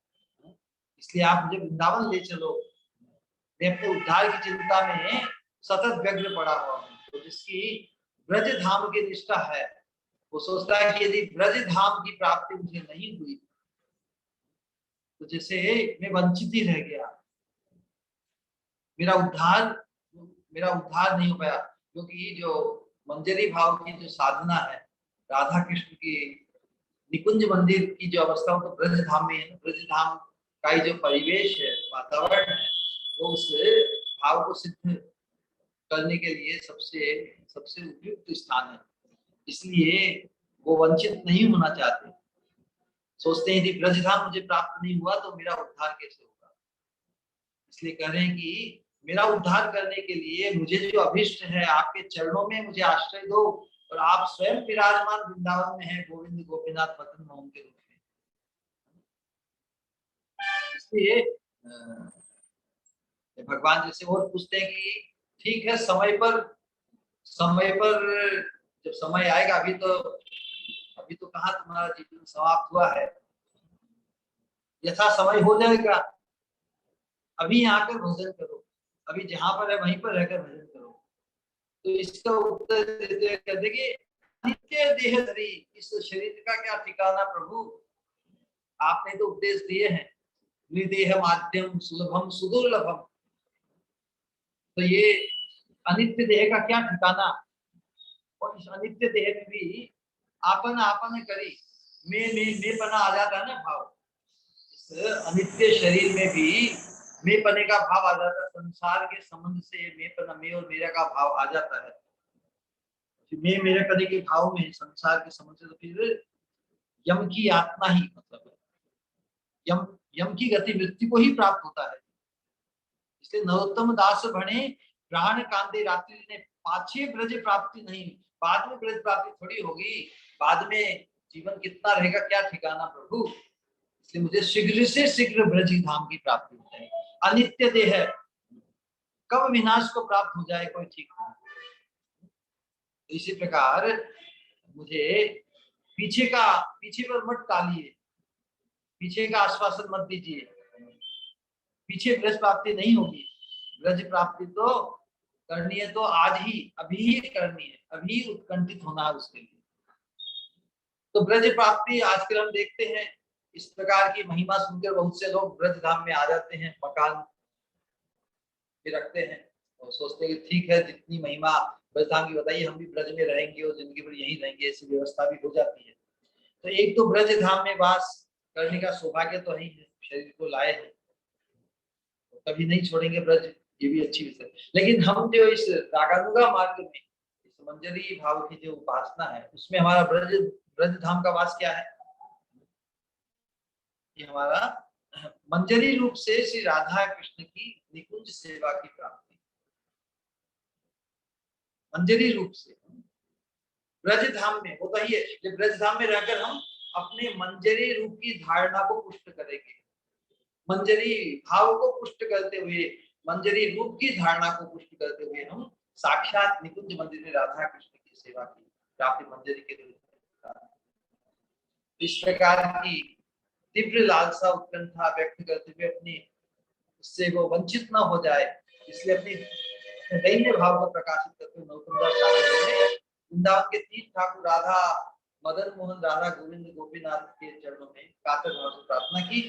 इसलिए आप मुझे वृंदावन ले चलो, मैं अपने उद्धार की चिंता में सतत व्यग्र पड़ा हुआ हूँ। तो जिसकी ब्रज धाम की निष्ठा है वो सोचता है कि यदि ब्रज धाम की प्राप्ति मुझे नहीं हुई तो जैसे मैं वंचित ही रह गया, मेरा उद्धार नहीं हो पाया, क्योंकि जो मंजरी भाव की जो साधना है, राधा कृष्ण की निकुंज मंदिर की जो अवस्था तो ब्रज धाम में है, ब्रज धाम का ही जो परिवेश है, वातावरण है, वो उस भाव को सिद्ध करने के लिए सबसे उपयुक्त स्थान है। इसलिए वो वंचित नहीं होना चाहते, सोचते हैं यदि ब्रजधाम मुझे प्राप्त नहीं हुआ तो मेरा उद्धार कैसे होगा। इसलिए कह रहे हैं कि मेरा उद्धार करने के लिए मुझे जो अभिष्ट है आपके चरणों में मुझे आश्रय दो, और आप स्वयं विराजमान वृंदावन में हैं गोविंद गोपीनाथ मदन मोहन के रूप में। इसलिए भगवान जैसे और पूछते हैं कि ठीक है समय पर जब समय आएगा, अभी तो कहाँ तुम्हारा जीवन समाप्त हुआ है, यथा समय हो जाएगा, अभी आकर भजन करो, अभी जहां पर है वहीं पर रहकर भजन करो। तो इसका उत्तर देते हुए कहते कि नित्य देहधारी इस शरीर का क्या ठिकाना प्रभु, आपने तो उपदेश दिए हैं निदेह माध्यम सुलभम सुदुर्लभम, तो ये अनित्य देह का क्या ठिकाना, और इस अनित्य देह में भी आपन आपन करी मैं पना आ जाता है ना भाव, इस अनित्य शरीर में भी मैं पने का भाव आ जाता है, संसार के संबंध से मैं पना, मैं और मेरा का भाव आ जाता है, मैं मेरे पने के भाव में संसार के संबंध से, तो फिर यम की आत्मा ही मतलब है, यम की गति मृत्यु को ही प्राप्त होता है। इसलिए नरोत्तम दास बने प्राण कांदे रात्रि ने पाछे ब्रज प्राप्ति नहीं, बाद में ब्रज प्राप्ति थोड़ी होगी, बाद में जीवन कितना रहेगा क्या ठिकाना प्रभु, इसलिए मुझे शीघ्र से शीघ्र ब्रज धाम की प्राप्ति हो जाए। अनित्य देह कब विनाश को प्राप्त हो जाए कोई ठीक नहीं। इसी प्रकार मुझे पीछे पर मत टालिए, पीछे का आश्वासन मत दीजिए, पीछे ब्रज प्राप्ति नहीं होगी। ब्रज प्राप्ति तो करनी है तो आज ही, अभी ही करनी है, अभी उत्कंठित होना है उसके लिए। तो ब्रज प्राप्ति आजकल हम देखते हैं, इस प्रकार की महिमा सुनकर बहुत से लोग ब्रज धाम में आ जाते हैं, मकान भी रखते हैं और सोचते हैं कि ठीक है, जितनी महिमा ब्रज धाम की बताइए, हम भी ब्रज में रहेंगे और जिंदगी भर यहीं रहेंगे, ऐसी व्यवस्था भी हो जाती है। तो एक तो ब्रज धाम में वास करने का सौभाग्य तो ही है, शरीर को लाए हैं, तो कभी नहीं छोड़ेंगे ब्रज, ये भी अच्छी विषय। लेकिन हम जो इस रागानुगा मार्ग में इस मंजरी भाव की जो उपासना है, उसमें हमारा ब्रज ब्रज धाम का वास क्या है? ये हमारा मंजरी रूप से श्री राधा कृष्ण की निकुंज सेवा की प्राप्ति, मंजरी रूप से ब्रज धाम में होता ही है। ब्रज धाम में रहकर हम अपने मंजरी रूप की धारणा को पुष्ट करेंगे, मंजरी भाव को पुष्ट करते हुए, मंजरी रूप की धारणा को पुष्ट करते हुए हम साक्षात निकुंज मंदिर में राधा कृष्ण की सेवा की प्राप्ति मंजरी के रूप में, इस प्रकार की तीव्र लालसा उत्कंठा व्यक्त करते हुए अपनी उससे वो वंचित न हो जाए, इसलिए अपनी दैन्य भाव को प्रकाशित करते हुए नौकुंडा शास्त्र ने वृंदावन के तीन ठाकुर राधा मदन मोहन राधा गोविंद गोपीनाथ के चरणों में कातर भाव से प्रार्थना की।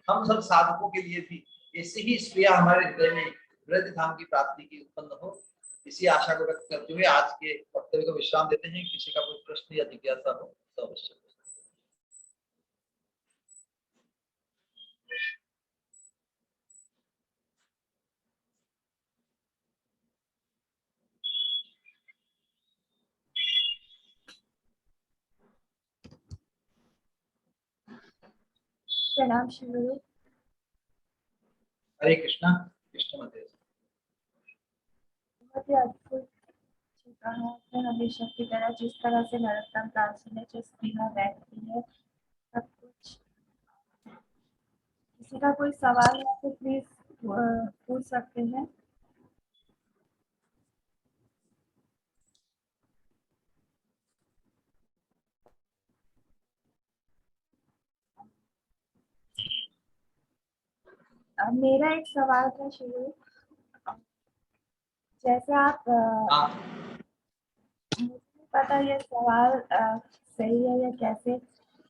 हम सब साधकों के लिए भी ऐसी ही स्प्रिया हमारे हृदय में ब्रज धाम की प्राप्ति की उत्पन्न हो, इसी आशा को व्यक्त करते हुए आज के वक्तव्य को विश्राम देते हैं। किसी का कोई प्रश्न या जिज्ञासा हो तो अवश्य। प्रणाम श्री गुरु। हरे कृष्णा, कृष्ण मते। बहुत ही अद्भुत चीज़ है, हमेशा की तरह जिस तरह से नरोत्तम दास ने जो स्पीना बैठती है सब कुछ। किसी का कोई सवाल है तो प्लीज पूछ सकते हैं। मेरा एक सवाल था शुरू, जैसे आप मुझे पता ये सवाल सही है या कैसे,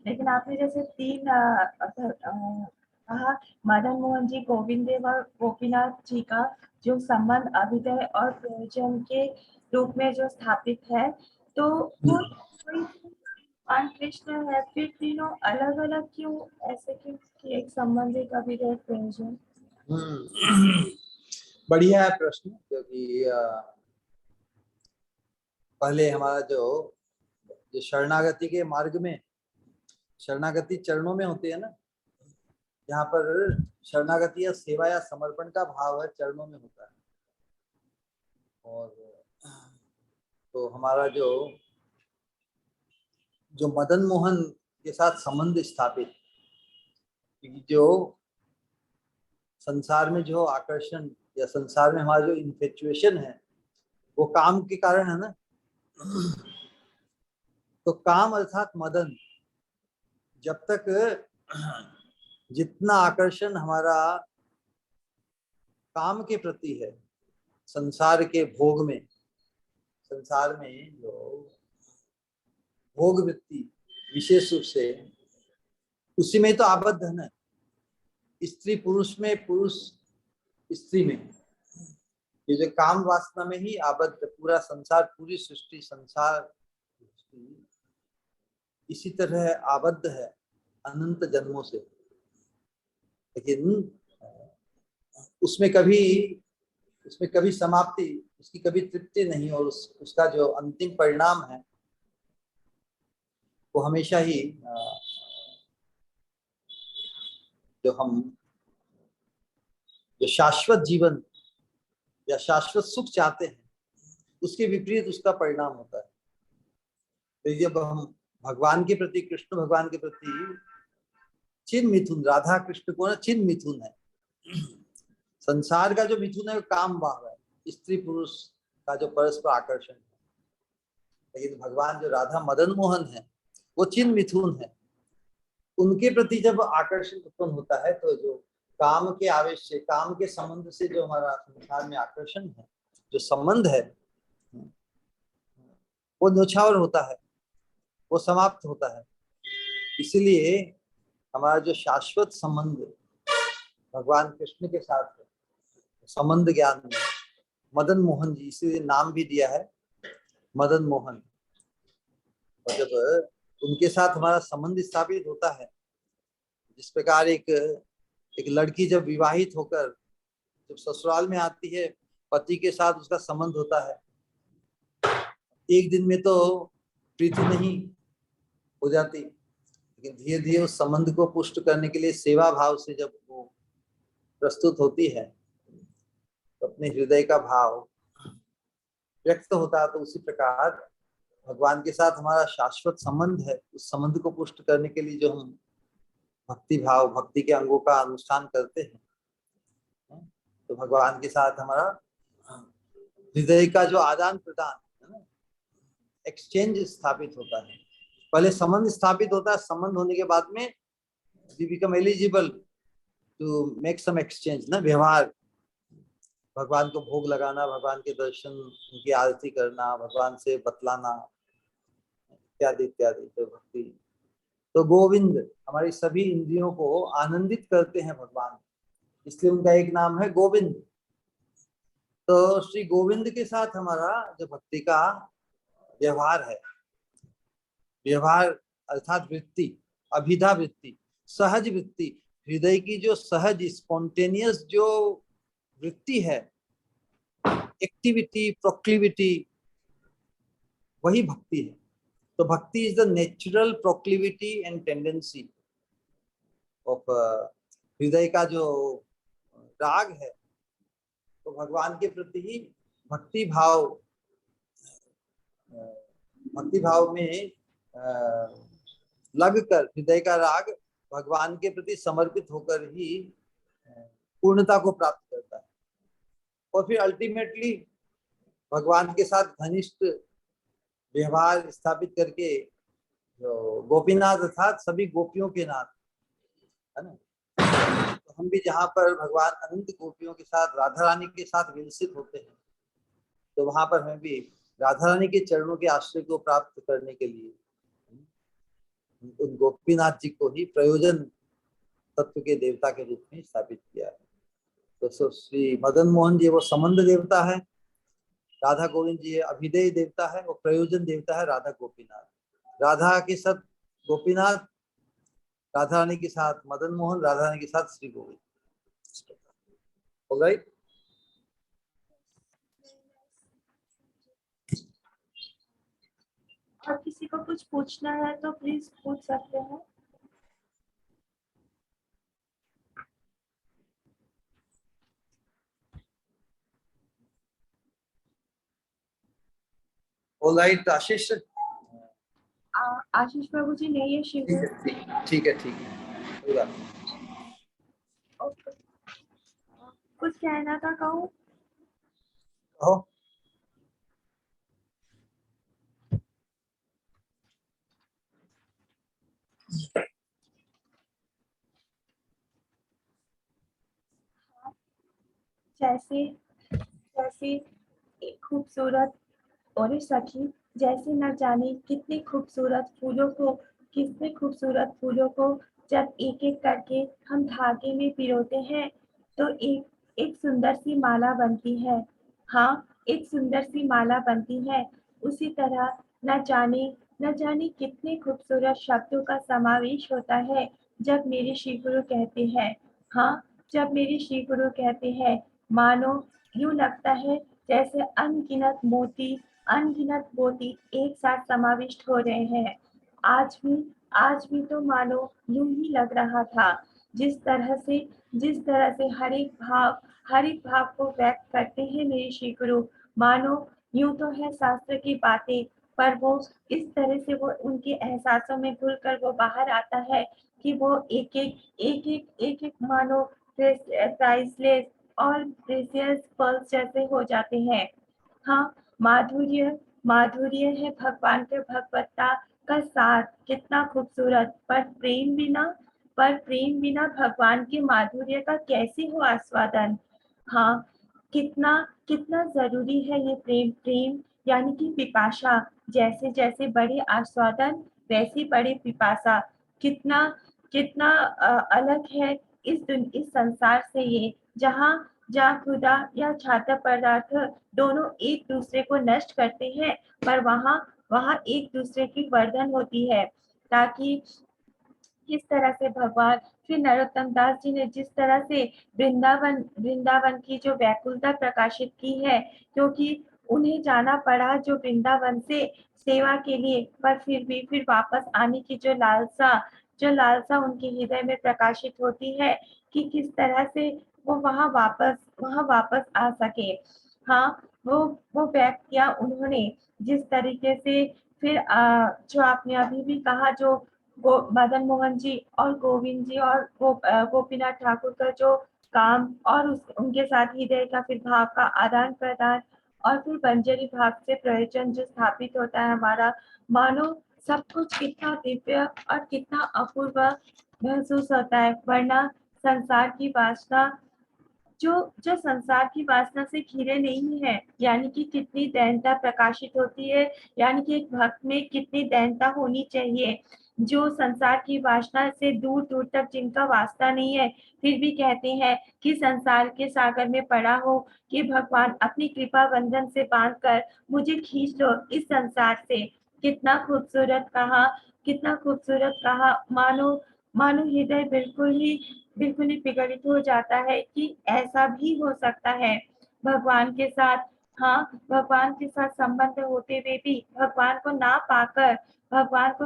लेकिन आपने जैसे तीन कहा मदन मोहन जी, गोविंद देव और गोपीनाथ जी का जो संबंध अभिदय और प्रयोजन के रूप में जो स्थापित है, तो वो कृष्ण है, फिर तीनों अलग अलग क्यों, ऐसे क्यों कि एक संबंध एक अभिदय प्रयोजन? बढ़िया है प्रश्न, क्योंकि पहले हमारा जो शरणागति के मार्ग में शरणागति चरणों में होती है ना, यहाँ पर शरणागति या सेवा या समर्पण का भाव है, चरणों में होता है। और तो हमारा जो मदन मोहन के साथ संबंध स्थापित, जो संसार में जो आकर्षण या संसार में हमारा जो इन्फेचुएशन है वो काम के कारण है ना। तो काम अर्थात मदन, जब तक जितना आकर्षण हमारा काम के प्रति है, संसार के भोग में, संसार में जो भोग वृत्ति विशेष रूप से उसी में तो आबद्ध है ना, स्त्री पुरुष में, पुरुष स्त्री में, ये जो काम वासना में ही आबद्ध पूरा संसार, पूरी सृष्टि, संसार इसी तरह आबद्ध है अनंत जन्मों से। लेकिन उसमें कभी समाप्ति, उसकी कभी तृप्ति नहीं, और उसका जो अंतिम परिणाम है वो हमेशा ही जो शाश्वत जीवन या शाश्वत सुख चाहते हैं उसके विपरीत उसका परिणाम होता है। तो जब हम भगवान के प्रति, कृष्ण भगवान के प्रति चिन्ह मिथुन, राधा कृष्ण को ना चिन्ह मिथुन है, संसार का जो मिथुन है वो काम भाव है, स्त्री पुरुष का जो परस्पर आकर्षण है। लेकिन भगवान जो राधा मदन मोहन है वो चिन्ह मिथुन है। उनके प्रति जब आकर्षण उत्पन्न होता है तो जो काम के आवेश से, काम के संबंध से जो हमारा संसार में आकर्षण है, जो संबंध है, वो न्योछावर होता है, वो समाप्त होता है। इसलिए हमारा जो शाश्वत संबंध भगवान कृष्ण के साथ है, संबंध ज्ञान में मदन मोहन जी, इसीलिए नाम भी दिया है मदन मोहन। और जब उनके साथ हमारा संबंध स्थापित होता है, जिस प्रकार एक लड़की जब विवाहित होकर जब ससुराल में आती है, पति के साथ उसका संबंध होता है, एक दिन में तो प्रीति नहीं हो जाती, लेकिन धीरे धीरे उस संबंध को पुष्ट करने के लिए सेवा भाव से जब वो प्रस्तुत होती है तो अपने हृदय का भाव व्यक्त होता है। तो उसी प्रकार भगवान के साथ हमारा शाश्वत संबंध है, उस संबंध को पुष्ट करने के लिए जो हम भक्ति भाव, भक्ति के अंगों का अनुष्ठान करते हैं, तो भगवान के साथ हमारा हृदय का जो आदान प्रदान है ना, एक्सचेंज स्थापित होता है। पहले संबंध स्थापित होता है, संबंध होने के बाद में we become eligible to make some exchange ना, व्यवहार, भगवान को भोग लगाना, भगवान के दर्शन, उनकी आरती करना, भगवान से बतलाना, इत्यादि इत्यादि। तो भक्ति, तो गोविंद हमारी सभी इंद्रियों को आनंदित करते हैं भगवान, इसलिए उनका एक नाम है गोविंद। तो श्री गोविंद के साथ हमारा जो भक्ति का व्यवहार है, व्यवहार अर्थात वृत्ति, अभिधा वृत्ति, सहज वृत्ति, हृदय की जो सहज स्पॉन्टेनियस जो वृत्ति है, एक्टिविटी, प्रोक्लिविटी, वही भक्ति है। तो भक्ति is the natural proclivity and tendency of हृदय का जो राग है, तो भगवान के प्रति ही भक्ति भाव में लगकर हृदय का राग भगवान के प्रति समर्पित होकर ही पूर्णता को प्राप्त करता है। और फिर अल्टीमेटली भगवान के साथ घनिष्ठ व्यवहार स्थापित करके जो गोपीनाथ अर्थात सभी गोपियों के नाथ है ना, तो हम भी जहाँ पर भगवान अनंत गोपियों के साथ, राधा रानी के साथ विलसित होते हैं, तो वहां पर हमें भी राधा रानी के चरणों के आश्रय को प्राप्त करने के लिए उन गोपीनाथ जी को ही प्रयोजन तत्व के देवता के रूप में स्थापित किया है। तो श्री मदन मोहन जी वो संबंध देवता है, राधा गोविंद जी अभिदेय देवता है, वो प्रयोजन देवता है राधा गोपीनाथ। राधा के साथ गोपीनाथ, राधा रानी के साथ मदन मोहन, राधा रानी के साथ श्री गोविंद। ऑलराइट, और किसी को कुछ पूछना है तो प्लीज पूछ सकते हैं। ऑलराइट आशीष। आशीष प्रभु जी नहीं है शिविर। ठीक है कोई बात नहीं। ओके, कुछ कहना था कहूँ? कहो। जैसे जैसे एक खूबसूरत और सखी, जैसे न जाने कितने खूबसूरत फूलों को जब एक एक करके हम धागे में पिरोते हैं तो एक सुंदर सी माला बनती है। हाँ, एक सुंदर सी माला बनती है। उसी तरह न जाने कितने खूबसूरत शब्दों का समावेश होता है जब मेरे श्री गुरु कहते हैं। हाँ, जब मेरे श्री गुरु कहते हैं, मानो यूं लगता है जैसे अनगिनत मोती एक साथ समाविष्ट हो रहे हैं। आज भी तो मानो यूं ही लग रहा था। जिस तरह से हर एक भाव को व्यक्त करते हैं मेरे श्री गुरु, मानो यूं तो है शास्त्र की बातें, पर वो इस तरह से वो उनके एहसासों में घुलकर वो बाहर आता है कि वो एक एक मानो प्राइसलेस और प्रेशियस पर्ल्स जैसे हो जाते हैं। हाँ, माधुर्य है भगवान के भगवत्ता का साथ कितना खूबसूरत, पर प्रेम बिना भगवान के माधुर्य का कैसे हो आस्वादन। हाँ, कितना कितना जरूरी है ये प्रेम यानी कि पिपासा, जैसे जैसे बड़े आस्वादन वैसे बड़े पिपासा। कितना कितना अलग है इस संसार से ये, जहाँ जहाँ खुदा या छात्र पदार्थ दोनों एक दूसरे को नष्ट करते हैं, पर वहाँ वहाँ एक दूसरे की वर्धन होती है। ताकि किस तरह से भगवान श्री नरोत्तम दास जी ने जिस तरह से वृंदावन की जो व्याकुलता प्रकाशित की है, क्योंकि उन्हें जाना पड़ा जो वृंदावन से सेवा के लिए, पर फिर वापस आने की जो लालसा उनके हृदय में प्रकाशित होती है कि किस तरह से वो वहाँ वापस आ सके। हाँ, वो व्यक्त किया उन्होंने जिस तरीके से। फिर जो आपने अभी भी कहा, जो मदन मोहन जी और गोविंद जी और गोपीनाथ ठाकुर का जो काम और उनके साथ हृदय का फिर भाव का आदान प्रदान, और फिर बंजरी भाव से प्रयोजन जो स्थापित होता है हमारा, मानो सब कुछ कितना दिव्य और कितना अपूर्व महसूस होता है। वरना संसार की वासना जो संसार की वासना से घिरे नहीं है, यानी कि कितनी दयनता प्रकाशित होती है, यानी कि एक भक्त में कितनी दयनता होनी चाहिए। जो संसार की वासना से दूर दूर तक जिनका वास्ता नहीं है, फिर भी कहते हैं कि संसार के सागर में पड़ा हो कि भगवान अपनी कृपा बंधन से बांधकर मुझे खींच लो इस संसार से। कितना खूबसूरत कहा, कितना खूबसूरत कहा। मानो मानो हृदय बिल्कुल ही विगलित हो जाता है कि ऐसा भी हो सकता है भगवान के साथ। हाँ, भगवान के साथ संबंध होते हुए भी भगवान को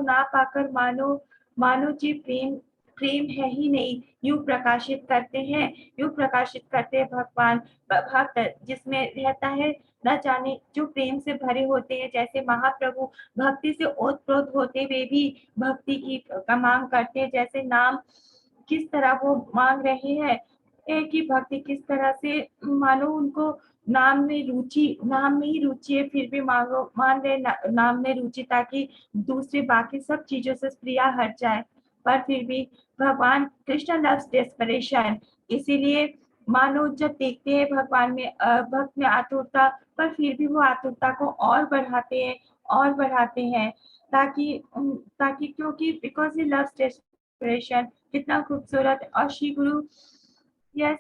ना पाकर मानो मानो जी प्रेम है ही नहीं, यूं प्रकाशित करते हैं भगवान। भक्त जिसमें रहता है, न जाने जो प्रेम से भरे होते हैं, जैसे महाप्रभु भक्ति से ओतप्रोत होते हुए भी भक्ति की मांग करते हैं। जैसे नाम किस तरह वो मांग रहे हैं, एक ही भक्ति किस तरह से, मानो उनको नाम में ही रुचि है, फिर भी मान रहे नाम में रुचि, ताकि दूसरे बाकी सब चीजों से प्रिया हट जाए। पर फिर भी भगवान कृष्ण लव्स डेस्परेशन, इसीलिए मानो जब देखते हैं भगवान में भक्त में आतुरता, पर फिर भी वो आतुरता को और बढ़ाते हैं ताकि क्योंकि बिकॉज ही लव्स डेस्परेशन। कितना खूबसूरत। और श्री गुरु, यस,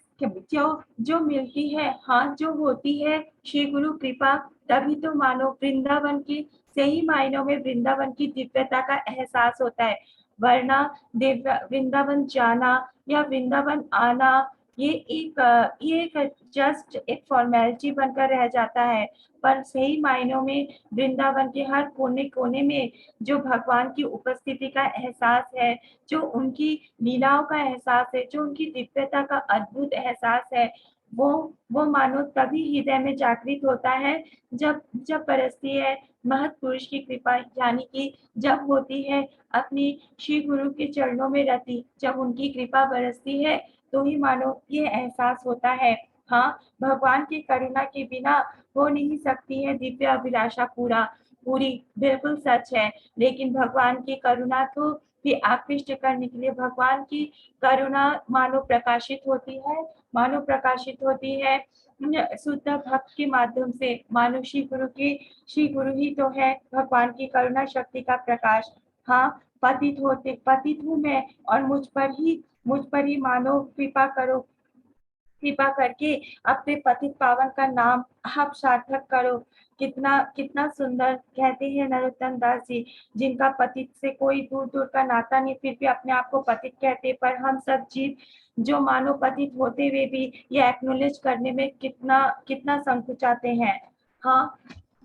जो मिलती है, हाँ, जो होती है श्री गुरु कृपा, तभी तो मानो वृंदावन की सही मायनों में वृंदावन की दिव्यता का एहसास होता है। वरना वृंदावन जाना या वृंदावन आना, ये एक जस्ट एक फॉर्मेलिटी बनकर रह जाता है। पर सही मायनों में वृंदावन के हर कोने कोने में जो भगवान की उपस्थिति का एहसास है, जो उनकी लीलाओं का एहसास है, जो उनकी दिव्यता का अद्भुत एहसास है, वो मानो तभी हृदय में जागृत होता है जब जब बरसती है महत पुरुष की कृपा, यानी कि जब होती है अपनी श्री गुरु के चरणों में रति, जब उनकी कृपा बरसती है, तो ही मानो ये एहसास होता है। हाँ, भगवान की करुणा के बिना हो नहीं सकती है दिव्य अभिलाषा पूरी, बिल्कुल सच है। लेकिन भगवान की करुणा को भी आकृष्ट करने के लिए भगवान की करुणा मानो प्रकाशित होती है शुद्ध भक्त के माध्यम से। मानो श्री गुरु ही तो है भगवान की करुणा शक्ति का प्रकाश। हाँ, पतित हूँ मैं, और मुझ पर ही मानो कृपा करके अपने पतित पावन का नाम आप सार्थक करो। कितना कितना सुंदर कहते हैं नरोत्तम दास जी, जिनका पतित से कोई दूर दूर का नाता नहीं, फिर भी अपने आप को पतित कहते। पर हम सब जीव जो मानव पतित होते हुए भी ये एक्नोलेज करने में कितना संकुचाते हैं। हाँ,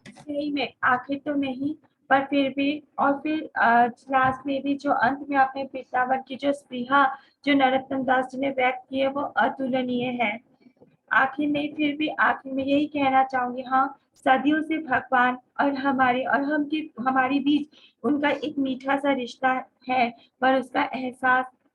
सही में आखिर तो नहीं, पर फिर भी। और फिर लास्ट में भी जो अंत में आपने वृंदावन की जो स्पृहा जो नरोत्तम दास जी ने व्यक्त की है, वो अतुलनीय है। आखिर में फिर भी आखिर में यही कहना चाहूंगी, हाँ, सदियों से भगवान और हमारी बीच उनका एक मीठा सा रिश्ता है, पर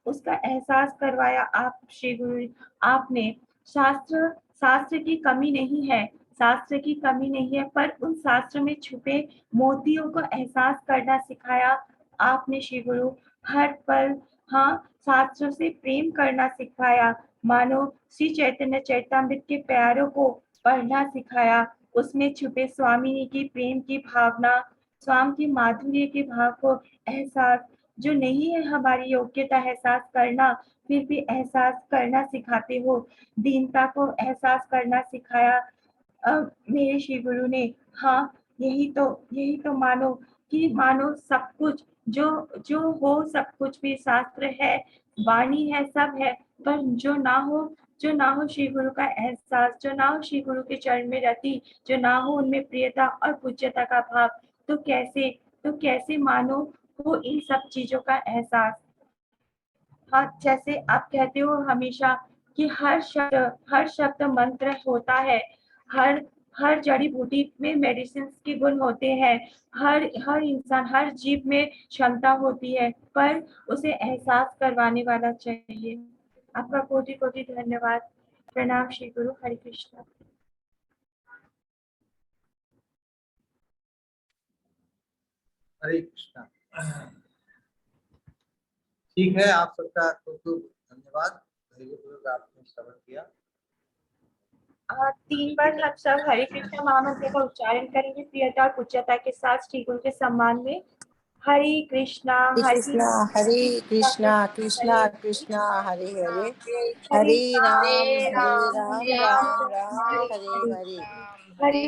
उसका एहसास करवाया आप श्री गुरु। आपने शास्त्र की कमी नहीं है, शास्त्र की कमी नहीं है, पर उन शास्त्र में छुपे मोतियों को एहसास करना सिखाया आपने श्री गुरु हर पल शास्त्रों से प्रेम करना सिखाया, मानो श्री चैतन्य चरितामृत के प्यारों को पढ़ना सिखाया, उसमें छुपे स्वामी की प्रेम की भावना, स्वामी की माधुर्य के भाव को एहसास, जो नहीं है हमारी योग्यता एहसास करना, फिर भी एहसास करना सिखाते हो, दीनता को एहसास करना सिखाया मेरे श्री गुरु ने। यही तो मानो सब कुछ जो जो हो, सब कुछ भी शास्त्र है, वाणी है, सब है, पर जो ना हो श्री गुरु का एहसास, जो ना हो श्री गुरु के चरण में रति, जो ना हो उनमें प्रियता और पूज्यता का भाव, तो कैसे मानो हो इन सब चीजों का एहसास। जैसे आप कहते हो हमेशा कि हर शब्द मंत्र होता है, हर जड़ी बूटी में मेडिसिन के गुण होते हैं, हर इंसान, हर जीव में क्षमता होती है, पर उसे एहसास करवाने वाला चाहिए। आपका कोटि कोटि धन्यवाद। प्रणाम श्री गुरु। हरे कृष्णा। हरे कृष्णा। ठीक है, आप सबका खूब खूब धन्यवाद। आपने श्रवण किया। 3 बार हम सब हरे कृष्णा महामंत्र का उच्चारण करेंगे प्रियता और पूज्यता के साथ श्री गुरु के सम्मान में। हरे कृष्णा हरे कृष्णा कृष्णा कृष्णा हरे हरे, हरे राम राम राम हरे हरे, हरे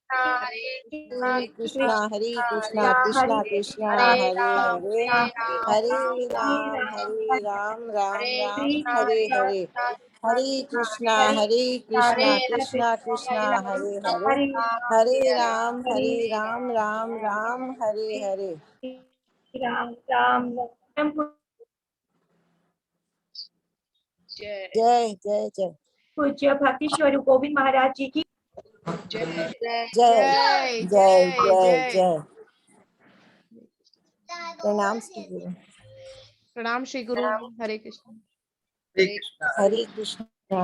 हरे कृष्णा कृष्णा कृष्णा हरे हरे, हरे राम राम हरे हरे, हरे कृष्णा कृष्णा कृष्णा हरे हरे, हरे राम राम राम हरे हरे। राम राम राम। जय जय जय पूज्य भक्ति स्वरूप गोविंद महाराज जी की जय जय जय जय। प्रणाम श्री गुरु। प्रणाम श्री गुरु। हरे कृष्ण। हरे कृष्णा। हरे कृष्णा।